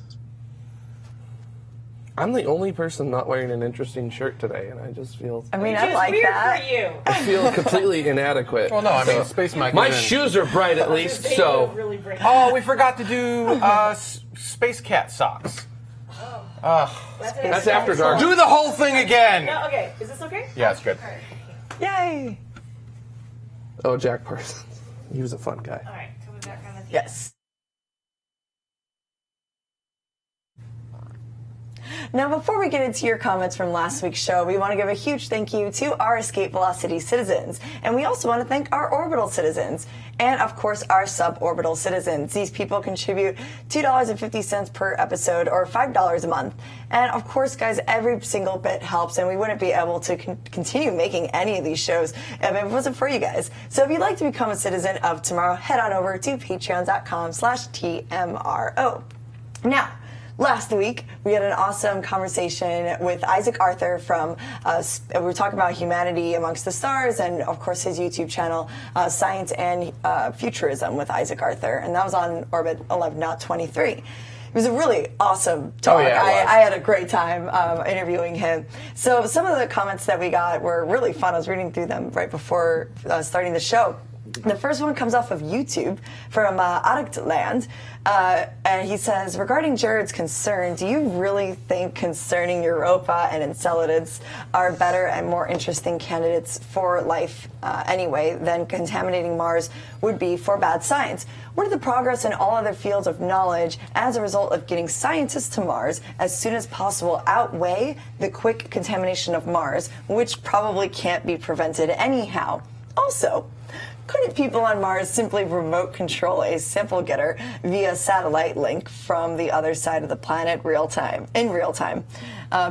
I'm the only person not wearing an interesting shirt today, and I just feel... I mean, I like that. For you. I feel completely inadedequate. Well, no, I mean, Space Mike. My shoes are bright at least, so... Oh, we forgot to do Space Cat socks. That's after dark. Do the whole thing again. No, okay. Is this okay? Yeah, it's good. Yay! Oh, Jack Parsons. He was a fun guy. All right, coming back on the Yes. Now, before we get into your comments from last week's show, we want to give a huge thank you to our Escape Velocity citizens. And we also want to thank our orbital citizens. And, of course, our suborbital citizens. These people contribute $2.50 per episode, or $5 a month. And, of course, guys, every single bit helps, and we wouldn't be able to continue making any of these shows if it wasn't for you guys. So if you'd like to become a citizen of tomorrow, head on over to patreon.com/TMRO. Now, last week, we had an awesome conversation with Isaac Arthur from, we were talking about humanity amongst the stars and, of course, his YouTube channel, Science and Futurism with Isaac Arthur. And that was on Orbit 11.23. It was a really awesome talk. Oh, yeah, I had a great time interviewing him. So some of the comments that we got were really fun. I was reading through them right before starting the show. The first one comes off of YouTube from Arctland, and he says, regarding Jared's concern, do you really think concerning Europa and Enceladus are better and more interesting candidates for life anyway than contaminating Mars would be for bad science? Would the progress in all other fields of knowledge as a result of getting scientists to Mars as soon as possible outweigh the quick contamination of Mars, which probably can't be prevented anyhow? Also, couldn't people on Mars simply remote control a sample getter via satellite link from the other side of the planet in real time?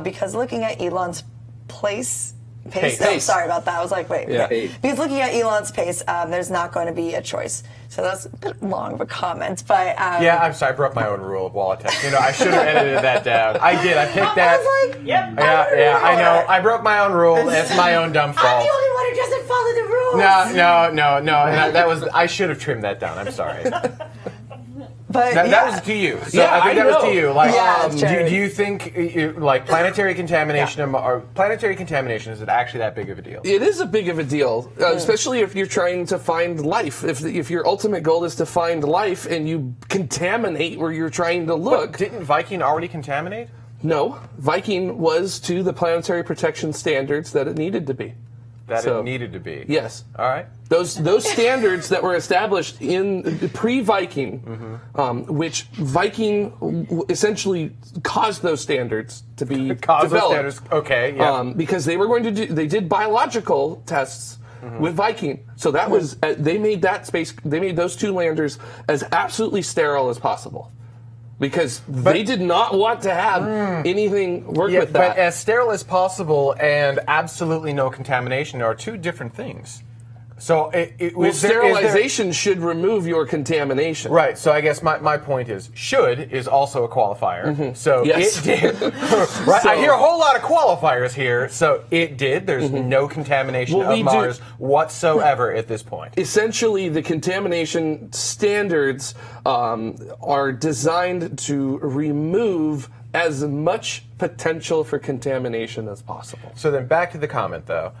Because looking at Elon's pace. Oh, sorry about that. I was like, wait. Yeah. Okay. Because looking at Elon's pace, there's not going to be a choice. So that's a bit long of a comment, but yeah, I'm sorry. I broke my own rule of wall text. I should have edited that down. I did. I picked that. I was like, Yep. Yeah, I know. I broke my own rule. It's my own dumb fault. I'm the only one who doesn't follow the rules. No. And that was. I should have trimmed that down. I'm sorry. But that was to you. So Yeah, I think I that was know. to you. Like, Yeah, do you think like planetary contamination or planetary contamination, is it actually that big of a deal? It is a big of a deal, especially if you're trying to find life. If your ultimate goal is to find life and you contaminate where you're trying to look. But didn't Viking already contaminate? No, Viking was to the planetary protection standards that it needed to be. It needed to be. Yes. All right. Those standards that were established in pre-Viking, which Viking essentially caused those standards to be developed. Those standards. Okay. Yeah. Because they were going to they did biological tests with Viking, so that was they made those two landers as absolutely sterile as possible. Because they did not want to have anything work with that. But as sterile as possible and absolutely no contamination are two different things. So sterilization should remove your contamination. Right. So I guess my point is, should is also a qualifier. So Yes. it did. Right. I hear a whole lot of qualifiers here. So it did. There's no contamination of Mars whatsoever at this point. Essentially, the contamination standards are designed to remove as much potential for contamination as possible. So then back to the comment, though.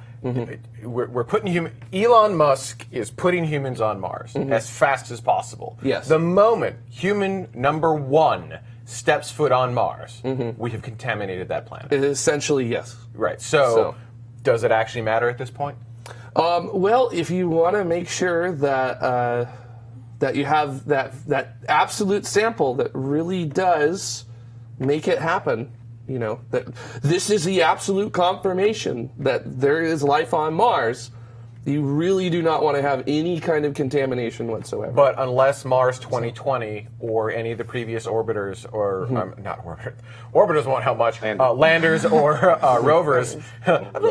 We're putting Elon Musk is putting humans on Mars as fast as possible. Yes. The moment human number one steps foot on Mars, we have contaminated that planet. Essentially, yes. Right. So does it actually matter at this point? Well, if you want to make sure that that you have that absolute sample that really does make it happen, that this is the absolute confirmation that there is life on Mars, you really do not want to have any kind of contamination whatsoever. But unless Mars 2020 or any of the previous orbiters, or not orbiters, orbiters won't help much, landers or rovers,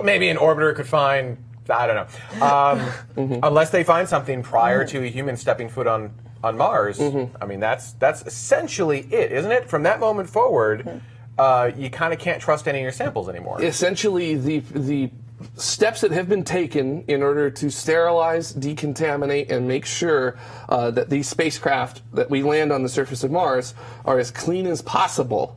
maybe an orbiter could find, I don't know, unless they find something prior to a human stepping foot on Mars, I mean, that's essentially it, isn't it? From that moment forward, you kind of can't trust any of your samples anymore. Essentially, the steps that have been taken in order to sterilize, decontaminate, and make sure that these spacecraft that we land on the surface of Mars are as clean as possible.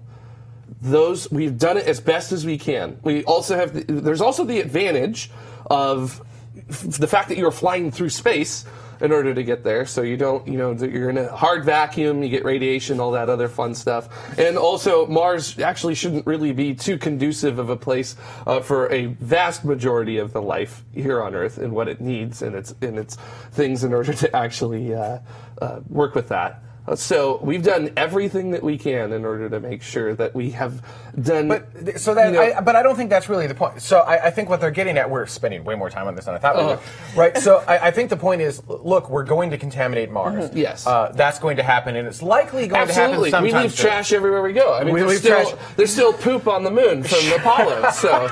We've done it as best as we can. We also have there's also the advantage of the fact that you're flying through space in order to get there, so you don't, you're in a hard vacuum, you get radiation, all that other fun stuff. And also, Mars actually shouldn't really be too conducive of a place for a vast majority of the life here on Earth and what it needs and its things in order to actually work with that. So we've done everything that we can in order to make sure that we have done. But I don't think that's really the point. So I think what they're getting at, we're spending way more time on this than I thought we would. Right. So I think the point is, look, we're going to contaminate Mars. Yes. That's going to happen, and it's likely going to happen sometime. We leave trash everywhere we go. I mean, there's still poop on the moon from Apollo. So.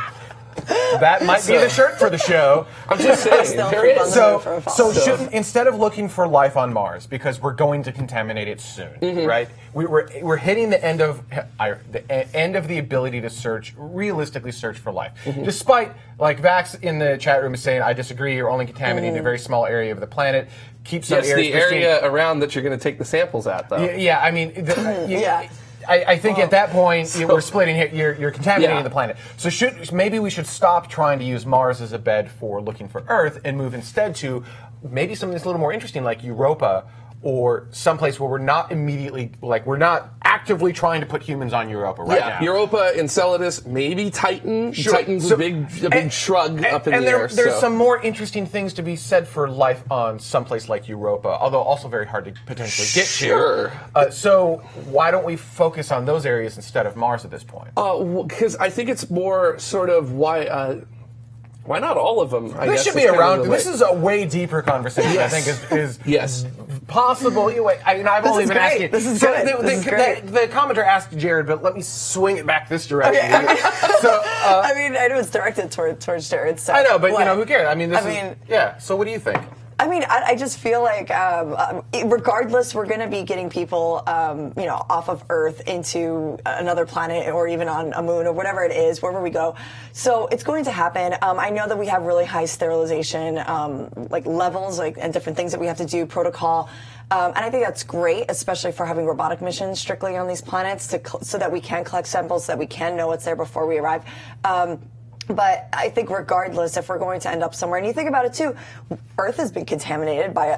that might be the shirt for the show. I'm just saying. There is. So instead of looking for life on Mars, because we're going to contaminate it soon, right? We're hitting the end of the ability to realistically search for life. Despite, like Vax in the chat room is saying, I disagree. You're only contaminating a very small area of the planet. Keep some Yes, the area around that you're going to take the samples at, though. Yeah, I mean, I think at that point we're splitting. You're contaminating the planet. So maybe we should stop trying to use Mars as a bed for looking for Earth and move instead to maybe something that's a little more interesting, like Europa, or someplace where we're not actively trying to put humans on Europa right now. Europa, Enceladus, maybe Titan. Sure. Titan's a big shrug up in the air. There's some more interesting things to be said for life on someplace like Europa, although also very hard to potentially get to. So why don't we focus on those areas instead of Mars at this point? Because I think it's more sort of why not all of them? This should be around. This is a way deeper conversation. I think is possible. I mean, I've only been asking. This is good. The commenter asked Jared, but let me swing it back this direction. Okay. I mean, I know it's directed towards Jared. So I know, but who cares? I mean, So what do you think? I mean, I just feel like regardless, we're going to be getting people, off of Earth into another planet or even on a moon or whatever it is, wherever we go. So it's going to happen. I know that we have really high sterilization levels and different things that we have to do, protocol. And I think that's great, especially for having robotic missions strictly on these planets so that we can collect samples, so that we can know what's there before we arrive. But I think regardless, if we're going to end up somewhere, and you think about it too, Earth has been contaminated by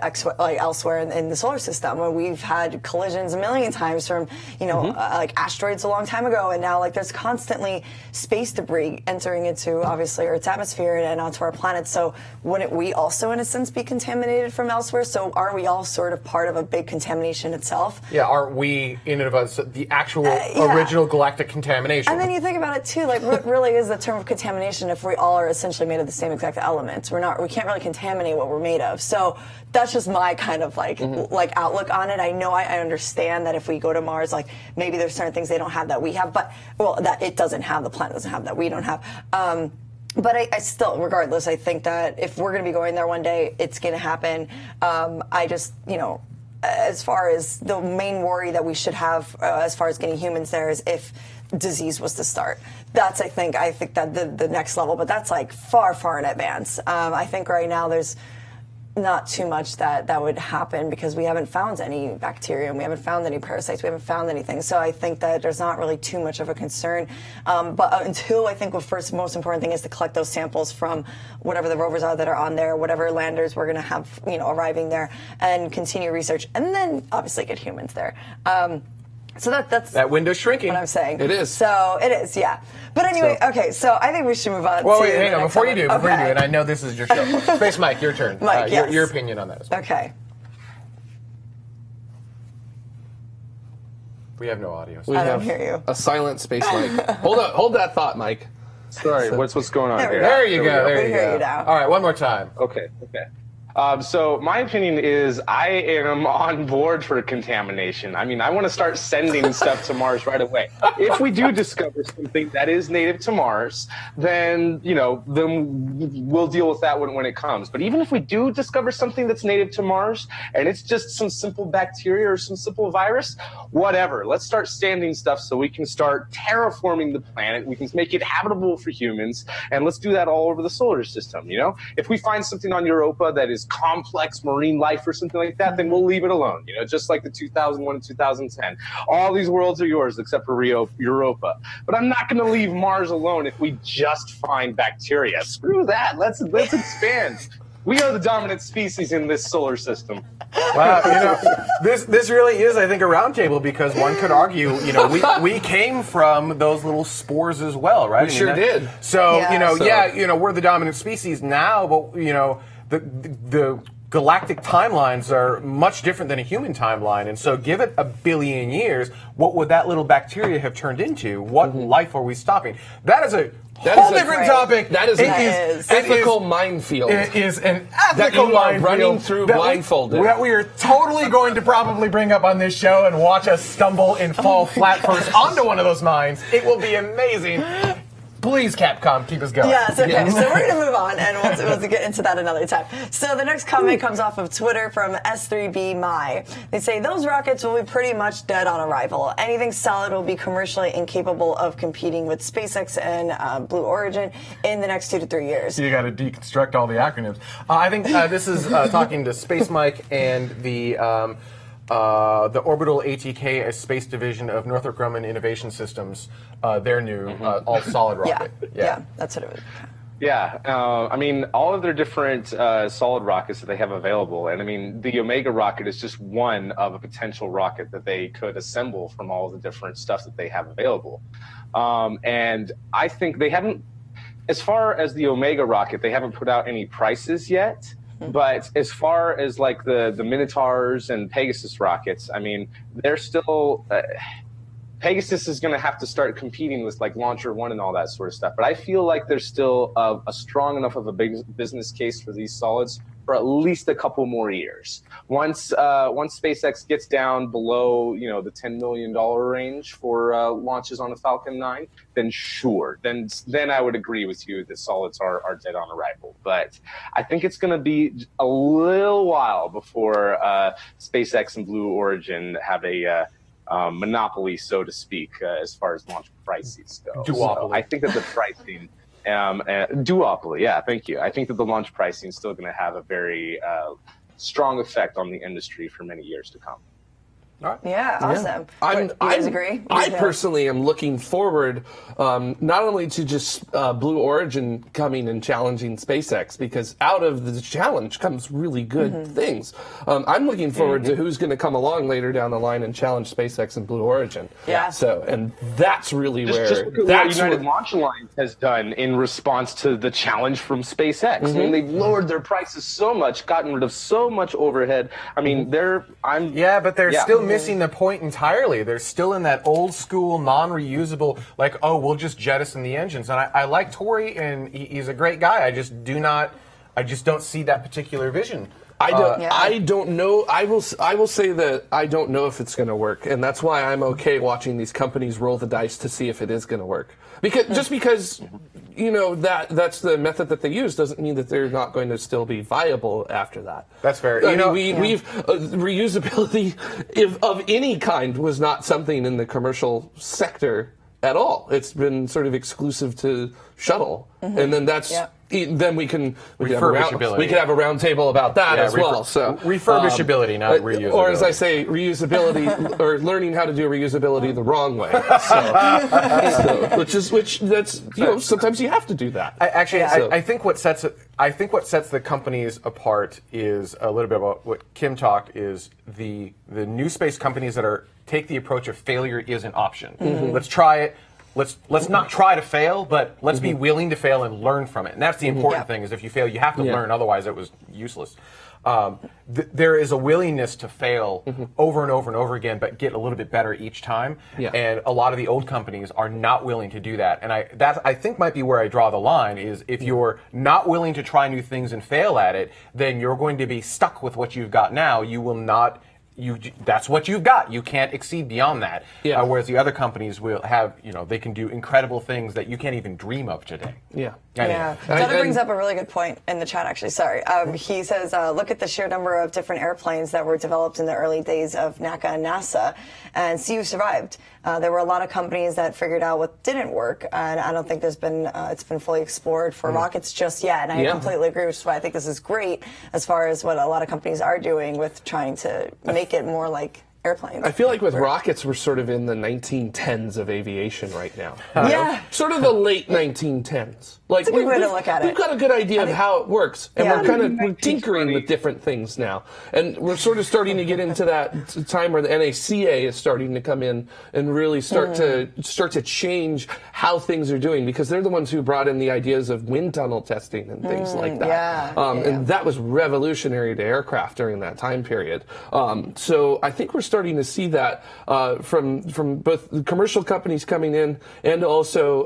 elsewhere in the solar system. We've had collisions a million times from, asteroids a long time ago, and now there's constantly space debris entering into obviously Earth's atmosphere and onto our planet. So wouldn't we also, in a sense, be contaminated from elsewhere? So aren't we all sort of part of a big contamination itself? Yeah, aren't we in and of us the actual original galactic contamination? And then you think about it too, what really is the term of contamination if we all are essentially made of the same exact elements? We can't really contaminate what we're made of. So that's just my kind of outlook on it. I know I understand that if we go to Mars, maybe there's certain things they don't have that we have, but that it doesn't have, the planet doesn't have that we don't have. But I still, regardless, I think that if we're going to be going there one day, it's going to happen. I just, as far as the main worry that we should have as far as getting humans there is if disease was to start. That's, I think that the next level, but that's far in advance. I think right now there's not too much that would happen because we haven't found any bacteria and we haven't found any parasites, we haven't found anything. So I think that there's not really too much of a concern. But until I think the first most important thing is to collect those samples from whatever the rovers are that are on there, whatever landers we're going to have, arriving there, and continue research, and then obviously get humans there. So that's that window's shrinking. What I'm saying. It is. So it is, yeah. But anyway, okay. So I think we should move on. Well, wait, hang on. Before you do, and I know this is your show. Space Mike, your turn. Mike, yes. Your opinion on that as well. Okay. We have no audio. We I have don't hear you. a silent Space Mike. Hold that thought, Mike. Sorry, what's going on here? There you go. There we you hear go. you now. All right, one more time. Okay. So my opinion is I am on board for contamination. I mean, I want to start sending stuff to Mars right away. If we do discover something that is native to Mars, then we'll deal with that when it comes. But even if we do discover something that's native to Mars and it's just some simple bacteria or some simple virus, whatever. Let's start sending stuff so we can start terraforming the planet. We can make it habitable for humans, and let's do that all over the solar system. If we find something on Europa that is complex marine life or something like that, then we'll leave it alone. Just like the 2001 and 2010. All these worlds are yours except for Europa. But I'm not going to leave Mars alone if we just find bacteria. Screw that. Let's expand. We are the dominant species in this solar system. Wow, this really is, I think, a roundtable because one could argue, we came from those little spores as well, right? We sure did. So, we're the dominant species now, but the galactic timelines are much different than a human timeline, and so give it a billion years, what would that little bacteria have turned into? What life are we stopping? That is a whole different topic. That is an ethical minefield. It is an ethical minefield running through blindfolded. That we are totally going to probably bring up on this show and watch us stumble and fall flat first onto one of those mines. It will be amazing. Please, Capcom, keep us going. Yes, okay. So we're going to move on, and we'll get into that another time. So the next comment comes off of Twitter from S3B My. They say, those rockets will be pretty much dead on arrival. Anything solid will be commercially incapable of competing with SpaceX and Blue Origin in the next 2 to 3 years. You got to deconstruct all the acronyms. I think this is talking to Space Mike and the Orbital ATK Space Division of Northrop Grumman Innovation Systems. Their new all-solid rocket. Yeah, that's what it was. Yeah, I mean, all of their different solid rockets that they have available, and I mean, the Omega rocket is just one of a potential rocket that they could assemble from all of the different stuff that they have available. And I think they haven't, as far as the Omega rocket, they haven't put out any prices yet. But as far as like the Minotaurs and Pegasus rockets, I mean, they're still Pegasus is going to have to start competing with like Launcher One and all that sort of stuff. But I feel like there's still a strong enough of a big business case for these solids for at least a couple more years. Once SpaceX gets down below the $10 million range for launches on a Falcon 9, then sure, then I would agree with you that solids are dead on arrival. But I think it's going to be a little while before SpaceX and Blue Origin have a monopoly, so to speak, as far as launch prices go. Duopoly. So I think that the pricing, duopoly, yeah, thank you. I think that the launch pricing is still going to have a very strong effect on the industry for many years to come. Yeah, awesome. You guys agree? I personally am looking forward not only to just Blue Origin coming and challenging SpaceX, because out of the challenge comes really good things. I'm looking forward to who's going to come along later down the line and challenge SpaceX and Blue Origin. Yeah. So, and that's really Just where look at what United Launch Alliance has done in response to the challenge from SpaceX. I mean, they've lowered their prices so much, gotten rid of so much overhead. I mean, they're still missing the point entirely. They're still in that old school, non-reusable, like, oh, we'll just jettison the engines. And I like Tory, and he's a great guy. I just don't see that particular vision. I don't know. I will say that I don't know if it's going to work, and that's why I'm okay watching these companies roll the dice to see if it is going to work. Because just because that's the method that they use doesn't mean that they're not going to still be viable after that. That's fair. We've reusability of any kind was not something in the commercial sector at all. It's been sort of exclusive to shuttle, and then that's. Yeah. Then we can have a round table about that as well. So refurbishability, not reusability. Or as I say, reusability or learning how to do reusability the wrong way. So, sometimes you have to do that. I think what sets the companies apart is a little bit about what Kim talked is the new space companies that take the approach of failure is an option. Let's try it. Let's not try to fail, but let's be willing to fail and learn from it. And that's the important thing, is if you fail, you have to learn, otherwise it was useless. There is a willingness to fail over and over and over again, but get a little bit better each time. Yeah. And a lot of the old companies are not willing to do that. And I think might be where I draw the line, is if you're not willing to try new things and fail at it, then you're going to be stuck with what you've got now. You will not... that's what you've got. You can't exceed beyond that. Yeah. Whereas the other companies will have, they can do incredible things that you can't even dream of today. Yeah. Yeah. That brings up a really good point in the chat, actually. Sorry. He says, look at the sheer number of different airplanes that were developed in the early days of NACA and NASA, and see who survived. There were a lot of companies that figured out what didn't work, and I don't think it's been fully explored for rockets just yet. And I completely agree, which is why I think this is great as far as what a lot of companies are doing with trying to make it more like airplanes. I feel like with rockets, we're sort of in the 1910s of aviation right now. Yeah. Sort of the late 1910s. That's a good way to look at it. We've got a good idea of how it works, and we're tinkering with different things now. And we're sort of starting to get into that time where the NACA is starting to come in and really start to change how things are doing, because they're the ones who brought in the ideas of wind tunnel testing and things like that. And that was revolutionary to aircraft during that time period. So I think we're starting to see that from both the commercial companies coming in and also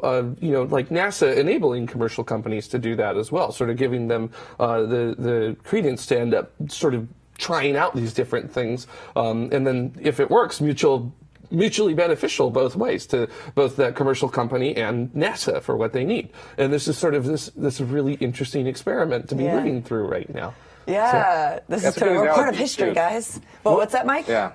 like NASA enabling commercial companies to do that as well, sort of giving them the credence to end up sort of trying out these different things, and then if it works, mutual mutually beneficial both ways to both the commercial company and NASA for what they need. And this is sort of this really interesting experiment to be living through right now. Yeah, this is we're part of history, guys. Well, what's that, Mike? Yeah.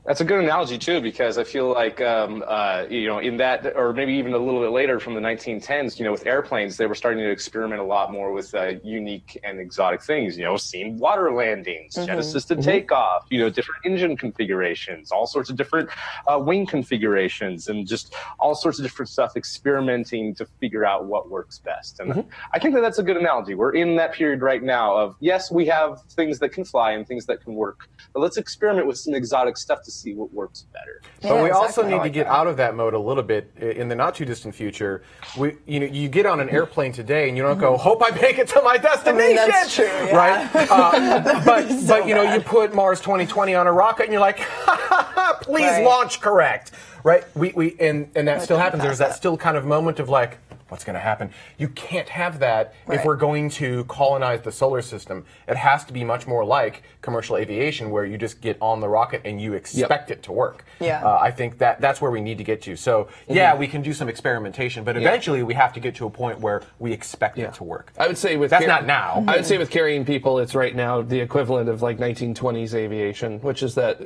That's a good analogy too, because I feel like in that, or maybe even a little bit later, from the 1910s, with airplanes, they were starting to experiment a lot more with unique and exotic things. Seeing water landings, jet assisted takeoff, different engine configurations, all sorts of different wing configurations, and just all sorts of different stuff, experimenting to figure out what works best. And I think that that's a good analogy. We're in that period right now of, yes, we have things that can fly and things that can work, but let's experiment with some exotic stuff to see what works better. But we also need to get out of that mode a little bit in the not too distant future. You get on an airplane today and you don't go, hope I make it to my destination. That's true, right? But you put Mars 2020 on a rocket and you're like, please launch correct, right? And that still happens. There's that still kind of moment of like, what's going to happen? You can't have that if we're going to colonize the solar system. It has to be much more like commercial aviation, where you just get on the rocket and you expect it to work. Yeah. I think that's where we need to get to. So, we can do some experimentation, but eventually we have to get to a point where we expect it to work. I would say that's not now. I would say with carrying people, it's right now the equivalent of like 1920s aviation, which is that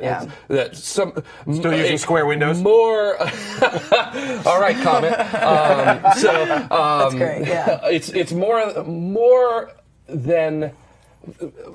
that some still using square windows. More. All right, Comet. That's great. Yeah. It's more than.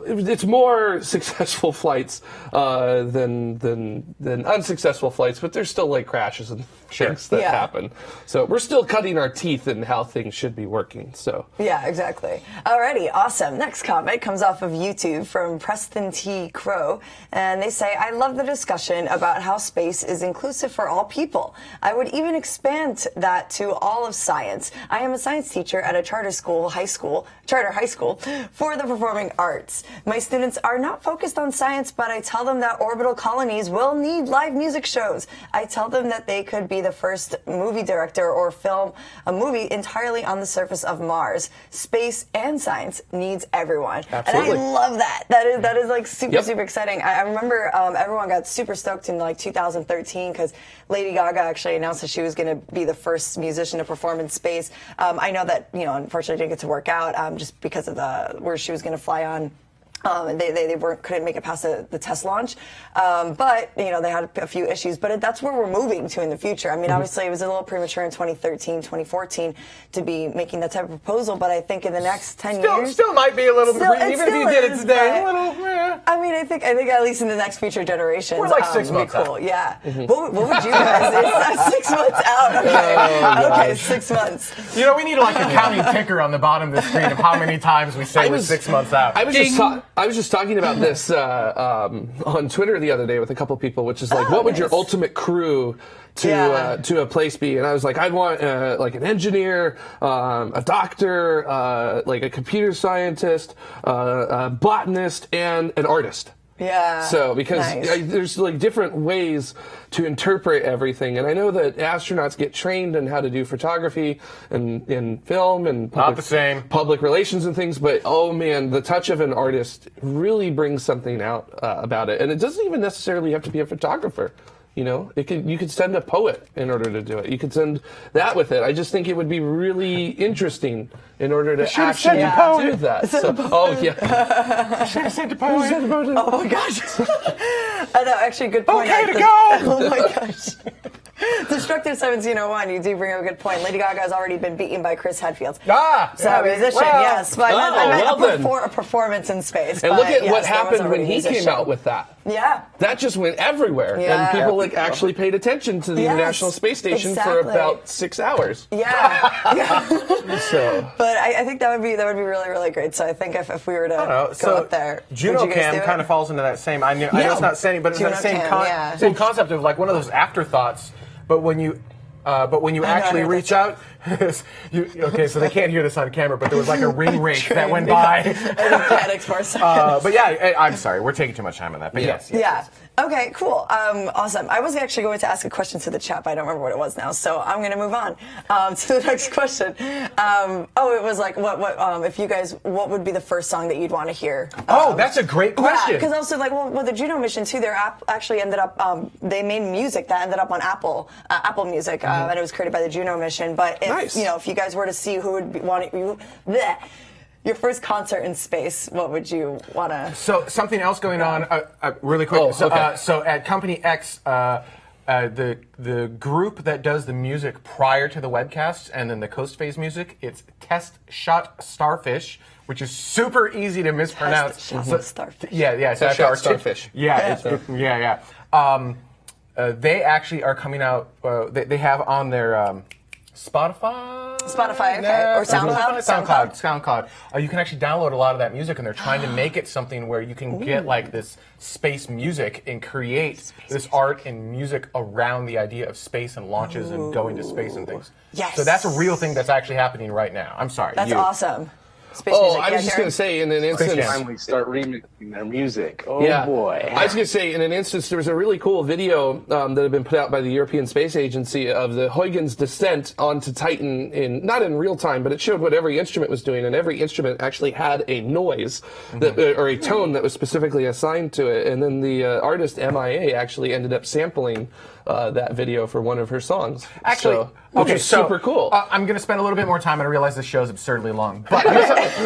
It's more successful flights than unsuccessful flights, but there's still like crashes and things that happen. So we're still cutting our teeth in how things should be working. So yeah, exactly. Alrighty, awesome. Next comment comes off of YouTube from Preston T. Crow, and they say, "I love the discussion about how space is inclusive for all people. I would even expand that to all of science. I am a science teacher at a charter high school for the performing arts. My students are not focused on science, but I tell them that orbital colonies will need live music shows. I tell them that they could be the first movie director or film a movie entirely on the surface of Mars. Space and science needs everyone." Absolutely. And I love that. That is like super exciting. I remember everyone got super stoked in like 2013 because Lady Gaga actually announced that she was going to be the first musician to perform in space. I know that, unfortunately didn't get to work out just because of where she was going to fly on. They couldn't make it past the test launch, but they had a few issues. But that's where we're moving to in the future. I mean, obviously it was a little premature in 2013, 2014 to be making that type of proposal. But I think in the next 10 years, still might be a little. Even if you did it today, a little. I mean, I think at least in the next future generations, we're like 6 months cool. out. Yeah. What would you guys? It's 6 months out. Okay, 6 months. We need like a counting ticker on the bottom of the screen of how many times we say we're 6 months out. I was just talking about this on Twitter the other day with a couple people, which is like, what would your ultimate crew to a place be? And I was like, I'd want like an engineer, a doctor, like a computer scientist, a botanist, and an artist. Yeah. So, because there's like different ways to interpret everything, and I know that astronauts get trained in how to do photography and in film and public relations and things, but oh man, the touch of an artist really brings something out about it, and it doesn't even necessarily have to be a photographer. You could send a poet in order to do it. You could send that with it. I just think it would be really interesting in order to actually do that. I should have sent a poet. Oh my gosh. I know, actually, good point. Okay to go. Oh my gosh. Destructive 1701, you do bring up a good point. Lady Gaga has already been beaten by Chris Hadfield. Musician, yes. But I meant a performance in space. And look at what happened when he came out with that. Yeah. That just went everywhere. And people actually paid attention to the International Space Station for about 6 hours. Yeah. But I think that would be really, really great. So I think if we were to go up there, Juno Cam kind of falls into that same. I know it's not saying, but it's that same concept of like one of those afterthoughts. But when you But when you actually reach out, okay, so they can't hear this on camera, but there was like a ring rake that went by. I panicked for a second. But yeah, I'm sorry, we're taking too much time on that. But yes. Yeah. Okay, cool. Awesome. I was actually going to ask a question to the chat, but I don't remember what it was now, so I'm going to move on to the next question. It was like, if you guys, what would be the first song that you'd want to hear? That's a great question. Yeah, because also, like, well, the Juno mission, too, their app actually ended up, they made music that ended up on Apple Music, and it was created by the Juno mission. But if, if you guys were to see who would want your first concert in space, what would you want to... So something else going on really quick. So at Company X, the group that does the music prior to the webcasts and then the Coast Phase music, it's Test Shot Starfish, which is super easy to mispronounce. Test Shot Starfish. Yeah. Test Shot Starfish. Yeah. They actually are coming out, they have on their... Spotify, okay. Or SoundCloud. You can actually download a lot of that music, and they're trying to make it something where you can get like this space music and create this art and music around the idea of space and launches and going to space and things. Yes. So that's a real thing that's actually happening right now. I'm sorry. That's awesome. Space music. I was just going to say, in an instance... Finally start remixing their music. Oh, boy. I was going to say, in an instance, there was a really cool video that had been put out by the European Space Agency of the Huygens descent onto Titan, not in real time, but it showed what every instrument was doing, and every instrument actually had a noise or a tone that was specifically assigned to it. And then the artist MIA actually ended up sampling that video for one of her songs. Actually, super cool. I'm going to spend a little bit more time, and I realize this show's absurdly long. But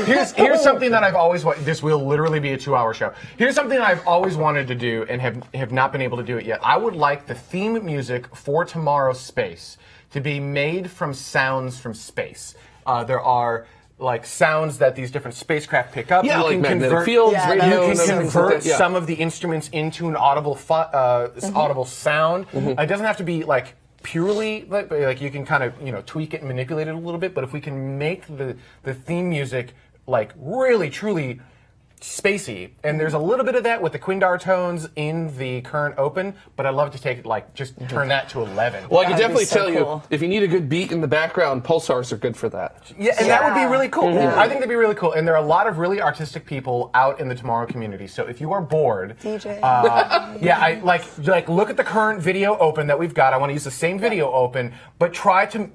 here's something that I've always wanted. This will literally be a 2-hour show. Here's something I've always wanted to do and have not been able to do it yet. I would like the theme music for tomorrow's space to be made from sounds from space. There are like sounds that these different spacecraft pick up. Yeah, you like can magnetic fields, radio, you can convert yeah. some of the instruments into an audible audible sound. It doesn't have to be like purely like you can kind of tweak it and manipulate it a little bit. But if we can make the theme music like really truly spacey, and there's a little bit of that with the Quindar tones in the current open, but I'd love to take it just turn that to 11. Well, I can definitely tell you, if you need a good beat in the background, pulsars are good for that. Yeah, and that would be really cool. I think that'd be really cool. And there are a lot of really artistic people out in the Tomorrow community. So if you are bored, DJ. I like look at the current video open that we've got. I want to use the same video open, but try to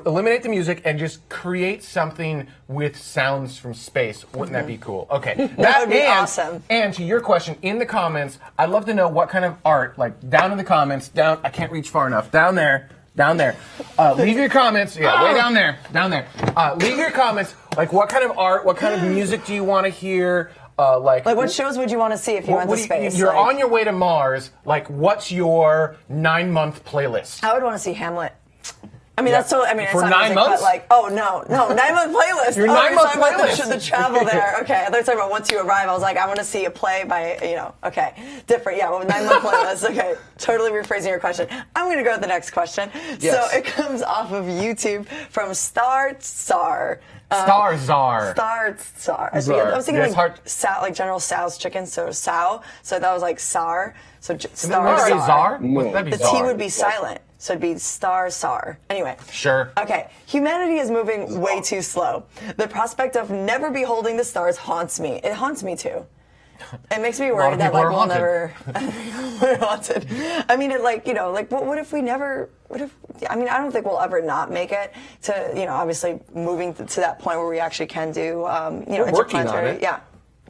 eliminate the music and just create something with sounds from space. Wouldn't that be cool? Okay, that would be awesome. And to your question, in the comments, I'd love to know what kind of art. Like down in the comments, I can't reach far enough. Down there. Leave your comments. Yeah, way down there. Leave your comments. Like, what kind of art? What kind of music do you want to hear? Like what shows would you want to see if you went to space? You're on your way to Mars. Like, what's your 9-month playlist? I would want to see Hamlet. I mean, that's totally. I mean, for it's not 9 music, months. But no, 9-month playlist. Your 9-month playlist. The travel there. Okay, I thought you were talking about once you arrive. I was like, I want to see a play by Okay, different. Yeah, well, 9-month playlist. Okay, totally rephrasing your question. I'm going to go to the next question. Yes. So it comes off of YouTube from Star Czar. Star Czar. I was thinking like General Tso's chicken, so Tsao. So that was like Tsar. So Star Czar. The T would be silent. So it'd be Star Czar. Anyway. Sure. Okay. Humanity is moving way too slow. The prospect of never beholding the stars haunts me. It haunts me too. It makes me worried that like we'll never we're haunted. I mean, what if we never? I don't think we'll ever not make it to obviously moving to that point where we actually can do we're working on it. Yeah.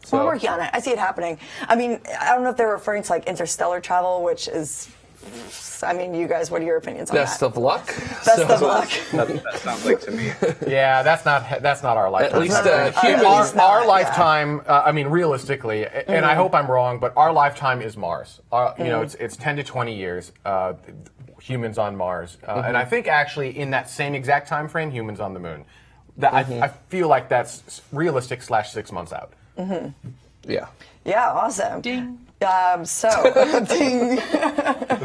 So. We're working on it. I see it happening. I mean, I don't know if they're referring to like interstellar travel, which is. I mean, you guys, what are your opinions on Best that? of luck. Best of luck. That sounds like to me. Yeah, that's not our lifetime. At least humans. Our lifetime. I mean, realistically, and I hope I'm wrong, but our lifetime is Mars. It's 10 to 20 years. Humans on Mars, and I think actually in that same exact time frame, humans on the moon. I feel like that's realistic / 6 months out. Yeah. Yeah. Awesome. Ding. Ding. Was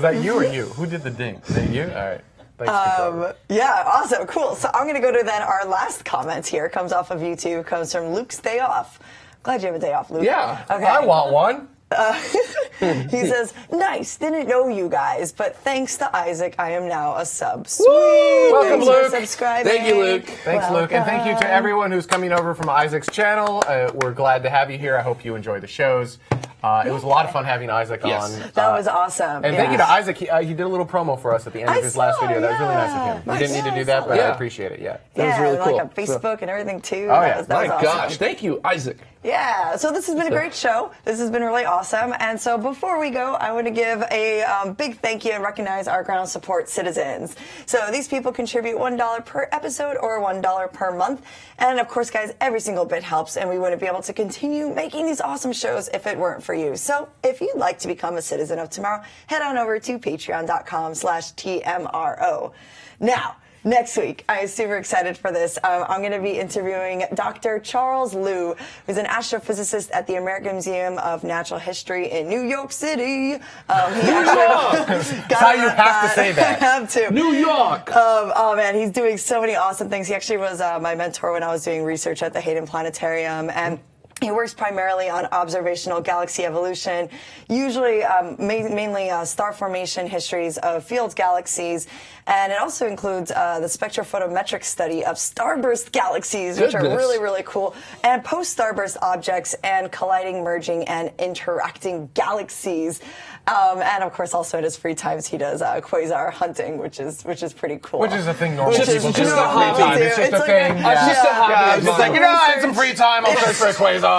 that you or you? Who did the ding? Was that you? All right. Thanks. Yeah, awesome, cool. So I'm going to go to then our last comment here. Comes off of YouTube. Comes from Luke's Day Off. Glad you have a day off, Luke. Yeah. Okay. I want one. He says, nice, didn't know you guys, but thanks to Isaac, I am now a sub. Sweet. Welcome, Thanks for Luke. subscribing. Thank you, Luke. Thanks, Luke. And thank you to everyone who's coming over from Isaac's channel. We're glad to have you here. I hope you enjoy the shows. It was a lot of fun having Isaac on. That was awesome. And thank you to Isaac. He did a little promo for us at the end of his last video. That was really nice of him. We didn't need to do that, but I appreciate it. That was really cool. Like on Facebook and everything too. Oh, yeah. That My was awesome. gosh, thank you, Isaac. Yeah, so this has been a great show. This has been really awesome. And so before we go, I want to give a big thank you and recognize our ground support citizens. So these people contribute $1 per episode or $1 per month. And of course, guys, every single bit helps. And we wouldn't be able to continue making these awesome shows if it weren't for you. So if you'd like to become a citizen of tomorrow, head on over to patreon.com/TMRO. Now, next week, I'm super excited for this. I'm going to be interviewing Dr. Charles Liu, who's an astrophysicist at the American Museum of Natural History in New York City. He actually That's how you have to say that. I have to. New York. Oh man, he's doing so many awesome things. He actually was my mentor when I was doing research at the Hayden Planetarium, and he works primarily on observational galaxy evolution, usually mainly star formation histories of field galaxies, and it also includes the spectrophotometric study of starburst galaxies, which are really, really cool, and post-starburst objects and colliding, merging, and interacting galaxies. And of course, also in his free times, he does quasar hunting, which is pretty cool. Which is a thing normal people do in just free a time. hobby. It's just a It's thing. like It's just a hobby. It's just like, I had some free time, I'll search for a quasar.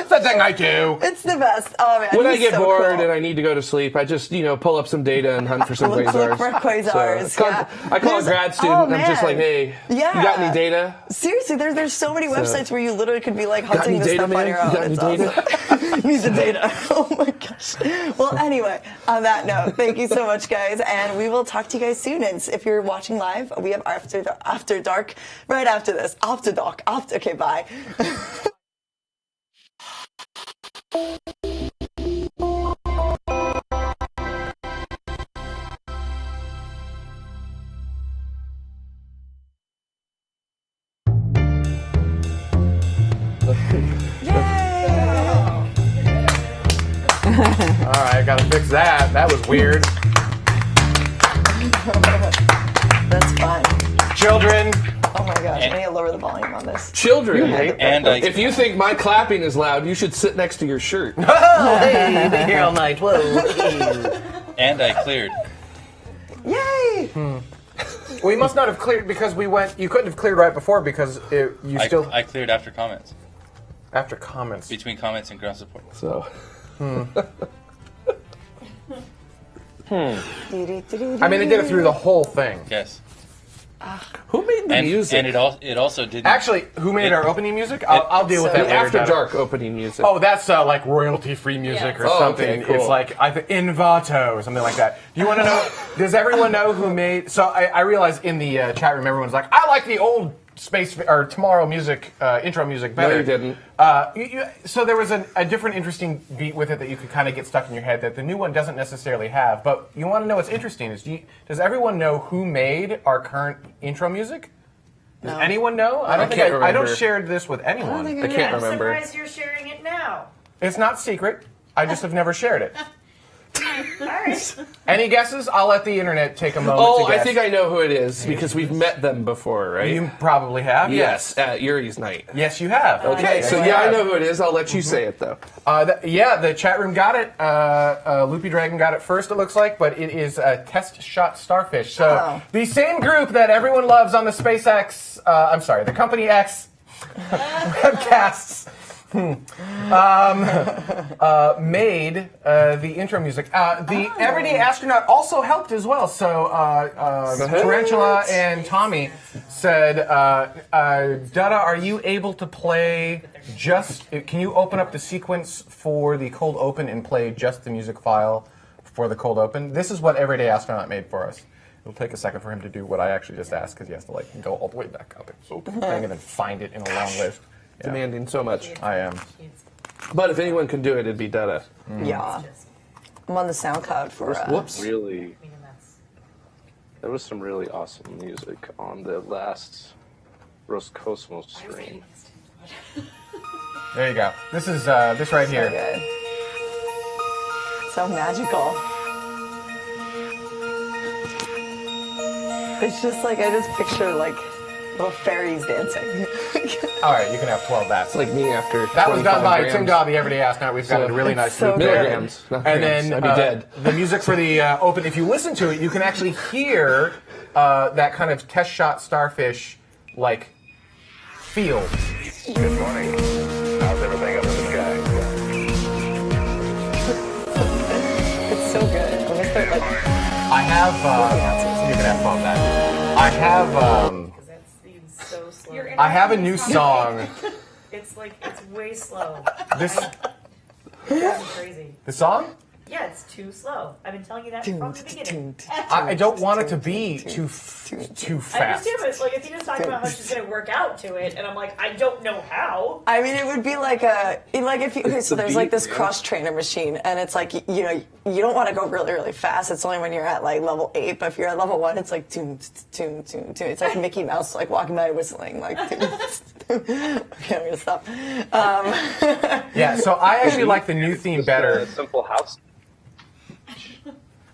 It's a thing I do. It's the best. Oh man, When I he's get so bored cool. and I need to go to sleep, I just, pull up some data and hunt for some Look quasars. for quasars, So, yeah. I call a There's- grad student. oh, I'm just like, man. hey, Yeah. you got any data? Seriously, there's so many websites where you literally could be like Got hunting any this data, stuff on man? your You own. got any It's data? awesome. Need the data. Oh my gosh. Well, anyway, on that note, thank you so much, guys, and we will talk to you guys soon. And if you're watching live, we have After Dark right after this. After Dark. Okay, bye. All right, gotta fix that. That was weird. That's fun. Children. Oh my gosh, I need to lower the volume on this. Children. And if you think my clapping is loud, you should sit next to your shirt. Oh, hey, been here all night. Whoa. And I cleared. Yay! Well, you must not have cleared because we went. You couldn't have cleared right before because I cleared after comments. After comments. Between comments and ground support. So. I mean, it did it through the whole thing. Yes. Who made the music? And it also didn't. Actually, who made our opening music? I'll deal with that later. After Donna. Dark opening music. Oh, that's like royalty-free music or something. Okay, cool. It's like Invato or something like that. Do you want to know? Does everyone know who made? So I realize in the chat room, everyone's like, I like the old space or Tomorrow music intro music better. No, you didn't. So there was a different, interesting beat with it that you could kind of get stuck in your head that the new one doesn't necessarily have. But you want to know what's interesting is, does everyone know who made our current intro music? Does anyone know? I don't think I don't share this with anyone. I can't I'm remember. surprised you're sharing it now. It's not secret. I just have never shared it. All right. Any guesses? I'll let the internet take a moment Oh, to guess. I think I know who it is because we've met them before, right? You probably have. Yes, at Yuri's night. Yes, you have. Okay, so Yes, you I have. know who it is. I'll let you say it though. The chat room got it. Loopy Dragon got it first, it looks like, but it is Test Shot Starfish. So the same group that everyone loves on the SpaceX, the Company X webcasts. Made the intro music. The Everyday Astronaut also helped as well. So Tarantula and Tommy said, Dada, are you able to play can you open up the sequence for the cold open and play just the music file for the cold open? This is what Everyday Astronaut made for us. It'll take a second for him to do what I actually just asked because he has to go all the way back up and open the thing and then find it in a long list. Yeah. Demanding so much. I am. But if anyone can do it, it'd be Dada. Yeah. I'm on the SoundCloud for. Whoops. Really, there was some really awesome music on the last Roscosmos stream. There you go. This is this right here. So good. so magical. It's just like, I just picture like little fairies dancing. All right, you can have 12 bats. It's like me after That was done 25 by grams. Tim Dodd, the Everyday Astronaut. We've got So a really it's nice so loop there. Milligrams, not And grams. then I'd be dead. the music for the open, if you listen to it, you can actually hear that kind of test shot starfish like feel. Good morning. How's everything up in the sky? It's so good. I'm gonna start like. I have, you can have 12 bats. I have, That seems so slow. I have a new song. It's like, it's way slow. This, It drives me crazy. the song? Yeah, it's too slow. I've been telling you that from the beginning. I don't want it to be too fast. I understand, but like if you just talk about how she's gonna work out to it, and I'm like, I don't know how. I mean, it would be like if you, so there's like this cross trainer machine, and it's like, you know, you don't want to go really, really fast. It's only when you're at like level 8, but if you're at level 1, it's like toon, toon, toon, toon. It's like Mickey Mouse like walking by whistling like. Okay, I'm gonna stop. Yeah, so I actually like the new theme better. Simple house.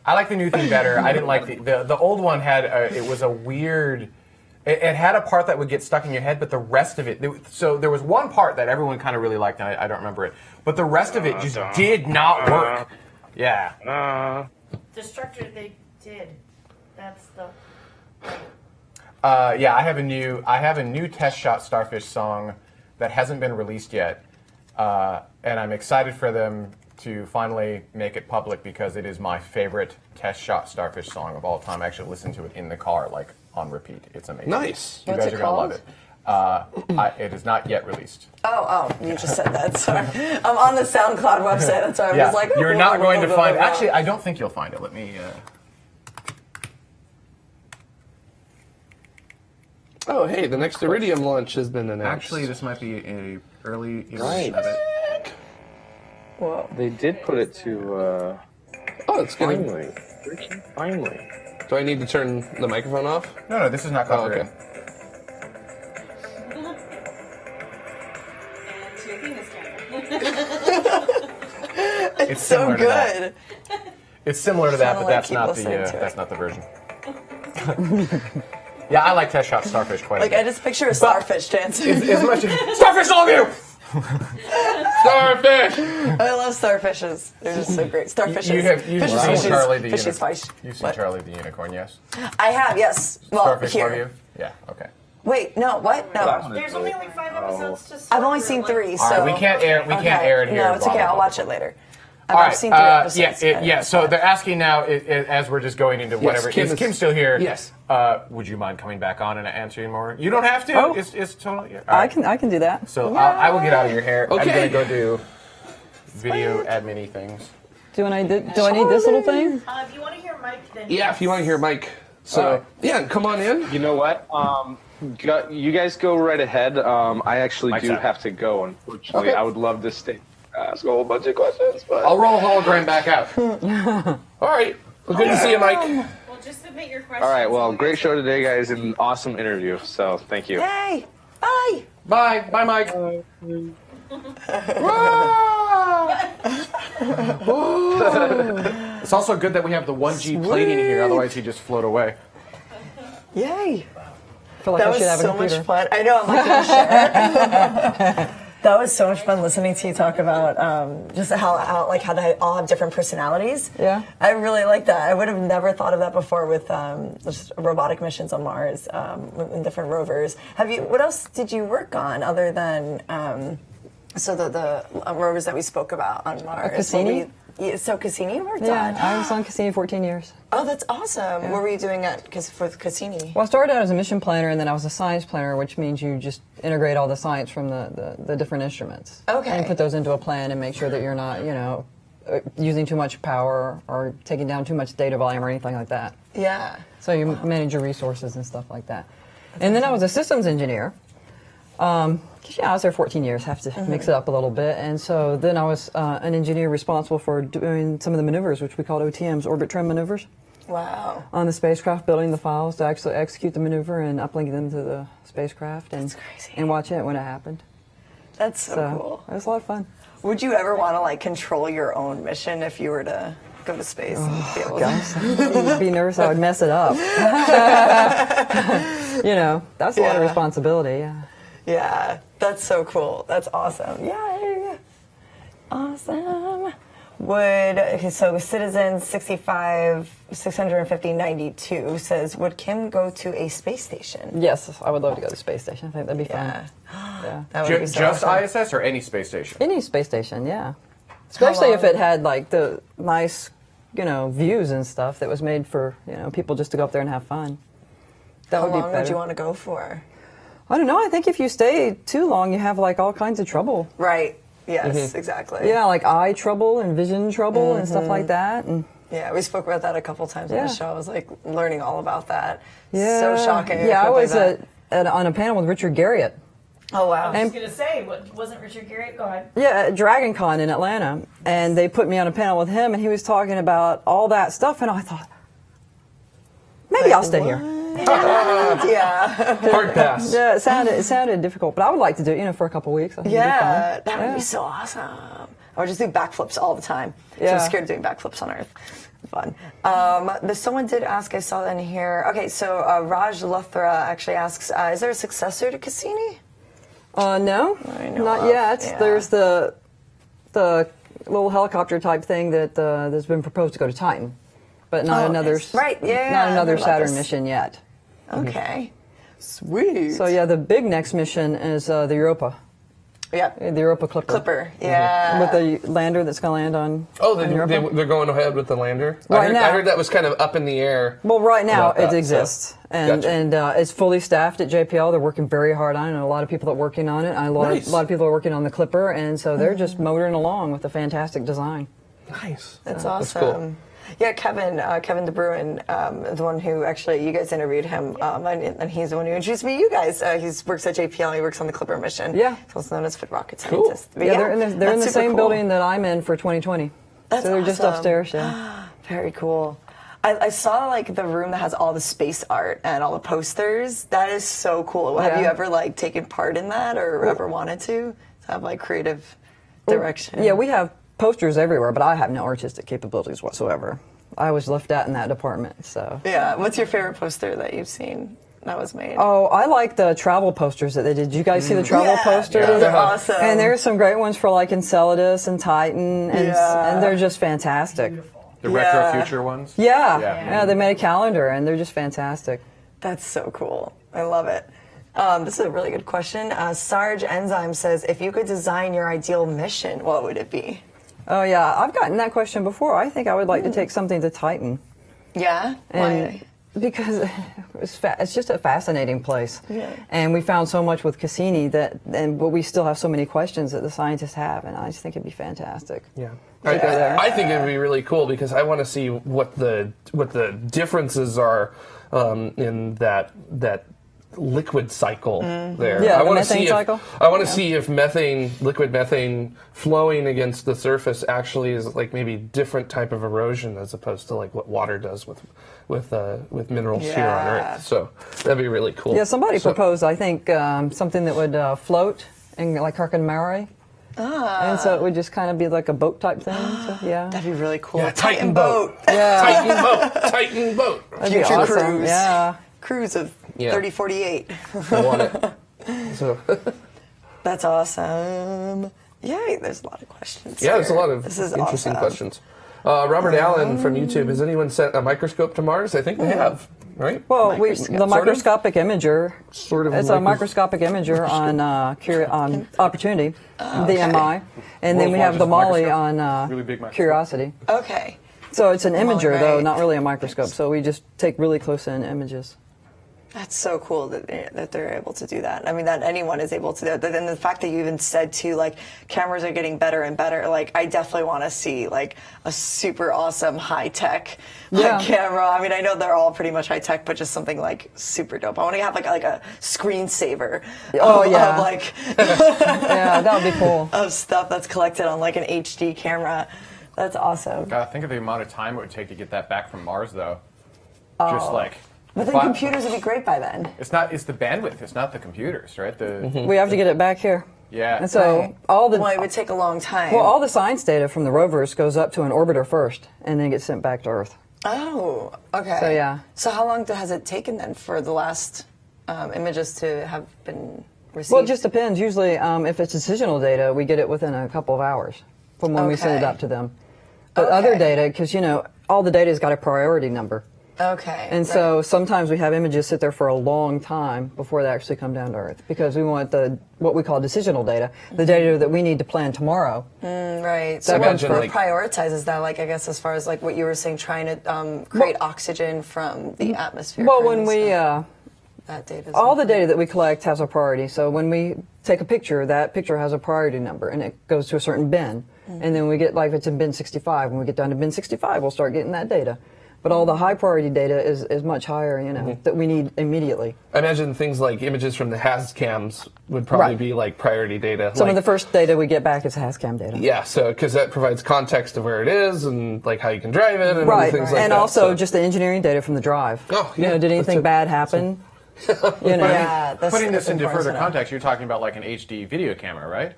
I like the new theme better. I didn't like the old one had it was a weird. It had a part that would get stuck in your head, but the rest of it. So there was one part that everyone kind of really liked, and I don't remember it. But the rest of it just did not work. Yeah. Destructor, they did. That's the. Yeah, I have a new test shot starfish song that hasn't been released yet, and I'm excited for them to finally make it public because it is my favorite test shot starfish song of all time. I actually listen to it in the car, like on repeat. It's amazing. Nice. You What's guys it are gonna love called? it. It is not yet released. Oh, you just said that. Sorry, I'm on the SoundCloud website. That's why I was like, you're not going to find. Actually, I don't think you'll find it. Let me. Oh, hey, the next Iridium launch has been announced. Actually, this might be a early iteration Right. of it. Whoa. They did put it to. Oh, it's good. Finally. Do I need to turn the microphone off? No, this is not Oh, copyrighted. okay. It's so similar to that. good. It's similar to that, but like that's keep not listening to that's it. not the version. Yeah, I like test shot starfish quite a Like bit. I just picture a starfish dancing. As much starfish, all of you. Starfish. I love starfishes. They're just so great. Starfishes. You've Fishes, seen Charlie the fishes, Unicorn. fish. You've seen What? Charlie the Unicorn, yes. I have, yes. Well, Starfish here. love you. Yeah. Okay. Wait, no, what? No. There's only like 5 episodes to. I've only seen 3, so. All right, we can't air. We can't air it here. No, it's blah, okay. blah, I'll blah, watch blah. it later. All I've right. seen 3 episodes. Yeah. So they're asking now, as we're just going into whatever. Is Kim still here? Yes. Would you mind coming back on and answering more? You don't have to. Oh. It's totally. All I right. can do that. So I will get out of your hair. Okay. I'm gonna go do video admin-y things. Do I need this little thing? If you want to hear Mike, then. Yeah, if you want to hear Mike. So, yeah, come on in. You know what? You guys go right ahead. I actually do have to go, unfortunately. Okay. I would love to stay, ask a whole bunch of questions, but I'll roll a hologram back out. All right. Well, good to see you, Mike. Well, just submit your questions. all right. Well, great show today, guys, and awesome interview. So thank you. Yay! Bye! Bye. Bye, Mike. It's also good that we have the 1G plating here, otherwise he'd just float away. Yay! I feel like That I was should have a so computer. much fun. I know, I'm like, gonna share. That was so much fun listening to you talk about just how they all have different personalities. Yeah. I really like that. I would have never thought of that before with just robotic missions on Mars and different rovers. What else did you work on other than the rovers that we spoke about on Mars? Cassini? So Cassini you worked on? Yeah, I was on Cassini 14 years. Oh, that's awesome. Yeah. What were you doing with Cassini? Well, I started out as a mission planner, and then I was a science planner, which means you just integrate all the science from the different instruments. Okay. And put those into a plan and make sure that you're not, using too much power or taking down too much data volume or anything like that. Yeah. So you manage your resources and stuff like that. And then I was a systems engineer. I was there 14 years, have to mix it up a little bit. And so then I was an engineer responsible for doing some of the maneuvers, which we called OTMs, orbit trim maneuvers. Wow. On the spacecraft, building the files to actually execute the maneuver and uplink them to the spacecraft and watch it when it happened. That's so cool. It was a lot of fun. Would you ever want to like control your own mission if you were to go to space and be able Gosh, I'd be nervous I would mess it up. You know, that's a lot of responsibility. Yeah. Yeah, that's so cool. That's awesome. Yay! Awesome. So Citizen 65092 says, would Kim go to a space station? Yes, I would love to go to the space station. I think that'd be fun. Yeah. That would be so just awesome. ISS or any space station? Any space station, yeah. Especially if it had like the nice, views and stuff that was made for, people just to go up there and have fun. That How would be long better. would you want to go for? I don't know. I think if you stay too long, you have like all kinds of trouble. Right. Yes, exactly. Yeah, like eye trouble and vision trouble and stuff like that. And yeah, we spoke about that a couple times on Yeah. the show. I was like learning all about that. yeah, So shocking. Yeah, I couldn't was believe that. on a panel with Richard Garriott. Oh wow. I was going to say, wasn't Richard Garriott? Go ahead. Yeah, at Dragon Con in Atlanta. And they put me on a panel with him, and he was talking about all that stuff. And I thought, maybe I'll stay here. Yeah. Hard pass. Yeah, it sounded difficult, but I would like to do it, for a couple weeks. I think it'd be Yeah, fun. that would Yeah. be so awesome. I would just do backflips all the time. So Yeah. I'm scared of doing backflips on Earth. Fun. Someone did ask, I saw in here. Okay, so Raj Luthra actually asks, is there a successor to Cassini? No, know not of, yet. yeah. There's the little helicopter type thing that's been proposed to go to Titan, but not another nice. Right, yeah, not I another heard about Saturn this. mission yet. Okay. Sweet. So yeah, the big next mission is the Europa. Yeah. The Europa Clipper. Yeah. With the lander that's going to land on. Oh, on Europa. they're going ahead with the lander? Right now. I heard that was kind of up in the air. Well, right now about that, it exists, so. and Gotcha. it's fully staffed at JPL. They're working very hard on it. And a lot of people that are working on it. A lot of people are working on the Clipper, and so they're just motoring along with a fantastic design. Nice. That's That's awesome. cool. Yeah, Kevin De Bruin, the one who actually, you guys interviewed him, and he's the one who introduced me to you guys. He works at JPL, he works on the Clipper mission. Yeah. He's also known as Fit Rocket Cool. Scientist. But Yeah, they're in the that's same super building cool. that I'm in for 2020. That's so they're just awesome. upstairs, yeah. Very cool. I saw like the room that has all the space art and all the posters. That is so cool. Have you ever like taken part in that or ever wanted to have like creative direction? Yeah, we have posters everywhere, but I have no artistic capabilities whatsoever. I was left out in that department, so. Yeah. What's your favorite poster that you've seen that was made? Oh, I like the travel posters that they did. Did you guys see the travel posters? Those are awesome. And there's some great ones for like Enceladus and Titan, and they're just fantastic. The retro future ones? Yeah, they made a calendar, and they're just fantastic. That's so cool. I love it. This is a really good question. Sarge Enzyme says, if you could design your ideal mission, what would it be? Oh yeah, I've gotten that question before. I think I would like to take something to Titan. Yeah? And Why? because it's just a fascinating place. Yeah. And we found so much with Cassini but we still have so many questions that the scientists have, and I just think it'd be fantastic. Yeah. to go there. I think it would be really cool because I want to see what the differences are in that liquid cycle there. Yeah, I the want to methane see cycle? I want to see if liquid methane flowing against the surface actually is like maybe different type of erosion as opposed to like what water does with minerals here on Earth. So that'd be really cool. Yeah, somebody proposed, I think, something that would float in like Carcon-Mare. And so it would just kind of be like a boat type thing. So, yeah. That'd be really cool. Yeah, Titan boat. Yeah. Titan boat. That'd be Future awesome. cruise. Yeah. Cruise of Yeah. 3048. I want it. So That's awesome. Yay, there's a lot of questions. yeah, there's a here. lot of This is interesting awesome. questions. Robert Allen from YouTube. Has anyone sent a microscope to Mars? I think they have, right? Well, the microscopic imager. Sort of It's a microscopic imager on Opportunity, the MI, and then we have the Molly on Really big microscope. Curiosity. Okay. So it's an imager, though, right. not really a microscope. So we just take really close-in images. That's so cool that they're able to do that. I mean, that anyone is able to do that. And the fact that you even said, too, like, cameras are getting better and better. Like, I definitely want to see, like, a super awesome high-tech camera. I mean, I know they're all pretty much high-tech, but just something, like, super dope. I want to have, like a screensaver. Oh, of, yeah. Of, like, Yeah, that would be cool. of stuff that's collected on, like, an HD camera. That's awesome. God, think of the amount of time it would take to get that back from Mars, though. Just like. But then computers would be great by then. It's the bandwidth. It's not the computers, right? We have to get it back here. Yeah. And so all the Well, it would take a long time. well, all the science data from the rovers goes up to an orbiter first, and then gets sent back to Earth. Oh, okay. So, yeah. So how long has it taken then for the last images to have been received? Well, it just depends. Usually, if it's decisional data, we get it within a couple of hours from when we send it Okay. up to them. But other data, because all the data's got a priority number. Okay. And so sometimes we have images sit there for a long time before they actually come down to Earth, because we want what we call decisional data, the data that we need to plan tomorrow. Right. So what prioritizes that? Like, I guess as far as like what you were saying, trying to create oxygen from the atmosphere. Well, when we that data. all the data that we collect has a priority. So when we take a picture, that picture has a priority number, and it goes to a certain bin. And then we get, like, if it's in bin 65, when we get down to bin 65, we'll start getting that data. But all the high priority data is much higher, that we need immediately. I imagine things like images from the HazCams would probably be like priority data. Some of the first data we get back is HazCam data. Yeah, so because that provides context of where it is and like how you can drive it and other things like and that. also just the engineering data from the drive. Oh, yeah. Did anything bad happen? Putting this into further context, you're talking about like an HD video camera, right?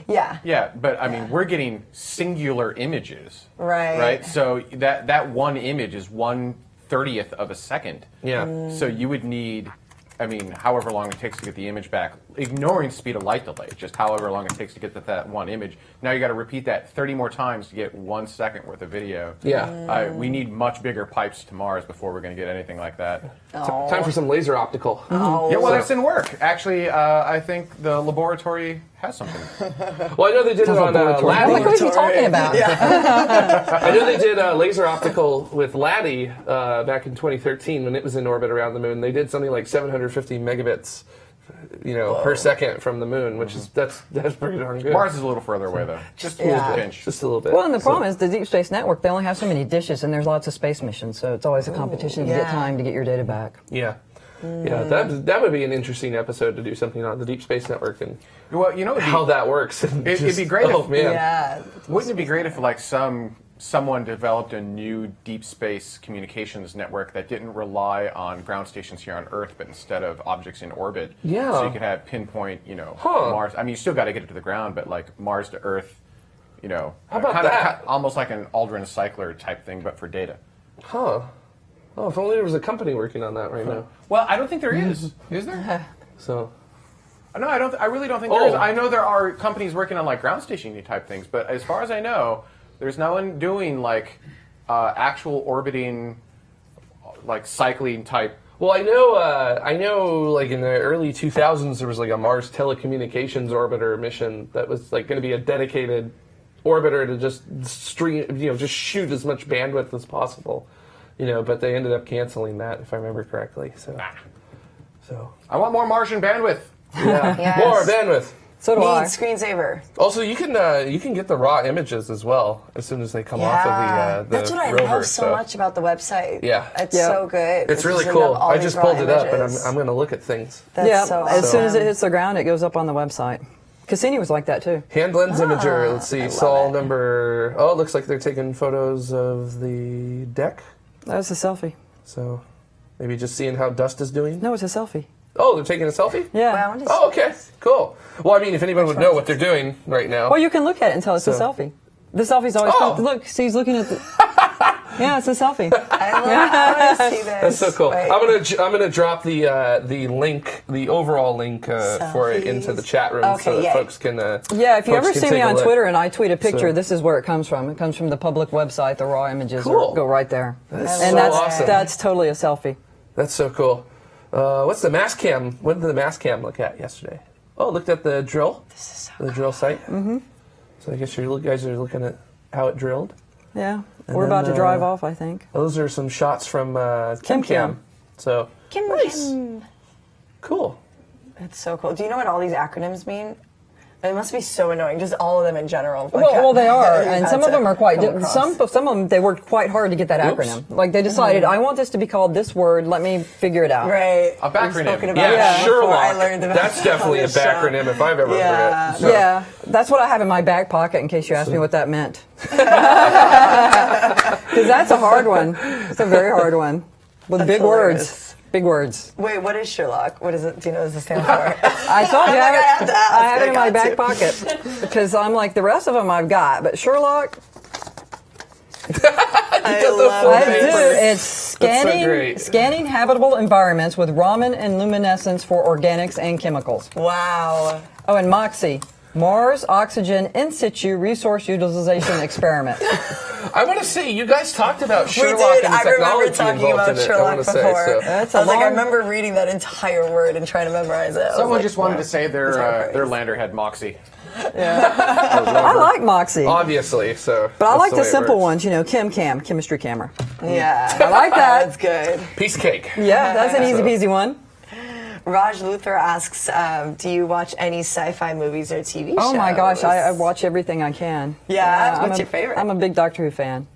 Yeah. Yeah, but I mean, we're getting singular images. Right. Right? So that one image is 1/30th of a second. Yeah. So you would need, I mean, however long it takes to get the image back, ignoring speed of light delay, just however long it takes to get that one image. Now you got to repeat that 30 more times to get 1 second worth of video. Yeah. We need much bigger pipes to Mars before we're going to get anything like that. Time for some laser optical. Yeah, well, that's in work. Actually, I think the laboratory has something. Well, I know they did it on What are you talking about? I know they did laser optical with Laddie back in 2013 when it was in orbit around the moon. They did something like 750 megabits, per second from the moon, which is that's pretty darn good. Mars is a little further away though, just a little pinch. Just a little bit. Well, and the problem is the Deep Space Network, they only have so many dishes, and there's lots of space missions, so it's always a competition to get time to get your data back. Yeah. Yeah, that would be an interesting episode to do something on the Deep Space Network and how that works. It'd be great. Wouldn't it be great if like someone developed a new deep space communications network that didn't rely on ground stations here on Earth, but instead of objects in orbit? Yeah. So you could have pinpoint, Mars. I mean, you still got to get it to the ground, but like Mars to Earth, How about kinda, that? almost like an Aldrin cycler type thing, but for data. Huh. Oh, if only there was a company working on that right now. Well, I don't think there is. Is there? So. No, I don't. I really don't think there is. I know there are companies working on like ground station type things, but as far as I know, there's no one doing like actual orbiting, like cycling type. Well, I know, like in the early 2000s, there was like a Mars telecommunications orbiter mission that was like going to be a dedicated orbiter to just stream, just shoot as much bandwidth as possible, but they ended up canceling that, if I remember correctly. So I want more Martian bandwidth. Yeah, Yes. more bandwidth. So do Need I. screensaver. Also, you can get the raw images as well as soon as they come off of the That's what I rover, love so much about the website. Yeah. It's so good. It's really just, you cool. have all I these just raw pulled it up, and images. I'm going to look at things. That's so as soon as awesome. it hits the ground, it goes up on the website. Cassini was like that too. Hand lens imager. Let's see. Sol number. Oh, it looks like they're taking photos of the deck. That was a selfie. So maybe just seeing how dust is doing. No, it's a selfie. Oh, they're taking a selfie? Yeah. Oh, okay. Cool. Well, I mean, if anyone would know what they're doing right now. Well, you can look at it and tell it's a So- selfie. The selfie's always look. See, he's looking at the. Yeah, it's a selfie. I want to see this. That's so cool. Wait. I'm gonna drop the link, the overall link for it into the chat room so that folks can. Yeah, if you folks ever can see take me a on look. Twitter and I tweet a picture, So- this is where it comes from. It comes from the public website. The raw images Cool. go right there, That's and so that's awesome. that's totally a selfie. That's so cool. What's the mass cam? What did the mass cam look at yesterday? Oh, it looked at the drill. This is so the drill site. Mm-hmm. So I guess you guys are looking at how it drilled. Yeah, And we're then, about to drive off, I think. Those are some shots from Kim. Cam. So nice. Cool. It's so cool. Do you know what all these acronyms mean? It must be so annoying, just all of them in general. Well, they are, You've and had some of to them are quite. come across. Some of them they worked quite hard to get that acronym. Like they decided, I want this to be called this word. Let me figure it out. Right. A We've spoken backronym. about Yeah, that before I Sherlock. learned about That's definitely a this show. backronym if I've ever Yeah. heard it. So. Yeah, that's what I have in my back pocket in case you ask me what that meant. Because that's a hard one. It's a very hard one with big hilarious. words. Big words. Wait, what is Sherlock? What is it? Do you know what it stands for? I told you I have it in my got back to. pocket because I'm like the rest of them I've got, but Sherlock. I I do. It's That's so great. scanning habitable environments with Raman and luminescence for organics and chemicals. Wow. Oh, and Moxie. Mars Oxygen In Situ Resource Utilization Experiment. I want to say, you guys talked about We Sherlock did. and the I remember technology talking involved about in it. I Sherlock want to before. say, so. That's I was like, I long- remember reading that entire word and trying to memorize it. Someone just wanted to say their lander had Moxie. I like Moxie. Obviously, so. But I that's like the the way it simple works. ones, you know, chemistry camera. Yeah. I like that. That's good. Piece of cake. Yeah, that's an easy peasy one. Raj Luther asks, do you watch any sci-fi movies or TV shows? Oh my gosh, I watch everything I can. Yeah? What's I'm your favorite? I'm a big Doctor Who fan.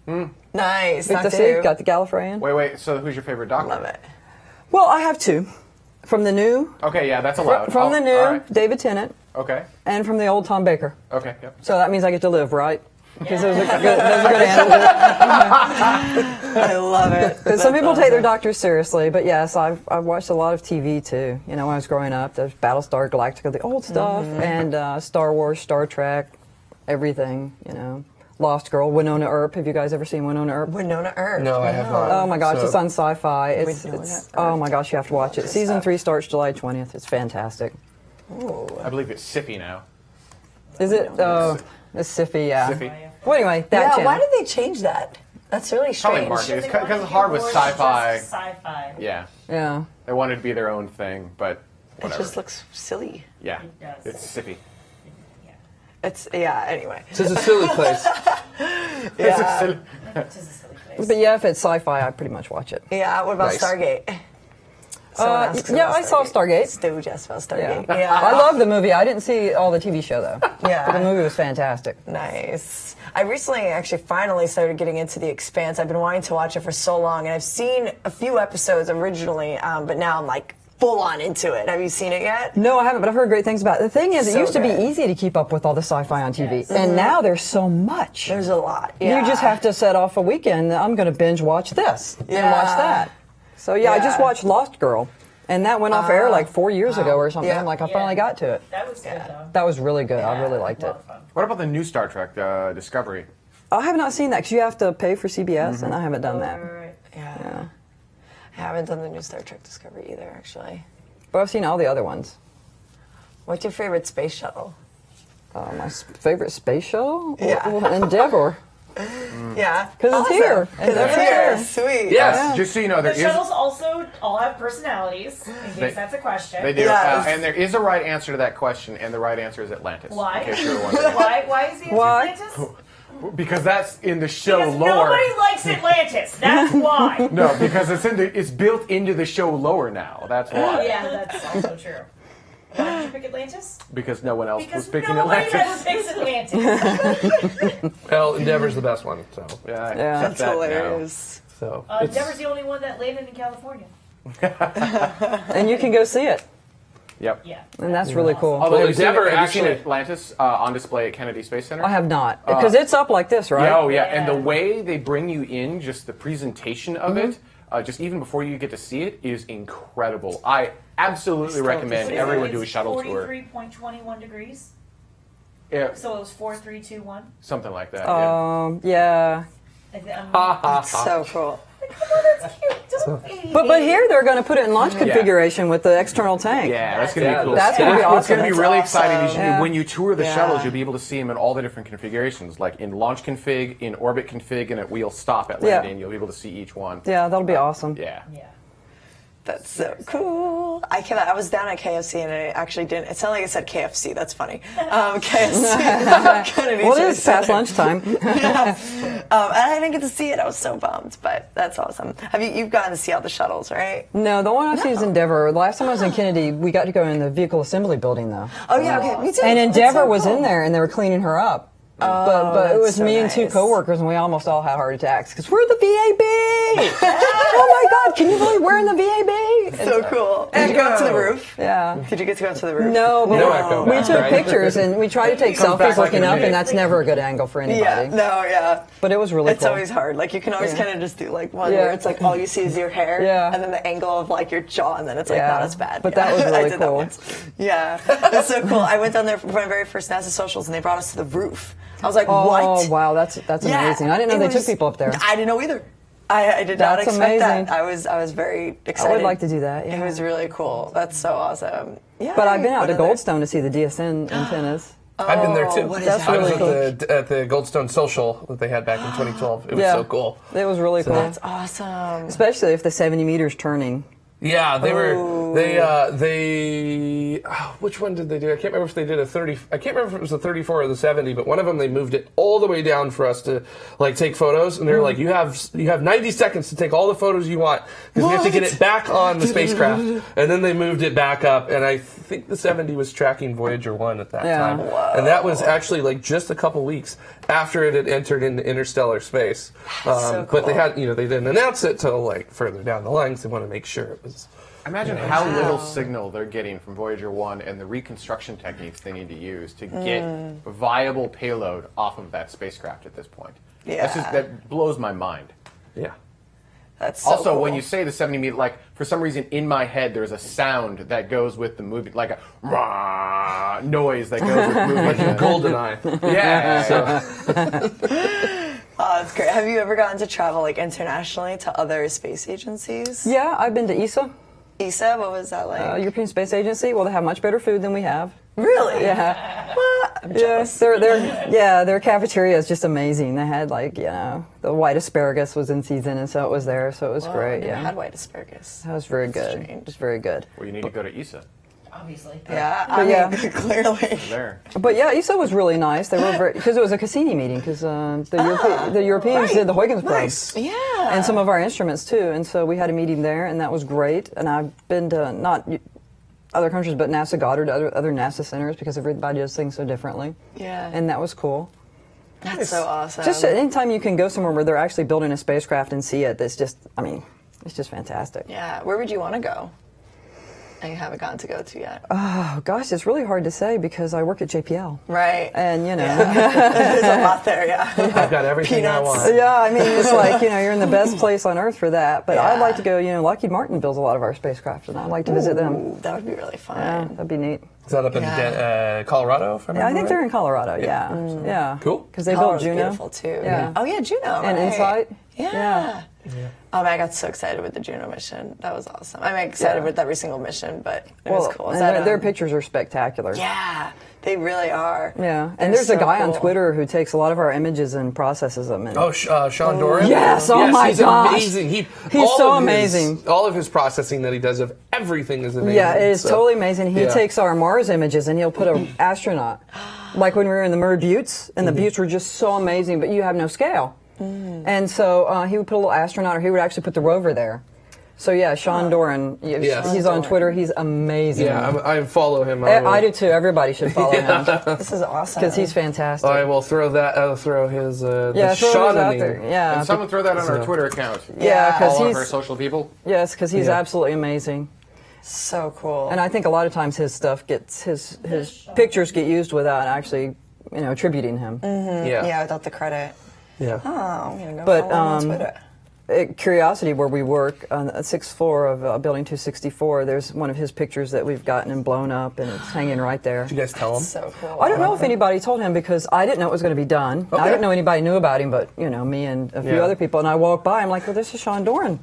Nice. Good to Doctor see. Who. Got the Gallifreyan. Wait. So who's your favorite Doctor? Love it. Well, I have two. From the new, Okay, yeah, that's allowed. from the new, All right. David Tennant, Okay. and from the old Tom Baker. Okay. Yep. So that means I get to live, right? Because those are good animals. I love it. Because some people take their doctors seriously, but yes, I've watched a lot of TV too. You know, when I was growing up, there's Battlestar Galactica, the old stuff, and Star Wars, Star Trek, everything. You know, Lost Girl, Winona Earp. Have you guys ever seen Winona Earp? Winona Earp. No, I have not. Oh my gosh, So- it's on Sci-Fi. It's Winona oh my gosh, you have to watch it. Season 3 starts July 20th. It's fantastic. I believe it's Siffy now. Is it? It's Siffy, yeah. Siffy. Well, anyway, that Yeah, channel. why did they change that? That's really Probably strange. marketing. It's They wanted because to it's hard get with more sci-fi. just Sci-fi. Yeah. Yeah. They wanted to be their own thing, but It whatever. just looks silly. Yeah. It does. It's Siffy. It's, yeah, anyway. It's a silly place. Yeah. It is a silly place. But yeah, if it's sci-fi, I pretty much watch it. Yeah, what about Nice. Stargate? Someone asks Yeah, about I saw Stargate. Stu just about Yeah. Stargate. Yeah. I love the movie. I didn't see all the TV show though. Yeah. But the movie was fantastic. Nice. I recently actually finally started getting into The Expanse. I've been wanting to watch it for so long, and I've seen a few episodes originally, but now I'm like full on into it. Have you seen it yet? No, I haven't, but I've heard great things about it. The thing is, it So used to be good. easy to keep up with all the sci-fi on TV, Yes. and now there's so much. There's a lot. Yeah. You just have to set off a weekend. I'm going to binge watch this and Yeah. watch that. So yeah, I just Yeah. watched Lost Girl, and that went off air like 4 years ago or something. Yeah. Like I Yeah. finally got to it. That was good though. That was really good. I really liked A it. lot of fun. What about the new Star Trek, Discovery? I have not seen that because you have to pay for CBS, and I haven't done that. Right. Yeah. I haven't done the new Star Trek Discovery either, actually. But I've seen all the other ones. What's your favorite space shuttle? My favorite space shuttle? Yeah. Well, Endeavor. Yeah. Because it's here. Because Endeavor's it's here. here. Sweet. Yes. Just so you know, there The is. shuttles also all have personalities, in case They- that's a question. They do, Yes. and there is a right answer to that question, and the right answer is Atlantis. Why? In case you were wondering. Why is the answer Why? Atlantis? Because that's in the show Because lore. nobody likes Atlantis. That's why. No, because it's built into the show lore now. That's why. Yeah, that's also true. Why did you pick Atlantis? Because no one else Because was picking nobody Atlantis. ever picks Atlantis. Well, Endeavor's the best one, so. Yeah, Yeah. That's hilarious. So. Endeavor's the only one that landed in California. And you can go see it. Yep. Yeah. And that's really cool. Although, have you seen, Endeavor have you seen actually- Atlantis on display at Kennedy Space Center? I have not. Because it's up like this, right? Yeah, oh yeah, and the Yeah. way they bring you in, just the presentation of Mm-hmm. it, just even before you get to see it, is incredible. I absolutely Still recommend to see everyone it. do a shuttle tour. 43.21 degrees. Yeah, So it was 4321. something like that. Yeah. Yeah. So cool. That's cute. Don't baby But me. here they're going to put it in launch configuration with the external tank. Yeah, that's gonna be cool. That's gonna be What's gonna awesome. be really That's exciting is awesome. Yeah. when you tour the Yeah. shuttles, you'll be able to see them in all the different configurations, like in launch config, in orbit config, and at wheel stop at Yeah. landing. You'll be able to see each one. Yeah, that'll be awesome. Yeah. Yeah. That's so cool. I was down at KFC and I actually didn't. It sounded like it said KFC. That's funny. KFC. Kennedy Well, it Space is past Center. lunchtime. And I didn't get to see it. I was so bummed, but that's awesome. You've gotten to see all the shuttles, right? No, the one I've seen is Endeavor. The last time I was in Kennedy, we got to go in the vehicle assembly building, though. Oh yeah, okay, me too. And That's Endeavor so was cool. in there, and they were cleaning her up. But it was so me and two nice. coworkers, and we almost all had heart attacks because we're the VAB. Oh my God! Can you believe we're in the VAB? So cool. Did you go up to the roof? Yeah. Did you get to go up to the roof? No, but No echo we back, took right? pictures and we tried to take Comes selfies back like looking a up, minute. and that's never a good angle for anybody. Yeah. No. Yeah. But it was really It's cool. always hard. Like you can always Yeah. kind of just do like one Yeah. where it's like all you see is your hair, Yeah. and then the angle of like your jaw, and then it's like Yeah. not as bad. But Yeah. that was I really did that cool. once. Yeah, that's so cool. I went down there for my very first NASA socials, and they brought us to the roof. I was like, Oh what? wow, that's Yeah. amazing. I didn't know It they was- took people up there. I didn't know either. I did not That's expect amazing. that. I was very excited. I would like to do that. Yeah. It was really cool. That's so awesome. Yeah. But I've been out What to other- Goldstone to see the DSN antennas. I've been there too. what is That's that? I was really at cool. at the Goldstone Social that they had back in 2012. It was Yeah. so cool. It was really cool. That's awesome. Especially if the 70 meters turning. Yeah, they were. Which one did they do? I can't remember if they did a 30. I can't remember if it was the 34 or the 70, but one of them they moved it all the way down for us to like take photos, and they were like, "You have 90 seconds to take all the photos you want because we have to get it back on the spacecraft." And then they moved it back up, and I think the 70 was tracking Voyager 1 at that Yeah. time, and that was actually like just a couple weeks after it had entered into interstellar space. So But they cool. had, they didn't announce it till like further down the line because they want to make sure it was. Imagine how little signal they're getting from Voyager 1 and the reconstruction techniques they need to use to get a viable payload off of that spacecraft at this point. Yeah. That blows my mind. Yeah. That's so Also, cool. when you say the 70 meter, like, for some reason in my head, there's a sound that goes with the movie, like a rah noise that goes with movie. Like in GoldenEye. Yeah. Oh, that's great. Have you ever gotten to travel like internationally to other space agencies? Yeah, I've been to ESA, ESA, what was that like? European Space Agency. Well, they have much better food than we have. Really? Yeah. What? I'm jealous. Their cafeteria is just amazing. They had the white asparagus was in season, and so it was there, so it was Whoa, great. I never Yeah, had white asparagus. that was very good. Strange. It was very good. Well, you need to go to ESA. Obviously. Yeah, But I mean, yeah. clearly. There. But yeah, ESA was really nice. They were because it was a Cassini meeting because the Europeans did the Huygens probe. Nice. Yeah. And some of our instruments too, and so we had a meeting there, and that was great. And I've been to not other countries, but NASA Goddard, other NASA centers, because everybody does things so differently. Yeah. And that was cool. That's so awesome. Just anytime you can go somewhere where they're actually building a spacecraft and see it, it's just fantastic. Yeah. Where would you want to go? And you haven't gotten to go to yet. Oh gosh, it's really hard to say because I work at JPL. Right. And There's a lot there, yeah. I've got everything I Peanuts. want. Yeah, I mean, it's like, you're in the best place on Earth for that. But Yeah. I'd like to go, Lockheed Martin builds a lot of our spacecraft, and I'd like to visit them. Ooh, that would be really fun. Yeah, that'd be neat. Is that up in Colorado? If I Yeah, I remember think they're right? in Colorado, yeah. Cool. Because they built Colorado's Juno. beautiful too. Yeah. Oh yeah, Juno. And right. Insight. Yeah. Oh man, I got so excited with the Juno mission. That was awesome. I'm excited Yeah. with every single mission, but it was cool. Is and that, their pictures are spectacular. Yeah, they really are. Yeah, They're and there's a so guy on cool. Twitter who takes a lot of our images and processes them. And Oh, Sean Doran? Yes, oh my he's gosh. amazing. He's all so of amazing. All of his processing that he does of everything is amazing. yeah, it is So, totally amazing. He yeah. takes our Mars images and he'll put an astronaut. Like when we were in the Murray Buttes, and the buttes were just so amazing, but you have no scale. And so he would put a little astronaut, or he would actually put the rover there. So yeah, Sean Doran, Yes. he's on Twitter. He's amazing. Yeah, I follow him. I do too. Everybody should follow him This is awesome. because he's fantastic. I will throw that. I'll throw his yeah, the throw those out Shaunaning. there. Yeah, And someone throw that on our Twitter account. Yeah, 'cause all of our he's- social people. yes, because he's Yeah. absolutely amazing. so cool. And I think a lot of times his stuff gets his pictures get used without actually attributing him. yeah, without the credit. Yeah. Oh, I'm gonna go But, follow him on Twitter. At Curiosity, where we work on the 6th floor of Building 264, there's one of his pictures that we've gotten and blown up, and it's hanging right there. Did you guys tell him? So cool. I don't know if anybody told him because I didn't know it was going to be done. I didn't know anybody knew about him, but me and a few Yeah. other people. And I walked by, I'm like, well, this is Sean Doran.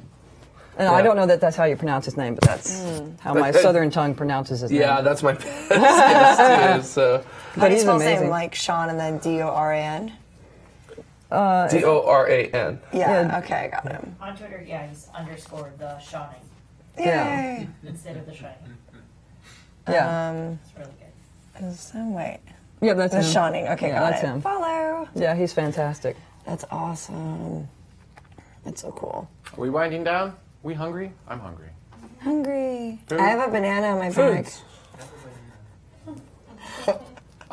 And I Yeah. don't know that that's how you pronounce his name, but that's how my southern tongue pronounces his Yeah, name. that's my best guess too. So How but do you he's spell his amazing. name? Like Sean and then Doran? Doran. Yeah, okay, I got him. On Twitter, yeah, he's underscored the Shawning Yeah. Yay. instead of the Shining. Yeah. It's really good. Wait. Yeah, that's The him. Shawning. Okay, Yeah, got that's it. him. Follow. Yeah, he's fantastic. That's awesome. That's so cool. Are we winding down? We hungry? I'm hungry. Hungry. Food? I have a banana in my bag. Foods.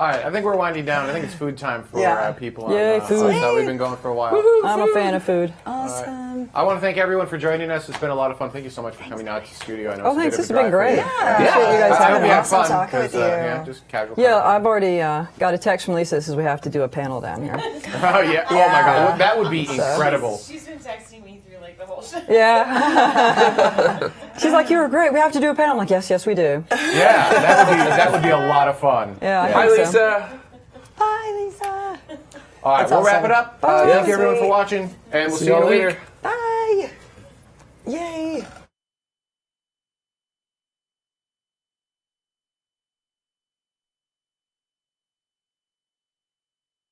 All right, I think we're winding down. I think it's food time for people on Yay, food. So we've been going for a while. I'm a fan of food. Awesome. I want to thank everyone for joining us. It's been a lot of fun. Thank you so much for coming out to the studio. I know Oh, it's thanks. a This bit has of a been drive great. for you. Appreciate you guys I hope having you me. had fun. talking with 'cause, you. just casual. Yeah, fun. I've already got a text from Lisa that says we have to do a panel down here. Oh yeah. Oh my God, that would be incredible. She's been texting me through like the whole show. Yeah. She's like, you were great. We have to do a panel. I'm like, yes, we do. Yeah, that would be a lot of fun. Yeah. I Hi, think Lisa. so. Bye, Lisa. All right, That's we'll wrap awesome. it up. Bye. Thank you everyone for watching, and we'll see you y'all later. week. Bye. Yay.